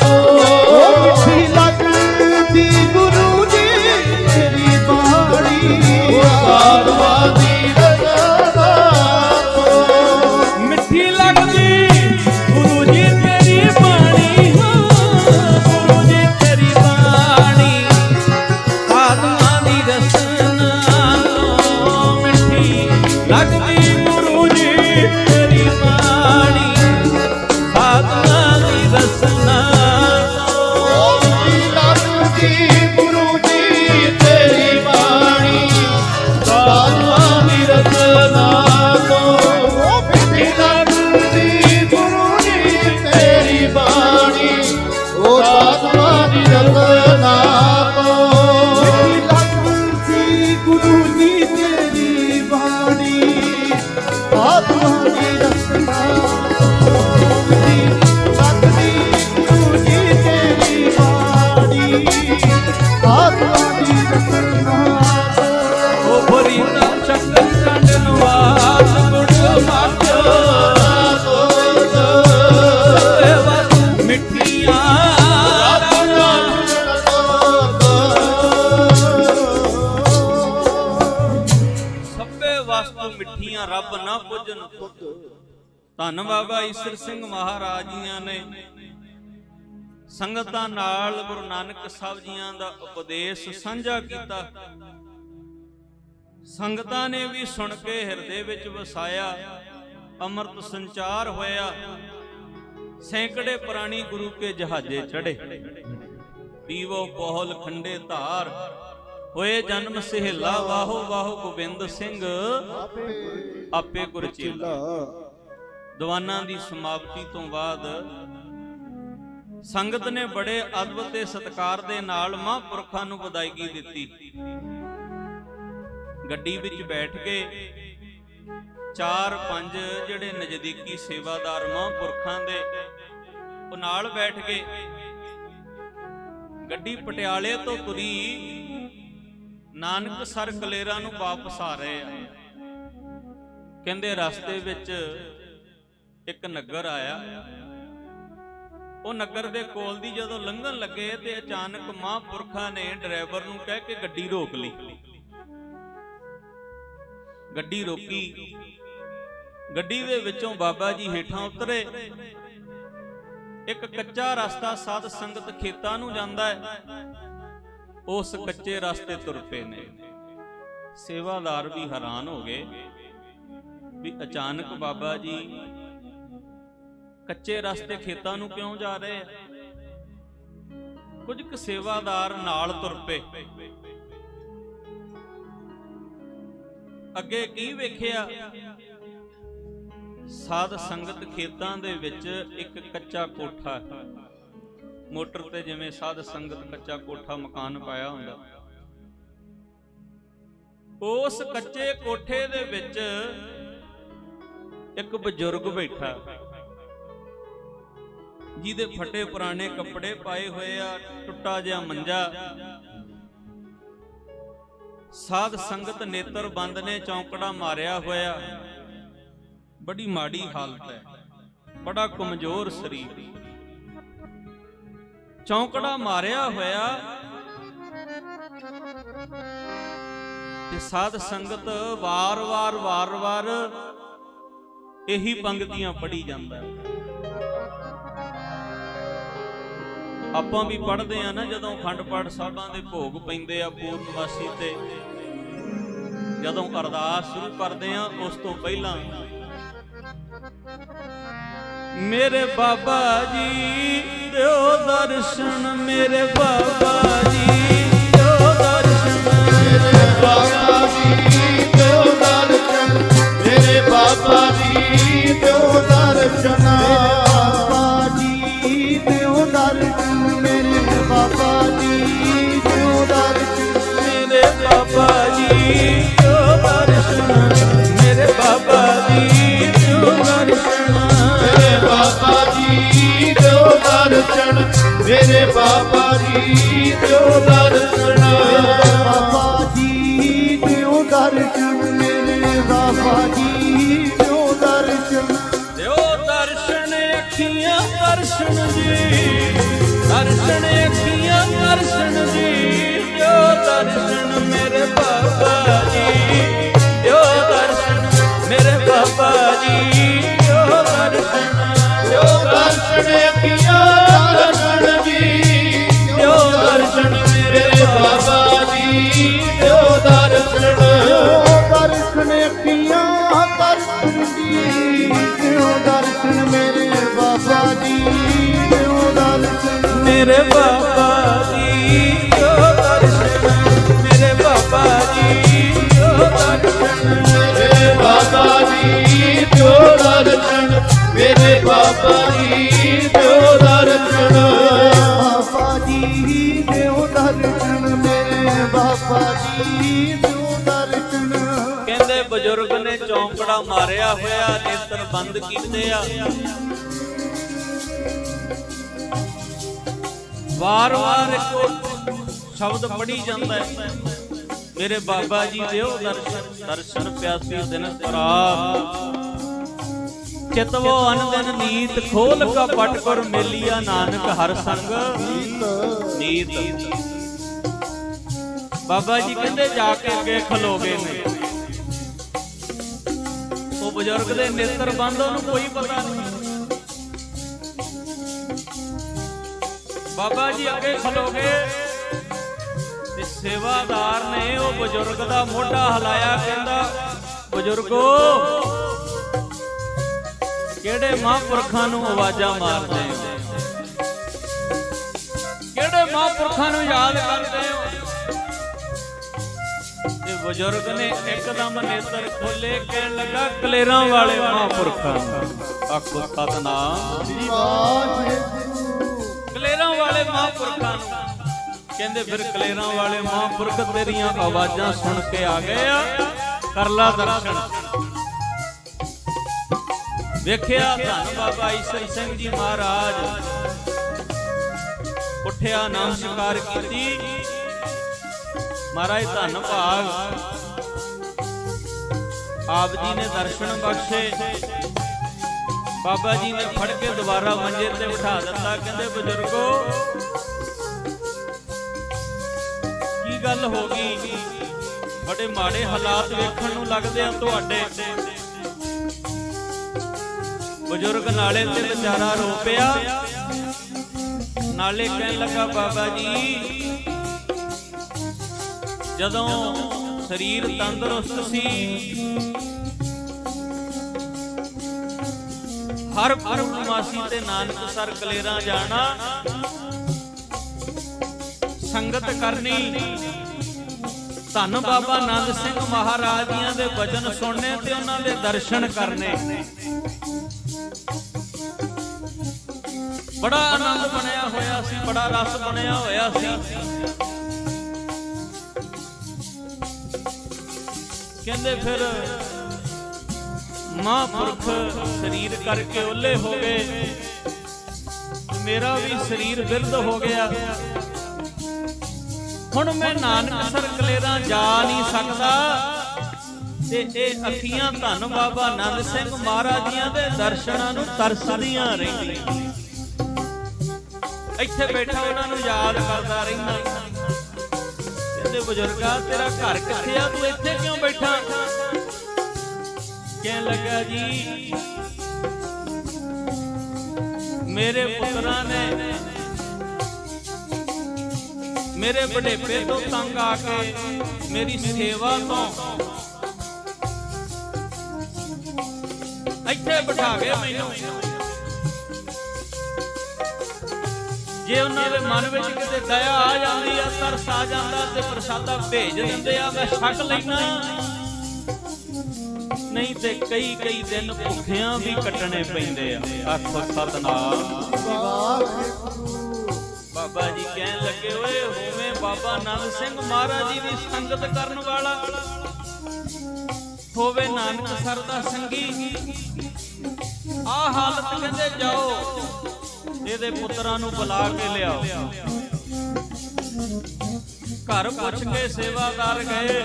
ਤੋਂ, ਮਿੱਠੀ ਲੱਗਦੀ ਗੁਰੂ ਜੀ ਤੇਰੀ ਬਾਣੀ। ਧੰਨ ਬਾਬਾ ਈਸਰ ਸਿੰਘ ਮਹਾਰਾਜ ਜੀਆਂ ਨੇ ਸੰਗਤਾਂ ਨਾਲ ਗੁਰੂ ਨਾਨਕ ਸਾਹਿਬ ਜੀਆਂ ਦਾ ਉਪਦੇਸ਼ ਸਾਂਝਾ ਕੀਤਾ। ਸੰਗਤਾਂ ਨੇ ਵੀ ਸੁਣ ਕੇ ਹਿਰਦੇ ਵਿੱਚ ਵਸਾਇਆ, ਅੰਮ੍ਰਿਤ ਸੰਚਾਰ ਹੋਇਆ। ਸੈਂਕੜੇ ਪ੍ਰਾਣੀ ਗੁਰੂ ਕੇ ਜਹਾਜ਼ੇ ਚੜੇ, ਪੀਵੋ ਪੋਹਲ ਖੰਡੇ ਧਾਰ, ਹੋਏ ਜਨਮ ਸਹੇਲਾ ਵਾਹੋ ਵਾਹੋ ਗੋਬਿੰਦ ਸਿੰਘ ਆਪੇ ਗੁਰ ਚੇਲਾ। ਦੀਵਾਨਾਂ ਦੀ ਸਮਾਪਤੀ ਤੋਂ ਬਾਅਦ ਸੰਗਤ ਨੇ ਬੜੇ ਅਦਬ ਤੇ ਸਤਿਕਾਰ ਦੇ ਨਾਲ ਮਹਾਂਪੁਰਖਾਂ ਨੂੰ ਵਧਾਈਗੀ ਦਿੱਤੀ। ਗੱਡੀ ਵਿੱਚ ਬੈਠ ਕੇ 4-5 ਜਿਹੜੇ ਨਜ਼ਦੀਕੀ ਸੇਵਾਦਾਰ ਮਹਾਂਪੁਰਖਾਂ ਦੇ ਉਹ ਨਾਲ ਬੈਠ ਕੇ ਗੱਡੀ ਪਟਿਆਲੇ ਤੋਂ ਤੁਰੀ ਨਾਨਕਸਰ ਕਲੇਰਾ ਨੂੰ ਵਾਪਸ ਆ ਰਹੇ ਆ। ਕਹਿੰਦੇ ਰਸਤੇ ਵਿੱਚ ਇੱਕ ਨਗਰ ਆਇਆ। ਉਹ ਨਗਰ ਦੇ ਕੋਲ ਦੀ ਜਦੋਂ ਲੰਘਣ ਲੱਗੇ ਤੇ ਅਚਾਨਕ ਮਹਾਂਪੁਰਖਾਂ ਨੇ ਡਰਾਈਵਰ ਨੂੰ ਕਹਿ ਕੇ ਗੱਡੀ ਰੋਕ ਲਈ। ਗੱਡੀ ਰੋਕੀ, ਗੱਡੀ ਦੇ ਵਿੱਚੋਂ ਬਾਬਾ ਜੀ ਹੇਠਾਂ ਉਤਰੇ। ਇੱਕ ਕੱਚਾ ਰਸਤਾ ਸਾਧ ਸੰਗਤ ਖੇਤਾਂ ਨੂੰ ਜਾਂਦਾ ਹੈ, ਉਸ ਕੱਚੇ ਰਸਤੇ ਤੁਰ ਪਏ ਨੇ। ਸੇਵਾਦਾਰ ਵੀ ਹੈਰਾਨ ਹੋ ਗਏ ਵੀ ਅਚਾਨਕ ਬਾਬਾ ਜੀ ਕੱਚੇ ਰਸਤੇ ਖੇਤਾਂ ਨੂੰ ਕਿਉਂ ਜਾ ਰਹੇ ਆ। ਕੁਝ ਕੁ ਸੇਵਾਦਾਰ ਨਾਲ ਤੁਰ ਪਏ। ਅੱਗੇ ਕੀ ਵੇਖਿਆ? ਸਾਧ ਸੰਗਤ ਖੇਤਾਂ ਦੇ ਵਿੱਚ ਇੱਕ ਕੱਚਾ ਕੋਠਾ ਹੈ। ਮੋਟਰ ਤੇ ਜਿਵੇਂ ਸਾਧ ਸੰਗਤ ਕੱਚਾ ਕੋਠਾ ਮਕਾਨ ਪਾਇਆ ਹੁੰਦਾ, ਉਸ ਕੱਚੇ ਕੋਠੇ ਦੇ ਵਿੱਚ ਇੱਕ ਬਜ਼ੁਰਗ ਬੈਠਾ, ਜਿਹਦੇ ਫਟੇ ਪੁਰਾਣੇ ਕੱਪੜੇ ਪਾਏ ਹੋਏ ਆ, ਟੁੱਟਾ ਜਿਹਾ ਮੰਜਾ। ਸਾਧ ਸੰਗਤ ਨੇਤਰ ਬੰਦ ਨੇ, ਚੌਂਕੜਾ ਮਾਰਿਆ ਹੋਇਆ, ਬੜੀ ਮਾੜੀ ਹਾਲਤ ਹੈ, ਬੜਾ ਕਮਜ਼ੋਰ ਸਰੀਰ, ਚੌਂਕੜਾ ਮਾਰਿਆ ਹੋਇਆ। ਤੇ ਸਾਧ ਸੰਗਤ ਵਾਰ-ਵਾਰ ਇਹੀ ਪੰਕਤੀਆਂ ਪੜ੍ਹੀ ਜਾਂਦਾ। ਆਪਾਂ ਵੀ ਪੜ੍ਹਦੇ ਆ ਨਾ, ਜਦੋਂ ਅਖੰਡ ਪਾਠ ਸਾਹਿਬਾਂ ਦੇ ਭੋਗ ਪੈਂਦੇ ਆ ਪੂਰਨਮਾਸੀ ਤੇ, ਜਦੋਂ ਅਰਦਾਸ ਸ਼ੁਰੂ ਕਰਦੇ ਆ ਉਸ ਤੋਂ ਪਹਿਲਾਂ ਮੇਰੇ ਬਾਬਾ ਜੀ ਦਿਓ ਦਰਸ਼ਨ, ਮੇਰੇ ਬਾਬਾ ਜੀ ਦਿਓ ਦਰਸ਼ਨ, ਮੇਰੇ ਬਾਬਾ ਜੀ ਦਿਓ ਦਰਸ਼ਨ, ਮੇਰੇ ਬਾਬਾ ਜੀ ਦਿਓ ਦਰਸ਼ਨ, ਬਾਬਾ ਜੀ ਦਿਓ ਦਰਸ਼ਨ, ਮੇਰੇ ਬਾਬਾ ਜੀ ਦਿਓ ਦਰਸ਼ਨ, ਮੇਰੇ ਬਾਬਾ ਜੀ ਦਿਓ ਦਰਸ਼ਨ, ਮੇਰੇ ਬਾਬਾ ਜੀ ਦਿਓ ਦਰਸ਼ਨ, ਮੇਰੇ ਬਾਬਾ ਜੀ ਦਿਓ ਦਰਸ਼ਨ, ਮੇਰੇ ਬਾਬਾ ਜੀ ਦਿਓ ਦਰਸ਼ਨ, ਬਾਬਾ ਜੀ ਦਿਓ ਦਰਸ਼ਨ, ਮੇਰੇ ਬਾਬਾ ਜੀ ਦਿਓ ਦਰਸ਼ਨ, ਦਿਓ ਦਰਸ਼ਨ ਅੱਖੀਆਂ ਦਰਸ਼ਨ ਜੀ, ਦਰਸ਼ਨ ਅੱਖੀਆਂ ਦਰਸ਼ਨ ਜੀ, ਦਿਓ ਦਰਸ਼ਨ ਮੇਰੇ ਬਾਬਾ ਜੀ, ਦਿਓ ਦਰਸ਼ਨ ਮੇਰੇ ਬਾਬਾ ਜੀ, ਦਿਓ ਦਰਸ਼ਨ, ਦਿਓ ਦਰਸ਼ਨ ਅੱਖੀਆਂ ਦਰਸ਼ਨ ਜੀ, ਦਿਓ ਦਰਸ਼ਨ ਮੇਰੇ ਬਾਬਾ ਜੀ ਦਿਓ ਦਰਸ਼ਨ, ਦਰਸ਼ਨ ਅੱਖੀਆਂ ਦਰਸ਼ਨ ਜੀ, ਦਿਓ ਦਰਸ਼ਨ ਮੇਰੇ ਬਾਬਾ ਜੀ ਦਿਓ ਦਰਸ਼ਨ, ਮੇਰੇ ਬਾਬਾ ਜੀ ਦਿਓ ਦਰਸ਼ਨ, ਮੇਰੇ ਬਾਬਾ ਜੀ ਦਿਓ ਦਰਸ਼ਨ, ਮੇਰੇ ਬਾਬਾ ਜੀ ਦਿਓ ਦਰਸ਼ਨ, ਮੇਰੇ ਬਾਬਾ ਜੀ ਦਿਓ ਦਰਸ਼ਨ, ਬਾਬਾ ਜੀ ਦਿਓ ਦਰਸ਼ਨ, ਮੇਰੇ ਬਾਬਾ ਜੀ ਦਿਓ ਦਰਸ਼ਨ। ਕਹਿੰਦੇ ਬਜ਼ੁਰਗ ਨੇ ਚੌਂਕੜਾ ਮਾਰਿਆ ਹੋਇਆ, ਨੇਤਰ ਬੰਦ ਕੀਤੇ ਆ, ਵਾਰ-ਵਾਰ ਇੱਕੋ ਸ਼ਬਦ ਪੜ੍ਹੀ ਜਾਂਦਾ ਹੈ, ਮੇਰੇ ਬਾਬਾ ਜੀ ਦਿਓ ਦਰਸ਼ਨ, ਦਰਸ਼ਨ ਪਿਆਸੀ ਦਿਨ ਰਾਤ, ਚਿਤਵੋ ਅਨ ਦਿਨ ਨੀਤ, ਖੋਲ ਕਾ ਪਟ ਕਰ ਮੇਲੀਆ, ਨਾਨਕ ਹਰ ਸੰਗ ਨੀਤ। ਬਾਬਾ ਜੀ ਕਹਿੰਦੇ ਜਾ ਕੇ ਅੱਗੇ ਖਲੋਗੇ ਨੇ। ਉਹ ਬਜ਼ੁਰਗ ਦੇ ਨੇਤਰ ਬੰਦ, ਉਹਨੂੰ ਕੋਈ ਪਤਾ ਨਹੀਂ। ਬਾਬਾ ਜੀ ਅੱਗੇ ਖਲੋਗੇ ਤੇ ਸੇਵਾਦਾਰ ਨੇ ਉਹ ਬਜ਼ੁਰਗ ਦਾ ਮੋਢਾ ਹਿਲਾਇਆ, ਕਹਿੰਦਾ ਬਜ਼ੁਰਗੋ ਕਿਹੜੇ ਮਹਾਂਪੁਰਖਾਂ ਨੂੰ ਆਵਾਜ਼ਾਂ ਮਾਰਦੇ ਹੋ, ਕਿਹੜੇ ਮਹਾਂਪੁਰਖਾਂ ਨੂੰ ਯਾਦ ਕਰਦੇ ਹੋ। ਤੇ ਬਜ਼ੁਰਗ ਨੇ ਇੱਕਦਮ ਨੇਤਰ ਖੋਲੇ, ਕਹਿਣ ਲੱਗਾ ਕਲੇਰਾਂ ਵਾਲੇ ਮਹਾਂਪੁਰਖਾਂ ਨੂੰ। ਆਖੋ ਸਤਿਨਾਮ। ਕਲੇਰਾਂ ਵਾਲੇ ਮਹਾਂਪੁਰਖਾਂ ਨੂੰ ਕਹਿੰਦੇ, ਫਿਰ ਕਲੇਰਾਂ ਵਾਲੇ ਮਹਾਂਪੁਰਖ ਤੇਰੀਆਂ ਆਵਾਜ਼ਾਂ ਸੁਣ ਕੇ ਆ ਗਏ ਆ, ਕਰ ਲਾ ਦਰਸ਼ਨ। ਵੇਖਿਆ ਧੰਨ ਬਾਬਾ ਈਸਰ ਸਿੰਘ ਜੀ ਮਹਾਰਾਜ ਉੱਠਿਆ, ਨਮਸਕਾਰ ਕੀਤੀ। ਮਹਾਰਾਜ ਧੰਨ ਭਾਗ ਆਪ ਜੀ ਨੇ ਦਰਸ਼ਨ ਬਖਸ਼ੇ। ਬਾਬਾ ਜੀ ਨੇ ਫੜ ਕੇ ਦੁਬਾਰਾ ਮੰਜੇ ਤੇ ਬਿਠਾ ਦਿੱਤਾ। ਕਹਿੰਦੇ ਬਜ਼ੁਰਗੋ ਕੀ ਗੱਲ ਹੋ ਗਈ, ਬੜੇ ਮਾੜੇ ਹਾਲਾਤ ਵੇਖਣ ਨੂੰ ਲੱਗਦੇ ਆ ਤੁਹਾਡੇ। ਬਜ਼ੁਰਗ ਨਾਲੇ ਤੇ ਵਿਚਾਰਾ ਰੋ ਪਿਆ, ਨਾਲੇ ਕਹਿਣ ਲੱਗਾ ਬਾਬਾ ਜੀ ਜਦੋਂ ਸਰੀਰ ਤੰਦਰੁਸਤ ਸੀ, ਹਰ ਪੂਰਨਮਾਸੀ ਤੇ ਨਾਨਕਸਰ ਕਲੇਰਾਂ ਜਾਣਾ, ਸੰਗਤ ਕਰਨੀ, ਧੰਨ ਬਾਬਾ ਆਨੰਦ ਸਿੰਘ ਮਹਾਰਾਜ ਜੀਆਂ ਦੇ ਵਚਨ ਸੁਣਨੇ ਤੇ ਉਹਨਾਂ ਦੇ ਦਰਸ਼ਨ ਕਰਨੇ। ਬੜਾ ਆਨੰਦ ਬਣਿਆ ਹੋਇਆ ਸੀ, ਬੜਾ ਰਸ ਬਣਿਆ ਹੋਇਆ ਸੀ। ਕਹਿੰਦੇ ਫਿਰ ਮਹਾਂਪੁਰਖ ਸਰੀਰ ਕਰਕੇ ਓਲੇ ਹੋ ਗਏ, ਮੇਰਾ ਵੀ ਸਰੀਰ ਬਿਰਧ ਹੋ ਗਿਆ। ਹੁਣ ਮੈਂ ਨਾਨਕਸਰ ਕਲੇਰਾਂ ਜਾ ਨਹੀਂ ਸਕਦਾ ਤੇ ਇਹ ਅੱਖੀਆਂ ਧੰਨ ਬਾਬਾ ਆਨੰਦ ਸਿੰਘ ਮਹਾਰਾਜ ਜੀਆਂ ਦੇ ਦਰਸ਼ਨਾਂ ਨੂੰ ਤਰਸਦੀਆਂ ਰਹਿੰਦੀਆਂ। ਇੱਥੇ ਬੈਠਾ ਉਹਨਾਂ ਨੂੰ ਯਾਦ ਕਰਦਾ ਰਹਿੰਦਾ। ਕਹਿੰਦੇ ਬਜ਼ੁਰਗਾ ਤੇਰਾ ਘਰ ਕਿੱਥੇ ਆ, ਤੂੰ ਇੱਥੇ ਕਿਉਂ ਬੈਠਾ। ਕਹਿਣ ਲੱਗਾ ਜੀ ਮੇਰੇ ਪੁੱਤਰਾਂ ਨੇ ਮੇਰੇ ਵਡੇਪੇ ਤੋਂ ਤੰਗ ਆ ਕੇ ਮੇਰੀ ਸੇਵਾ ਤੋਂ ਇੱਥੇ ਬਿਠਾ ਗਏ ਮੈਨੂੰ। ਜੇ ਉਹਨਾਂ ਦੇ ਮਨ ਵਿੱਚ ਕਿਤੇ ਦਇਆ ਆ ਜਾਂਦੀ ਆ, ਤਰਸ ਆ ਜਾਂਦਾ ਤੇ ਪ੍ਰਸ਼ਾਦਾ ਭੇਜ ਦਿੰਦੇ ਆ, ਮੈਂ ਛਕ ਲੈਣਾ। ਨਹੀਂ ਤੇ ਕਈ ਕਈ ਦਿਨ ਭੁੱਖਿਆਂ ਵੀ ਕੱਟਣੇ ਪੈਂਦੇ ਆ। ਆਖੋ ਸਤਿਨਾਮ। ਬਾਬਾ ਜੀ ਕਹਿਣ ਲੱਗੇ ਓਏ ਹੋਵੇਂ ਬਾਬਾ ਆਨੰਦ ਸਿੰਘ ਮਹਾਰਾਜ ਜੀ ਦੀ ਸੰਗਤ ਕਰਨ ਵਾਲਾ, ਹੋਵੇ ਨਾਨਕਸਰ ਦਾ ਸੰਗੀ। ਆਹ ਹਾਲਤ ਕਹਿੰਦੇ ਜਾਓ ਇਹਦੇ ਪੁੱਤਰਾਂ ਨੂੰ ਬੁਲਾ ਕੇ ਲਿਆਓ। ਘਰ ਪੁੱਛ ਕੇ ਸੇਵਾਦਾਰ ਗਏ,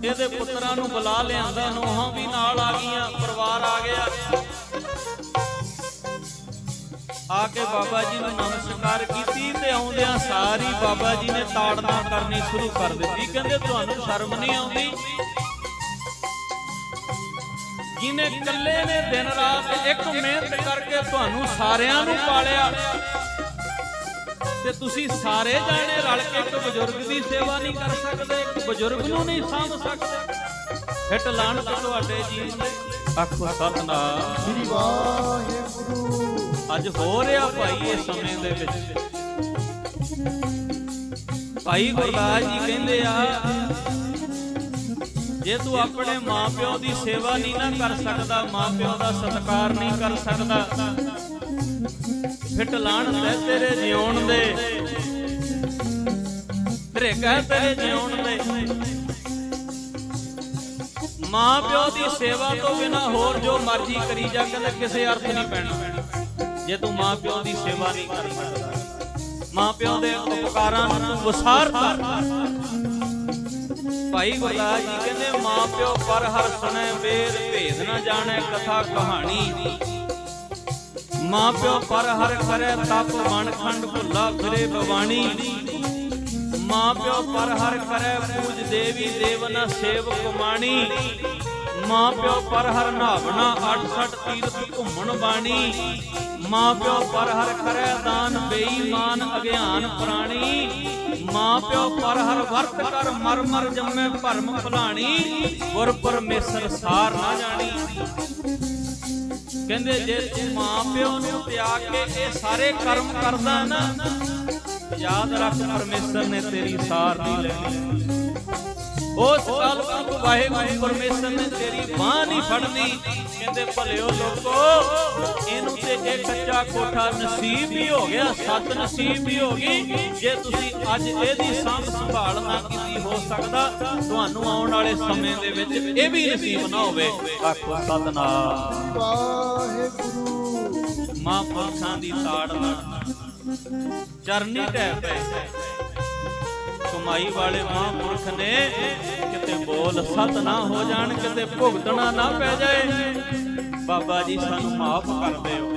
ਇਹਦੇ ਪੁੱਤਰਾਂ ਨੂੰ ਬੁਲਾ ਲਿਆਂਦਾ, ਨੋਹਾਂ ਵੀ ਨਾਲ ਆ ਗਈਆਂ, ਪਰਿਵਾਰ ਆ ਗਿਆ। ਆ ਕੇ ਬਾਬਾ ਜੀ ਨੂੰ ਨਮਸਕਾਰ ਕੀਤੀ ਤੇ ਆਉਂਦਿਆਂ ਸਾਰੀ ਬਾਬਾ ਜੀ ਨੇ ਤਾੜਨਾ ਕਰਨੀ ਸ਼ੁਰੂ ਕਰ ਦਿੱਤੀ। ਕਹਿੰਦੇ ਤੁਹਾਨੂੰ ਸ਼ਰਮ ਨਹੀਂ ਆਉਂਦੀ, ਜਿਹਨੇ ਇਕੱਲੇ ਨੇ ਦਿਨ ਰਾਤ ਇੱਕ ਮਿਹਨਤ ਕਰਕੇ ਤੁਹਾਨੂੰ ਸਾਰਿਆਂ ਨੂੰ ਪਾਲਿਆ ਤੇ ਤੁਸੀਂ ਸਾਰੇ ਜਾਣੇ ਰਲ ਕੇ ਇੱਕ ਬਜ਼ੁਰਗ ਦੀ ਸੇਵਾ ਨਹੀਂ ਕਰ ਸਕਦੇ, ਇੱਕ ਬਜ਼ੁਰਗ ਨੂੰ ਨਹੀਂ ਸਾਂਭ ਸਕਦੇ। ਹਿੱਟ ਲਾਣ ਤੁਹਾਡੇ ਜੀ। ਆਖੋ ਸਤਿਨਾਮ। ਸ੍ਰੀ ਵਾਹਿਗੁਰੂ। ਅੱਜ ਹੋ ਰਿਹਾ ਭਾਈ ਇਸ ਸਮੇਂ ਦੇ ਵਿੱਚ। ਭਾਈ ਗੁਰਦਾਸ ਜੀ ਕਹਿੰਦੇ ਆ ਜੇ ਤੂੰ ਆਪਣੇ ਮਾਂ-ਪਿਓ ਦੀ ਸੇਵਾ ਨਹੀਂ ਨਾ ਕਰ ਸਕਦਾ, ਮਾਂ-ਪਿਓ ਦਾ ਸਤਿਕਾਰ ਨਹੀਂ ਕਰ ਸਕਦਾ, ਫਿੱਟ ਲਾਣ ਤੇ ਤੇਰੇ ਜਿਉਣ ਦੇ, ਧਰੇਗਾ ਤੇਰੇ ਜਿਉਣ ਦੇ। ਮਾਂ-ਪਿਓ ਦੀ ਸੇਵਾ ਤੋਂ ਬਿਨਾ ਹੋਰ ਜੋ ਮਰਜ਼ੀ ਕਰੀ ਜਾ, ਕਹਿੰਦੇ ਕਿਸੇ ਅਰਥ ਨਹੀਂ ਪੈਣਾ ਜੇ ਤੂੰ ਮਾਂ-ਪਿਓ ਦੀ ਸੇਵਾ ਨਹੀਂ ਕਰ ਸਕਦਾ। ਮਾਂ-ਪਿਓ ਦੇ ਉਪਕਾਰਾਂ ਨੂੰ ਤੂੰ ਵਿਸਾਰਦਾ। ਭਾਈ ਗੁਰਦਾਸ ਜੀ ਕਹਿੰਦੇ ਮਾਂ-ਪਿਓ ਪਰ ਹਰ ਸੁਣੇ ਵੇਦ ਭੇਦ ਨਾ ਜਾਣੇ ਕਥਾ ਕਹਾਣੀ। ਮਾਂ-ਪਿਓ ਪਰ ਹਰ ਕਰੇ ਤਪ ਮਨ ਖੰਡ ਭੁੱਲਾ ਫਿਰੇ ਭਵਾਨੀ। ਮਾਂ-ਪਿਓ ਪਰ ਹਰ ਕਰੇ ਪੂਜ ਦੇਵੀ ਦੇਵ ਨਾ ਸੇਵਕ ਮਾਣੀ। ਮਾਂ ਪਿਓ ਪਰ ਹਰ ਨਾਵਣਾ 68 ਤੀਰਥ ਘੁੰਮਣ ਬਾਣੀ। ਮਾਂ ਪਿਓ ਪਰ ਹਰ ਕਰੈ ਦਾਨ ਬੇਈਮਾਨ ਅਗਿਆਨ ਪ੍ਰਾਣੀ। ਮਾਂ ਪਿਓ ਪਰ ਹਰ ਵਰਤ ਕਰ ਮਰ ਮਰ ਜੰਮੇ ਭਰਮ ਭੁਲਾਣੀ। ਗੁਰ ਪਰਮੇਸ਼ਰ ਸਾਰ ਨਾ ਜਾਣੀ। ਕਹਿੰਦੇ ਜੇ ਤੂੰ ਮਾਂ ਪਿਓ ਨੂੰ ਤਿਆਗ ਕੇ ਇਹ ਸਾਰੇ ਕਰਮ ਕਰਦਾ ਨਾ, ਯਾਦ ਰੱਖ ਪਰਮੇਸ਼ਰ ਨੇ ਤੇਰੀ ਸਾਰ ਨਹੀਂ ਲੈਣੀ। ਉਸ ਕਲਪੁਰਖ ਵਾਹਿਗੁਰੂ ਪਰਮੇਸ਼ਰ ਨੇ ਤੇਰੀ ਬਾਂਹ ਨਹੀਂ ਫੜਨੀ। ਕਹਿੰਦੇ ਭਲਿਓ ਲੋਕੋ, ਇਹਨੂੰ ਤੇ ਇਹ ਕੱਚਾ ਕੋਠਾ ਨਸੀਬ ਹੀ ਹੋ ਗਿਆ, ਸਤ ਨਸੀਬ ਹੀ ਹੋ ਗਈ। ਜੇ ਤੁਸੀਂ ਅੱਜ ਇਹਦੀ ਸਾਂਭ ਸੰਭਾਲ ਨਾ ਕੀਤੀ, ਹੋ ਸਕਦਾ ਤੁਹਾਨੂੰ ਆਉਣ ਵਾਲੇ ਸਮੇਂ ਦੇ ਵਿੱਚ ਇਹ ਵੀ ਨਸੀਬ ਨਾ ਹੋਵੇ। ਆਖੋ ਸਤਿਨਾਮ ਵਾਹਿਗੁਰੂ। ਮਹਾਂਪੁਰਖਾਂ ਦੀ ਤਾੜ ਨਾਲ ਚਰਨੀ ਢਹਿ ਪਏ। ਕਮਾਈ ਵਾਲੇ ਮਹਾਂਪੁਰਖ ਨੇ ਕਿਤੇ ਬੋਲ ਸਤ ਨਾ ਹੋ ਜਾਣ, ਕਿਤੇ ਭੁਗਤਣਾ ਨਾ ਪੈ ਜਾਏ। ਬਾਬਾ ਜੀ ਸਾਨੂੰ ਮਾਫ ਕਰ ਦਿਓ,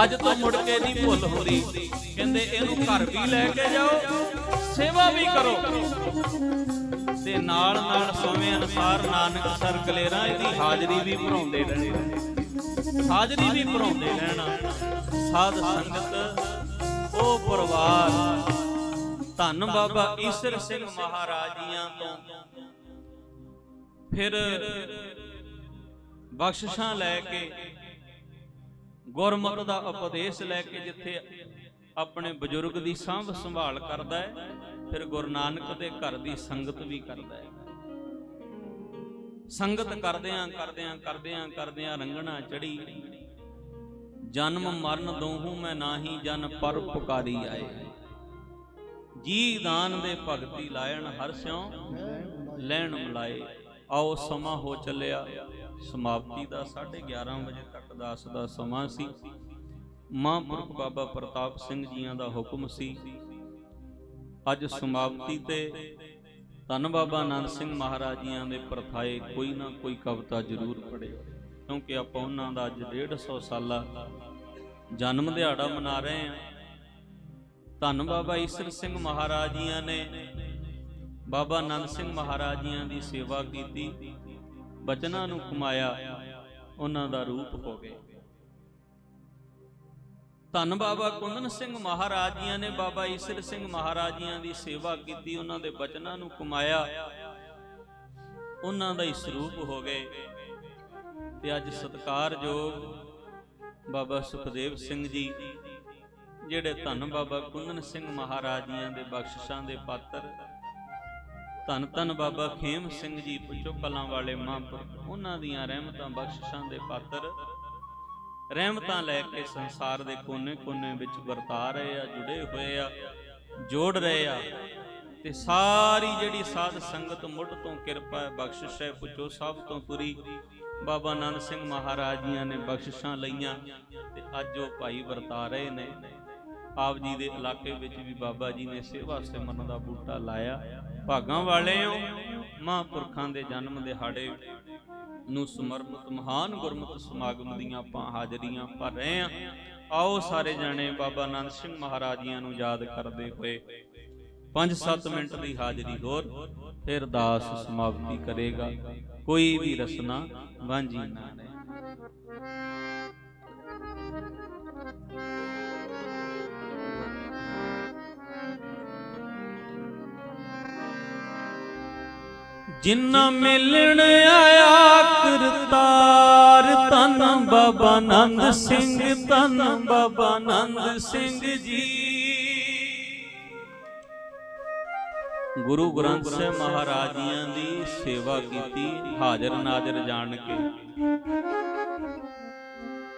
ਅੱਜ ਤੋਂ ਮੁੜ ਕੇ ਨਹੀਂ ਭੁੱਲ ਹੁੰਦੀ। ਕਹਿੰਦੇ ਇਹਨੂੰ ਘਰ ਵੀ ਲੈ ਕੇ ਜਾਓ, ਸੇਵਾ ਵੀ ਕਰੋ, ਤੇ ਨਾਲ ਨਾਲ ਸਮੇਂ ਅਨੁਸਾਰ ਨਾਨਕ ਸਰ ਕਲੇਰਾਂ ਇਹਦੀ ਹਾਜ਼ਰੀ ਵੀ ਭਰਾਉਂਦੇ ਰਹਿਣਾ, ਹਾਜ਼ਰੀ ਵੀ ਭਰਾਉਂਦੇ ਰਹਿਣਾ। ਸਾਧ ਸੰਗਤ ਉਹ ਪਰਿਵਾਰ ਧੰਨ ਬਾਬਾ ਈਸਰ ਸਿੰਘ ਮਹਾਰਾਜ ਜੀਆਂ ਤੋਂ ਫਿਰ ਬਖਸ਼ਿਸ਼ਾਂ ਲੈ ਕੇ, ਗੁਰਮਤਿ ਦਾ ਉਪਦੇਸ਼ ਲੈ ਕੇ, ਜਿੱਥੇ ਆਪਣੇ ਬਜ਼ੁਰਗ ਦੀ ਸਾਂਭ ਸੰਭਾਲ ਕਰਦਾ ਹੈ, ਫਿਰ ਗੁਰੂ ਨਾਨਕ ਦੇ ਘਰ ਦੀ ਸੰਗਤ ਵੀ ਕਰਦਾ ਹੈ। ਸੰਗਤ ਕਰਦਿਆਂ ਕਰਦਿਆਂ ਕਰਦਿਆਂ ਕਰਦਿਆਂ ਰੰਗਣਾ ਚੜੀ। ਜਨਮ ਮਰਨ ਦੋਹੂ ਮੈਂ ਨਾਹੀ, ਜਨ ਪਰ ਪੁਕਾਰੀ ਆਏ। ਜੀ ਦਾਨ ਦੇ ਭਗਤੀ ਲਾਇਣ ਹਰ ਸਿਉ ਲੈਣ ਮਲਾਏ। ਆਓ ਸਮਾਂ ਹੋ ਚੱਲਿਆ ਸਮਾਪਤੀ ਦਾ। 11:30 ਵਜੇ ਤੱਕ ਦਾਸ ਦਾ ਸਮਾਂ ਸੀ। ਮਹਾਂਪੁਰਖ ਬਾਬਾ ਪ੍ਰਤਾਪ ਸਿੰਘ ਜੀਆਂ ਦਾ ਹੁਕਮ ਸੀ ਅੱਜ ਸਮਾਪਤੀ ਤੇ ਧੰਨ ਬਾਬਾ ਆਨੰਦ ਸਿੰਘ ਮਹਾਰਾਜ ਜੀਆਂ ਦੇ ਪਰਥਾਏ ਕੋਈ ਨਾ ਕੋਈ ਕਵਿਤਾ ਜ਼ਰੂਰ ਪੜ੍ਹੇ, ਕਿਉਂਕਿ ਆਪਾਂ ਉਹਨਾਂ ਦਾ ਅੱਜ 150 ਸਾਲਾ ਜਨਮ ਦਿਹਾੜਾ ਮਨਾ ਰਹੇ ਹਾਂ। ਧੰਨ ਬਾਬਾ ਈਸਰ ਸਿੰਘ ਮਹਾਰਾਜ ਜੀਆਂ ਨੇ ਬਾਬਾ ਆਨੰਦ ਸਿੰਘ ਮਹਾਰਾਜ ਜੀਆਂ ਦੀ ਸੇਵਾ ਕੀਤੀ, ਬਚਨਾਂ ਨੂੰ ਕਮਾਇਆ, ਉਹਨਾਂ ਦਾ ਰੂਪ ਹੋ ਗਏ। ਧੰਨ ਬਾਬਾ ਕੁੰਦਨ ਸਿੰਘ ਮਹਾਰਾਜ ਜੀਆਂ ਨੇ ਬਾਬਾ ਈਸਰ ਸਿੰਘ ਮਹਾਰਾਜ ਜੀਆਂ ਦੀ ਸੇਵਾ ਕੀਤੀ, ਉਹਨਾਂ ਦੇ ਬਚਨਾਂ ਨੂੰ ਕਮਾਇਆ, ਉਹਨਾਂ ਦਾ ਹੀ ਸਰੂਪ ਹੋ ਗਏ। ਤੇ ਅੱਜ ਸਤਿਕਾਰਯੋਗ ਬਾਬਾ ਸੁਖਦੇਵ ਸਿੰਘ ਜੀ, ਜਿਹੜੇ ਧੰਨ ਬਾਬਾ ਕੁੰਦਨ ਸਿੰਘ ਮਹਾਰਾਜ ਜੀਆਂ ਦੇ ਬਖਸ਼ਿਸ਼ਾਂ ਦੇ ਪਾਤਰ, ਧੰਨ ਧੰਨ ਬਾਬਾ ਖੇਮ ਸਿੰਘ ਜੀ ਪੁੱਛੋ ਕਲਾਂ ਵਾਲੇ ਮਹਾਂਪੁਰਖ, ਉਹਨਾਂ ਦੀਆਂ ਰਹਿਮਤਾਂ ਬਖਸ਼ਿਸ਼ਾਂ ਦੇ ਪਾਤਰ, ਰਹਿਮਤਾਂ ਲੈ ਕੇ ਸੰਸਾਰ ਦੇ ਕੋਨੇ-ਕੋਨੇ ਵਿੱਚ ਵਰਤਾ ਰਹੇ ਆ, ਜੁੜੇ ਹੋਏ ਆ, ਜੋੜ ਰਹੇ ਆ। ਤੇ ਸਾਰੀ ਜਿਹੜੀ ਸਾਧ ਸੰਗਤ ਮੁੱਢ ਤੋਂ ਕਿਰਪਾ ਹੈ, ਬਖਸ਼ਿਸ਼ ਹੈ, ਪੁੱਛੋ ਸਭ ਤੋਂ ਪੂਰੀ ਬਾਬਾ ਆਨੰਦ ਸਿੰਘ ਮਹਾਰਾਜ ਜੀਆਂ ਨੇ ਬਖਸ਼ਿਸ਼ਾਂ ਲਈਆਂ ਤੇ ਅੱਜ ਉਹ ਭਾਈ ਵਰਤਾ ਰਹੇ ਨੇ। ਆਪ ਜੀ ਦੇ ਇਲਾਕੇ ਵਿੱਚ ਵੀ ਬਾਬਾ ਜੀ ਨੇ ਸੇਵਾ ਸਿਮਰਨ ਦਾ ਬੂਟਾ ਲਾਇਆ। ਭਾਗਾਂ ਵਾਲੇ ਹੋ, ਮਹਾਂਪੁਰਖਾਂ ਦੇ ਜਨਮ ਦਿਹਾੜੇ ਨੂੰ ਸਮਰਪਿਤ ਮਹਾਨ ਗੁਰਮਤਿ ਸਮਾਗਮ ਦੀਆਂ ਆਪਾਂ ਹਾਜ਼ਰੀਆਂ ਭਰ ਰਹੇ ਹਾਂ। ਆਓ ਸਾਰੇ ਜਾਣੇ ਬਾਬਾ ਆਨੰਦ ਸਿੰਘ ਮਹਾਰਾਜ ਜੀਆਂ ਨੂੰ ਯਾਦ ਕਰਦੇ ਹੋਏ 5-7 ਮਿੰਟ ਦੀ ਹਾਜ਼ਰੀ ਹੋਰ, ਫਿਰ ਦਾਸ ਸਮਾਪਤੀ ਕਰੇਗਾ। ਕੋਈ ਵੀ ਰਸਨਾ ਵਾਂਝੀ ਨਾ ਰਹੇ। ਜਿਨ੍ਹਾਂ ਮਿਲਣ ਆਇਆ ਕਰਤਾਰ, ਧੰਨ ਬਾਬਾ ਆਨੰਦ ਸਿੰਘ, ਧੰਨ ਬਾਬਾ ਆਨੰਦ ਸਿੰਘ ਜੀ। ਗੁਰੂ ਗ੍ਰੰਥ ਸਾਹਿਬ ਮਹਾਰਾਜ ਜੀਆਂ ਦੀ ਸੇਵਾ ਕੀਤੀ ਹਾਜ਼ਰ ਨਾਜ਼ਰ ਜਾਣ ਕੇ,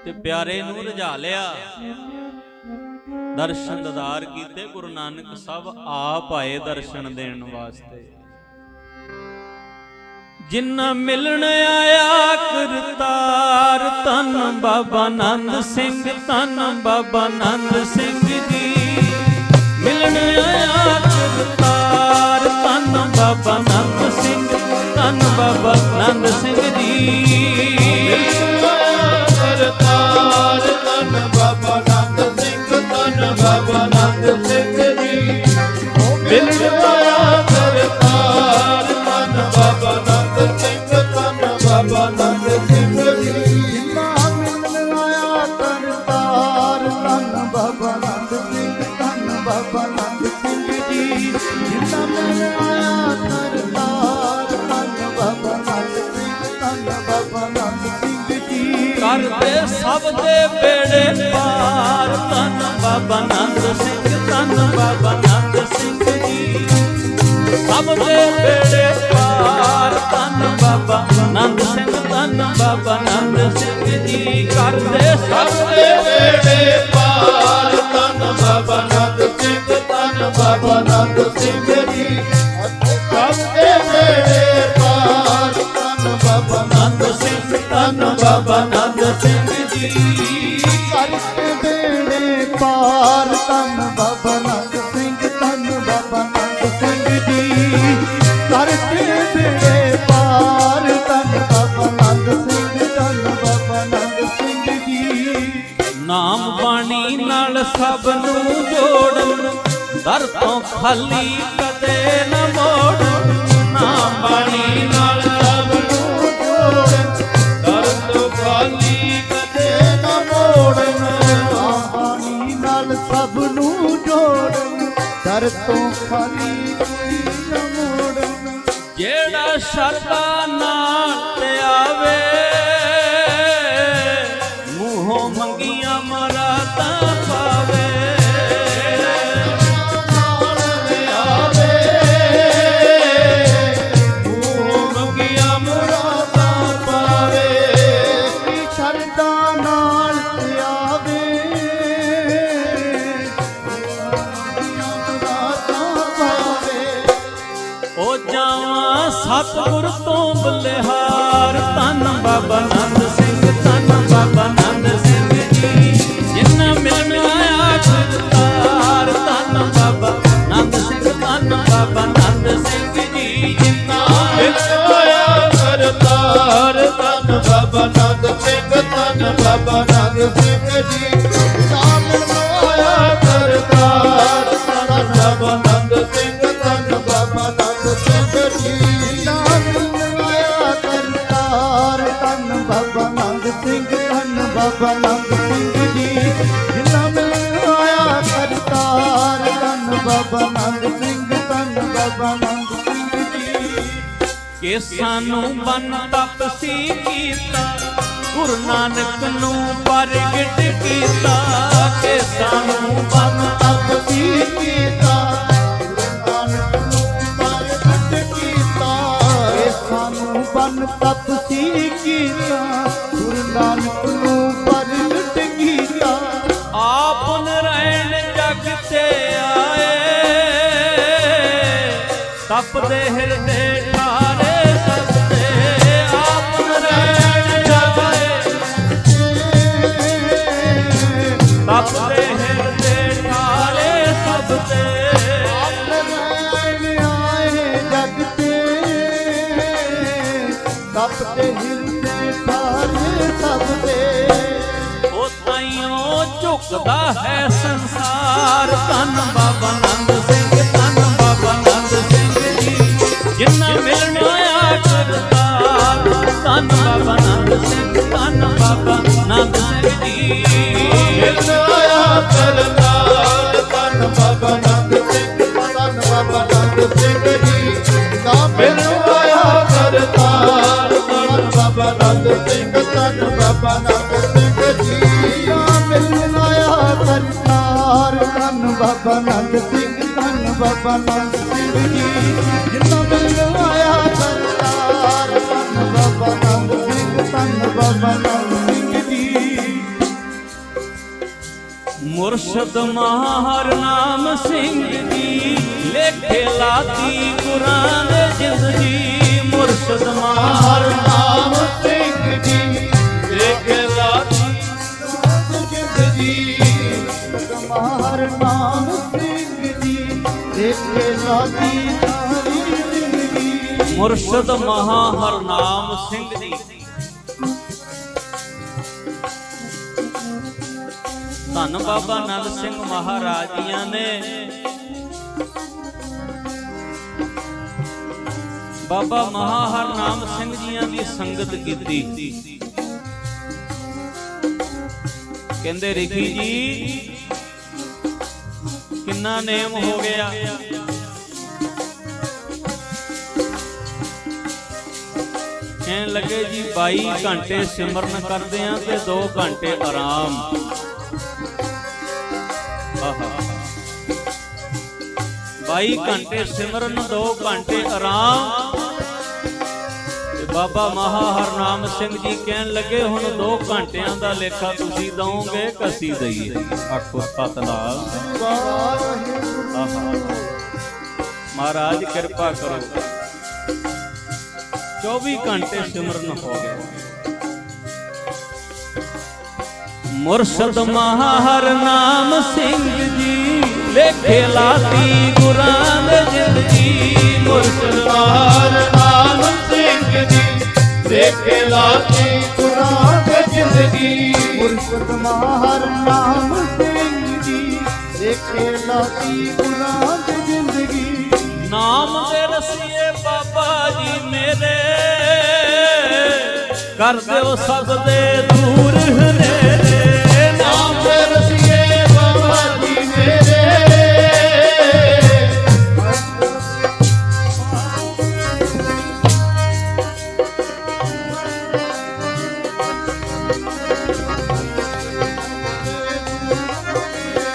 ਤੇ ਪਿਆਰੇ ਨੂੰ ਰਝਾ ਲਿਆ, ਦਰਸ਼ਨ ਦਦਾਰ ਕੀਤੇ। ਗੁਰੂ ਨਾਨਕ ਸਾਹਿਬ ਆਪ ਆਏ ਦਰਸ਼ਨ ਦੇਣ ਵਾਸਤੇ। ਜਿਨ੍ਹਾਂ ਮਿਲਣ ਆਇਆ ਕਰਤਾਰ, ਧੰਨ ਬਾਬਾ ਆਨੰਦ ਸਿੰਘ, ਧੰਨ ਬਾਬਾ ਆਨੰਦ ਸਿੰਘ ਜੀ। ਮਿਲਣ ਆਇਆ ਕਰਤਾਰ, ਧੰਨ ਬਾਬਾ ਆਨੰਦ ਸਿੰਘ, ਧੰਨ ਬਾਬਾ ਆਨੰਦ ਸਿੰਘ ਜੀ। ਮਿਲਣ ਆਇਆ ਕਰਤਾਰ, ਧੰਨ ਬਾਬਾ ਆਨੰਦ ਸਿੰਘ, ਧੰਨ ਬਾਬਾ ਆਨੰਦ ਸਿੰਘ ਜੀ। ਮਿਲਣ ਆਇਆ ਕਰਤਾਰ, ਧੰਨ ਬਾਬਾ ਆਨੰਦ ਸਿੰਘ, ਧੰਨ ਸਭ ਦੇ ਬੇੜੇ ਪਾਰ। ਧੰਨ ਬਾਬਾ ਨੰਦ ਸਿੰਘ, ਧੰਨ ਬਾਬਾ ਨੰਦ ਸਿੰਘ ਜੀ। ਸਭ ਦੇ ਬੇੜੇ ਪਾਰ। ਧੰਨ ਬਾਬਾ ਨੰਦ ਸਿੰਘ, ਧੰਨ ਬਾਬਾ ਨੰਦ ਸਿੰਘ ਜੀ। ਕਰਦੇ ਸਭ ਦੇ ਬੇੜੇ ਪਾਰ। ਧੰਨ ਬਾਬਾ ਨੰਦ ਸਿੰਘ, ਧੰਨ ਬਾਬਾ ਨੰਦ ਸਿੰਘ ਜੀ। ਸਭ ਦੇ ਬੇੜੇ ਪਾਰ। ਧੰਨ ਬਾਬਾ ਨੰਦ ਸਿੰਘ, ਧੰਨ ਬਾਬਾ ਨੰਦ ਸਿੰਘ ਜੀ। ਕਰਕੇ ਬੇੜੇ ਪਾਰ। ਧੰਨ ਬਾਬਾ ਨੰਦ ਸਿੰਘ, ਧੰਨ ਬਾਬਾ ਨੰਦ ਸਿੰਘ ਜੀ। ਕਰਕੇ ਬੇੜੇ ਪਾਰ। ਧੰਨ ਬਾਬਾ ਨੰਦ ਸਿੰਘ, ਧੰਨ ਬਾਬਾ ਨੰਦ ਸਿੰਘ ਜੀ। ਨਾਮ ਬਾਣੀ ਨਾਲ ਸਭ ਨੂੰ ਜੋੜਨ। ਦਰ ਤੋਂ ਖਾਲੀ ਕਦੇ ਨਾ ਮੋੜਨ। ਨਾਮ ਬਾਣੀ ਨਾਲ ਸਭ ਨੂੰ ਜੋੜਨ। ਦਰ ਤੋਂ ਖਾਲੀ ਕਦੇ ਨਾ ਮੋੜਨ। ਬਾਣੀ ਨਾਲ ਸਭ ਨੂੰ ਜੋੜਨ। ਦਰ ਤੋਂ ਖਾਲੀ ਕੋਈ ਨਾ ਮੋੜਨ। ਜਿਹੜਾ ਸ਼ਰਧਾ ਨਾਲ ਤੇ ਆਵੇ। ਮੂੰਹੋਂ ਮੰਗੀਆਂ ਮੁਰਾਦਾਂ ਪਾਵੇ। ਸ਼ਰਧਾ ਨਾਲ ਆਵੇ। ਉਹ ਜਾਵਾਂ ਸਤਿਗੁਰ ਤੋਂ ਬਲਿਹਾਰ। ਧੰਨ ਬਾਬਾ ਨੰਦ ਸਿੰਘ, ਧੰਨ ਬਾਬਾ ਨੰਦ ਸਿੰਘ ਜੀ। ਜਿੰਨਾ ਮਿਲਣ ਆਇਆ ਕਰਤਾਰ। ਧੰਨ ਬਾਬਾ ਨੰਦ ਸਿੰਘ, ਧੰਨ ਬਾਬਾ ਨੰਦ ਸਿੰਘ ਜੀ। ਜਿੰਨਾ ਮਿਲਣ ਆਇਆ ਕਰਤਾਰ। ਧੰਨ ਬਾਬਾ ਨੰਦ ਸਿੰਘ, ਧੰਨ ਬਾਬਾ ਨੰਦ ਸਿੰਘ ਜੀ। ਨਾਮ ਮਿਲਣ ਆਇਆ ਕਰਤਾਰ। ਧੰਨ ਬਾਬਾ ਨੰਦ ਸਿੰਘ, ਧੰਨ ਬਾਬਾ ਨੰਦ ਸਿੰਘ ਜੀ। ਨਾਮ ਮਿਲਣ ਆਇਆ ਕਰਤਾਰ। ਧੰਨ ਬਾਬਾ ਨੰਦ ਸਿੰਘ, ਧੰਨ ਬਾਬਾ ਨੰਦ ਸਿੰਘ ਜੀ। ਜਿਨ੍ਹਾਂ ਮਿਲਣ ਆਇਆ ਕਰਤਾਰ। ਧੰਨ ਬਾਬਾ ਨੰਦ ਸਿੰਘ, ਧੰਨ ਬਾਬਾ ਨੰਦ ਸਿੰਘ ਜੀ। ਕੇਸਾਂ ਨੂੰ ਬੰਨ ਤਪਸੀ ਕੀਤਾ। ਗੁਰੂ ਨਾਨਕ ਨੂੰ ਪ੍ਰਗਟ ਕੀਤਾ। ਕੇਸਾਂ ਨੂੰ ਬੰਨ ਤਪਸੀ ਕੀਤਾ। ਗੁਰੂ ਨਾਨਕ ਨੂੰ ਪ੍ਰਗਟ ਕੀਤਾ। ਇਹ ਸਾਨੂੰ ਬੰਨ ਤਪਸੀ ਕੀਤਾ। ਗੁਰੂ ਨਾਨਕ ਨੂੰ ਪ੍ਰਗਟ ਕੀਤਾ। ਆਪ ਨਰੈਣ ਜਗ ਤੇ ਆਏ। ਤਪਦੇ ਹਿਰਦੇ ਠਾਰੇ ਸਭ ਤੇ। ਆਪ ਨਰੈਣ ਜਗ ਤਪਦੇ ਹਿਰਦੇ ਠਾਰੇ ਸਭ ਤੇ। ਨਰਾਇਣ ਆਏ ਜਗ ਤੇ। ਤਪਦੇ ਹਿਰਦੇ ਠਾਰੇ ਸਭ ਤੇ। ਉਹ ਤਾਈਓ ਝੁਕਦਾ ਹੈ ਸੰਸਾਰ। ਧੰਨ ਬਾਬਾ ਨੰਦ ਸਿੰਘ, ਧੰਨ ਬਾਬਾ ਨੰਦ ਸਿੰਘ ਜੀ। ਜਿੰਨਾ ਮਿਲਣ ਆਇਆ ਕਰਤਾਰ। ਧੰਨ ਬਾਬਾ ਨੰਦ ਸਿੰਘ, ਧੰਨ ਬਾਬਾ ਨੰਦ ਸਿੰਘ ਜੀ। ਮਿਲਣ ਆਇਆ ਕਰਤਾਰ। ਧੰਨ ਬਾਬਾ ਨੰਦ ਸਿੰਘ, ਧੰਨ ਬਾਬਾ ਨੰਦ ਸਿੰਘ ਜੀ। ਨਾਮ ਮਿਲਣ ਆਇਆ ਕਰਤਾਰ। ਧੰਨ ਬਾਬਾ ਨੰਦ ਸਿੰਘ, ਧੰਨ ਬਾਬਾ ਨੰਦ ਸਿੰਘ ਜੀ। ਨਾਮ ਮਿਲਣ ਆਇਆ ਕਰਤਾਰ। ਧੰਨ ਬਾਬਾ ਨੰਦ ਸਿੰਘ, ਧੰਨ ਬਾਬਾ ਨੰਦ ਸਿੰਘ ਜੀ। ਜਿਨ੍ਹਾਂ ਮਿਲਣ ਆਇਆ ਕਰਤਾਰ। ਧੰਨ ਬਾਬਾ ਨੰਦ ਸਿੰਘ, ਧੰਨ ਬਾਬਾ ਨੰਦ ਸਿੰਘ ਜੀ। ਮੁਰਸ਼ਦ ਮਹਾਰ ਨਾਮ ਸਿੰਘ ਜੀ। ਲੇਖੇ ਲਾਤੀ ਗੁਰਾਂ ਦੇ ਜਿੰਦ ਜੀ। ਮੁਰਸ਼ਦ ਮਹਾਰ ਹਰ ਨਾਮ ਸਿੰਘ ਜੀ। ਲੇਖੇ ਲਾਤੀ ਜਿੰਦ ਜੀ। ਮਾਰ ਨਾਮ ਸਿੰਘ ਜੀ। ਦੇਖੇ ਲਾਤੀ ਸਾਰੀ ਜ਼ਿੰਦਗੀ। ਮੁਰਸ਼ਦ ਮਹਾ ਹਰਨਾਮ ਸਿੰਘ ਜੀ। ਧੰਨ ਬਾਬਾ ਨੰਦ ਸਿੰਘ ਮਹਾਰਾਜ ਜੀਆਂ ਨੇ ਬਾਬਾ ਮਹਾ ਹਰਨਾਮ ਸਿੰਘ ਜੀਆਂ ਦੀ ਸੰਗਤ ਕੀਤੀ। ਕਹਿੰਦੇ ਰਿਖੀ ਜੀ ਕਿੰਨਾ ਨੇਮ ਹੋ ਗਿਆ। ਕਹਿਣ ਲੱਗੇ ਜੀ 22 ਘੰਟੇ ਸਿਮਰਨ ਕਰਦੇ ਆਂ ਤੇ 2 ਘੰਟੇ ਆਰਾਮ। ਆਹਾ 22 ਘੰਟੇ ਸਿਮਰਨ 2 ਘੰਟੇ ਆਰਾਮ। ਤੇ ਬਾਬਾ ਮਹਾ ਹਰਨਾਮ ਸਿੰਘ ਜੀ ਕਹਿਣ ਲੱਗੇ ਹੁਣ 2 ਘੰਟਿਆਂ ਦਾ ਲੇਖਾ ਤੁਸੀਂ ਦਵੋਗੇ ਕਸੀ ਦਈਏ। ਆਖੋ ਸਤਨਾਮ। ਆਹਾ ਮਹਾਰਾਜ ਕਿਰਪਾ ਕਰੋ। 24 ਘੰਟੇ ਸਿਮਰਨ ਹੋ ਗਏ। ਮੁਰਸ਼ਦ ਮਹਾ ਹਰਨਾਮ ਸਿੰਘ ਜੀ ਲੇਖੇ ਲਾਤੀ ਗੁਰਾਂ ਦੇ ਜ਼ਿੰਦਗੀ। ਮੁਰਸ਼ਦ ਮਹਾ ਹਰਨਾਮ ਸਿੰਘ ਜੀ ਲੇਖੇ ਲਾਤੀ ਗੁਰਾਂ ਦੇ ਜ਼ਿੰਦਗੀ। ਮੁਰਸ਼ਦ ਮਹਾ ਹਰਨਾਮ ਸਿੰਘ ਜੀ ਲੇਖੇ ਲਾਤੀ ਗੁਰਾਂ ਦੀ ਜ਼ਿੰਦਗੀ। ਨਾਮ ਦੇ ਰਸੀਏ ਬਾਬਾ ਜੀ ਮੇਰੇ ਕਰ ਦਿਓ ਸਭ ਦੇ ਦੂਰ ਹਨੇਰੇ। ਨਾਮ ਦੇ ਰਸੀਏ ਬਾਬਾ ਜੀ ਮੇਰੇ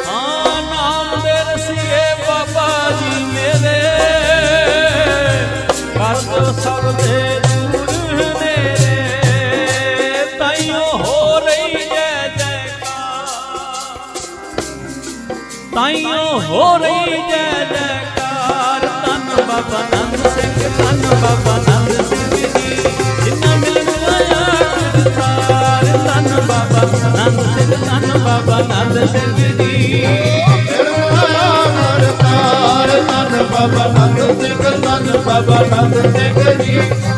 ਹਾਂ ਨਾਮ ਦੇ ਰਸੀਏ ਬਾਬਾ ਜੀ ਮੇਰੇ ਕਰ ਦਿਓ ਸਭ ਦੇ ਦੂਰ ਹਨੇਰੇ। ਤਾਈਓ ਹੋ ਰਹੀ ਜੈ ਜੈਕਾਰ, ਤਾਈਓ ਹੋ ਰਹੀ ਜੈ ਜੈਕਾਰ। ਧੰਨ ਬਾਬਾ ਨੰਦ ਸਿੰਘ, ਧੰਨ ਬਾਬਾ ਨੰਦ ਸਿੰਘ ਜੀ ਜਿਨ੍ਹਾਂ ਮਿਲਣ ਆਇਆ ਗੁਰਸਾਰ। ਧੰਨ ਬਾਬਾ ਨੰਦ ਸਿੰਘ, ਧੰਨ ਬਾਬਾ ਨੰਦ ਸਿੰਘ ਜੀ। ਕਰਤਾਰ ਧੰਨ ਬਾਬਾ ਨੰਦ ਸਿੰਘ, ਧੰਨ ਬਾਬਾ ਨੰਦ ਸਿੰਘ ਜੀ।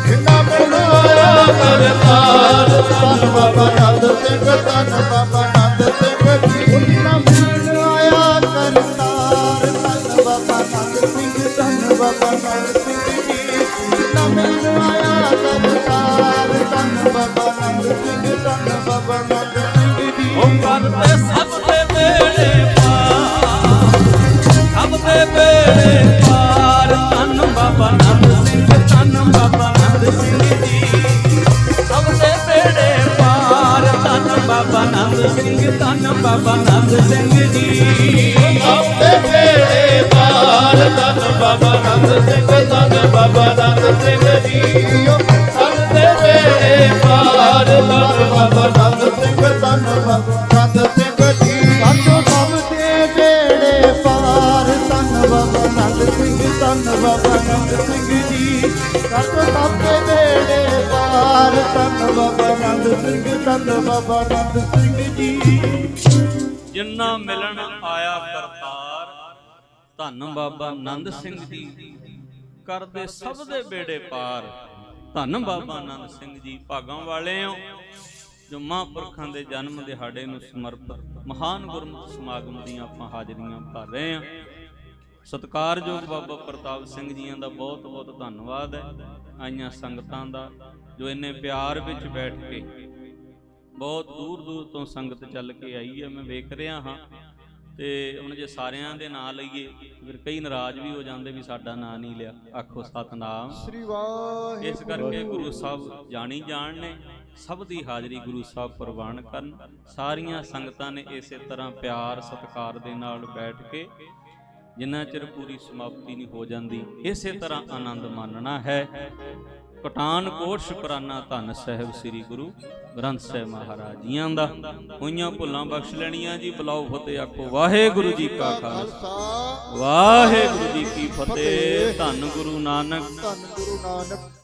ਜਿਨ੍ਹਾਂ ਬਣਾਇਆ ਕਰਤਾਰ ਧੰਨ ਬਾਬਾ ਨੰਦ ਸਿੰਘ, ਧੰਨ ਬਾਬਾ ਨੰਦ ਸਿੰਘ ਜੀ। ਜਿਨ੍ਹਾਂ ਮਿਲਣ ਆਇਆ ਕਰਤਾਰ ਧੰਨ ਬਾਬਾ ਨੰਦ ਸਿੰਘ, ਧੰਨ ਬਾਬਾ ਨੰਦ ਸਿੰਘ ਜੀ। ਜਿਨ੍ਹਾਂ ਮਿਲਣ ਆਇਆ ਕਰਤਾਰ ਧੰਨ ਬਾਬਾ ਨੰਦ ਸਿੰਘ, ਧੰਨ ਬਾਬਾ ਨੰਦ ਸਿੰਘ ਜੀ। ਉਹ ਕਰਦੇ ਸਭ ਦੇ ਬੇੜੇ ਪਾਰ, ਸਭ ਦੇ ਬੇੜੇ ਪਾਰ। ਧੰਨ ਬਾਬਾ ਨੰਦ ਸਿੰਘ, ਧੰਨ ਬਾਬਾ ਨੰਦ ਸਿੰਘ ਜੀ। ਸਭ ਦੇ ਬੇੜੇ ਪਾਰ। ਧੰਨ ਬਾਬਾ ਨੰਦ ਸਿੰਘ, ਧੰਨ ਬਾਬਾ ਨੰਦ ਸਿੰਘ ਜੀ। ਸਭ ਦੇ ਬੇੜੇ ਪਾਰ। ਧੰਨ ਬਾਬਾ ਨੰਦ ਸਿੰਘ, ਧੰਨ ਬਾਬਾ ਨੰਦ ਸਿੰਘ ਜੀ। ਸਭ ਦੇ ਬੇੜੇ ਪਾਰ। ਧੰਨ ਬਾਬਾ ਨੰਦ ਸਿੰਘ, ਧੰਨ ਬਾਬਾ ਨੰਦ ਸਿੰਘ ਜੀ। ਸਾਚੋ ਸਭ ਦੇ ਬੇੜੇ ਪਾਰ। ਧੰਨ ਬਾਬਾ ਨੰਦ ਸਿੰਘ, ਧੰਨ ਬਾਬਾ ਨੰਦ ਸਿੰਘ ਜੀ। ਸਾਚੋ ਸਭ ਦੇ ਬੇੜੇ ਪਾਰ। ਧੰਨ ਬਾਬਾ ਨੰਦ ਸਿੰਘ, ਧੰਨ ਬਾਬਾ ਨੰਦ ਸਿੰਘ ਜੀ। ਜਿੰਨਾ ਮਿਲਣ ਆਇਆ ਕਰਤਾਰ ਧੰਨ ਬਾਬਾ ਨੰਦ ਸਿੰਘ ਜੀ ਕਰਦੇ ਸਭ ਦੇ ਬੇੜੇ ਪਾਰ। ਧੰਨ ਬਾਬਾ ਨੰਦ ਸਿੰਘ ਜੀ ਭਾਗਾਂ ਵਾਲੇ ਹੋ ਜੋ ਮਹਾਂਪੁਰਖਾਂ ਦੇ ਜਨਮ ਦਿਹਾੜੇ ਨੂੰ ਸਮਰਪਿਤ ਮਹਾਨ ਗੁਰਮਤਿ ਸਮਾਗਮ ਦੀਆਂ ਆਪਾਂ ਹਾਜ਼ਰੀਆਂ ਭਰ ਰਹੇ ਹਾਂ। ਸਤਿਕਾਰਯੋਗ ਬਾਬਾ ਪ੍ਰਤਾਪ ਸਿੰਘ ਜੀਆਂ ਦਾ ਬਹੁਤ ਬਹੁਤ ਧੰਨਵਾਦ ਹੈ। ਆਈਆਂ ਸੰਗਤਾਂ ਦਾ ਜੋ ਇੰਨੇ ਪਿਆਰ ਵਿੱਚ ਬੈਠ ਕੇ ਬਹੁਤ ਦੂਰ ਦੂਰ ਤੋਂ ਸੰਗਤ ਚੱਲ ਕੇ ਆਈ ਹੈ। ਮੈਂ ਵੇਖ ਰਿਹਾ ਹਾਂ ਤੇ ਹੁਣ ਜੇ ਸਾਰਿਆਂ ਦੇ ਨਾਂ ਲਈਏ ਫਿਰ ਕਈ ਨਾਰਾਜ਼ ਵੀ ਹੋ ਜਾਂਦੇ ਵੀ ਸਾਡਾ ਨਾਂ ਨਹੀਂ ਲਿਆ। ਆਖੋ ਸਤਨਾਮ ਸ੍ਰੀ ਵਾਹਿਗੁਰੂ। ਇਸ ਕਰਕੇ ਗੁਰੂ ਸਾਹਿਬ ਜਾਣੀ ਜਾਣ ਨੇ ਸਭ ਦੀ ਹਾਜ਼ਰੀ ਗੁਰੂ ਸਾਹਿਬ ਪ੍ਰਵਾਨ ਕਰਨ। ਸਾਰੀਆਂ ਸੰਗਤਾਂ ਨੇ ਇਸੇ ਤਰ੍ਹਾਂ ਪਿਆਰ ਸਤਿਕਾਰ ਦੇ ਨਾਲ ਬੈਠ ਕੇ ਜਿੰਨਾ ਚਿਰ ਪੂਰੀ ਸਮਾਪਤੀ ਨਹੀਂ ਹੋ ਜਾਂਦੀ ਇਸੇ ਤਰ੍ਹਾਂ ਆਨੰਦ ਮਾਣਨਾ ਹੈ। ਪਠਾਨਕੋਟ ਸ਼ੁਕਰਾਨਾ ਧੰਨ ਸਾਹਿਬ ਸ੍ਰੀ ਗੁਰੂ ਗ੍ਰੰਥ ਸਾਹਿਬ ਮਹਾਰਾਜ ਜੀਆਂ ਦਾ। ਹੋਈਆਂ ਭੁੱਲਾਂ ਬਖਸ਼ ਲੈਣੀਆਂ ਜੀ। ਬੁਲਾਓ ਫਤਿਹ। ਆਖੋ ਵਾਹਿਗੁਰੂ ਜੀ ਕਾ ਖਾਲਸਾ ਵਾਹਿਗੁਰੂ ਜੀ ਕੀ ਫਤਿਹ। ਧੰਨ ਗੁਰੂ ਨਾਨਕ। ਧੰਨ ਗੁਰੂ ਨਾਨਕ।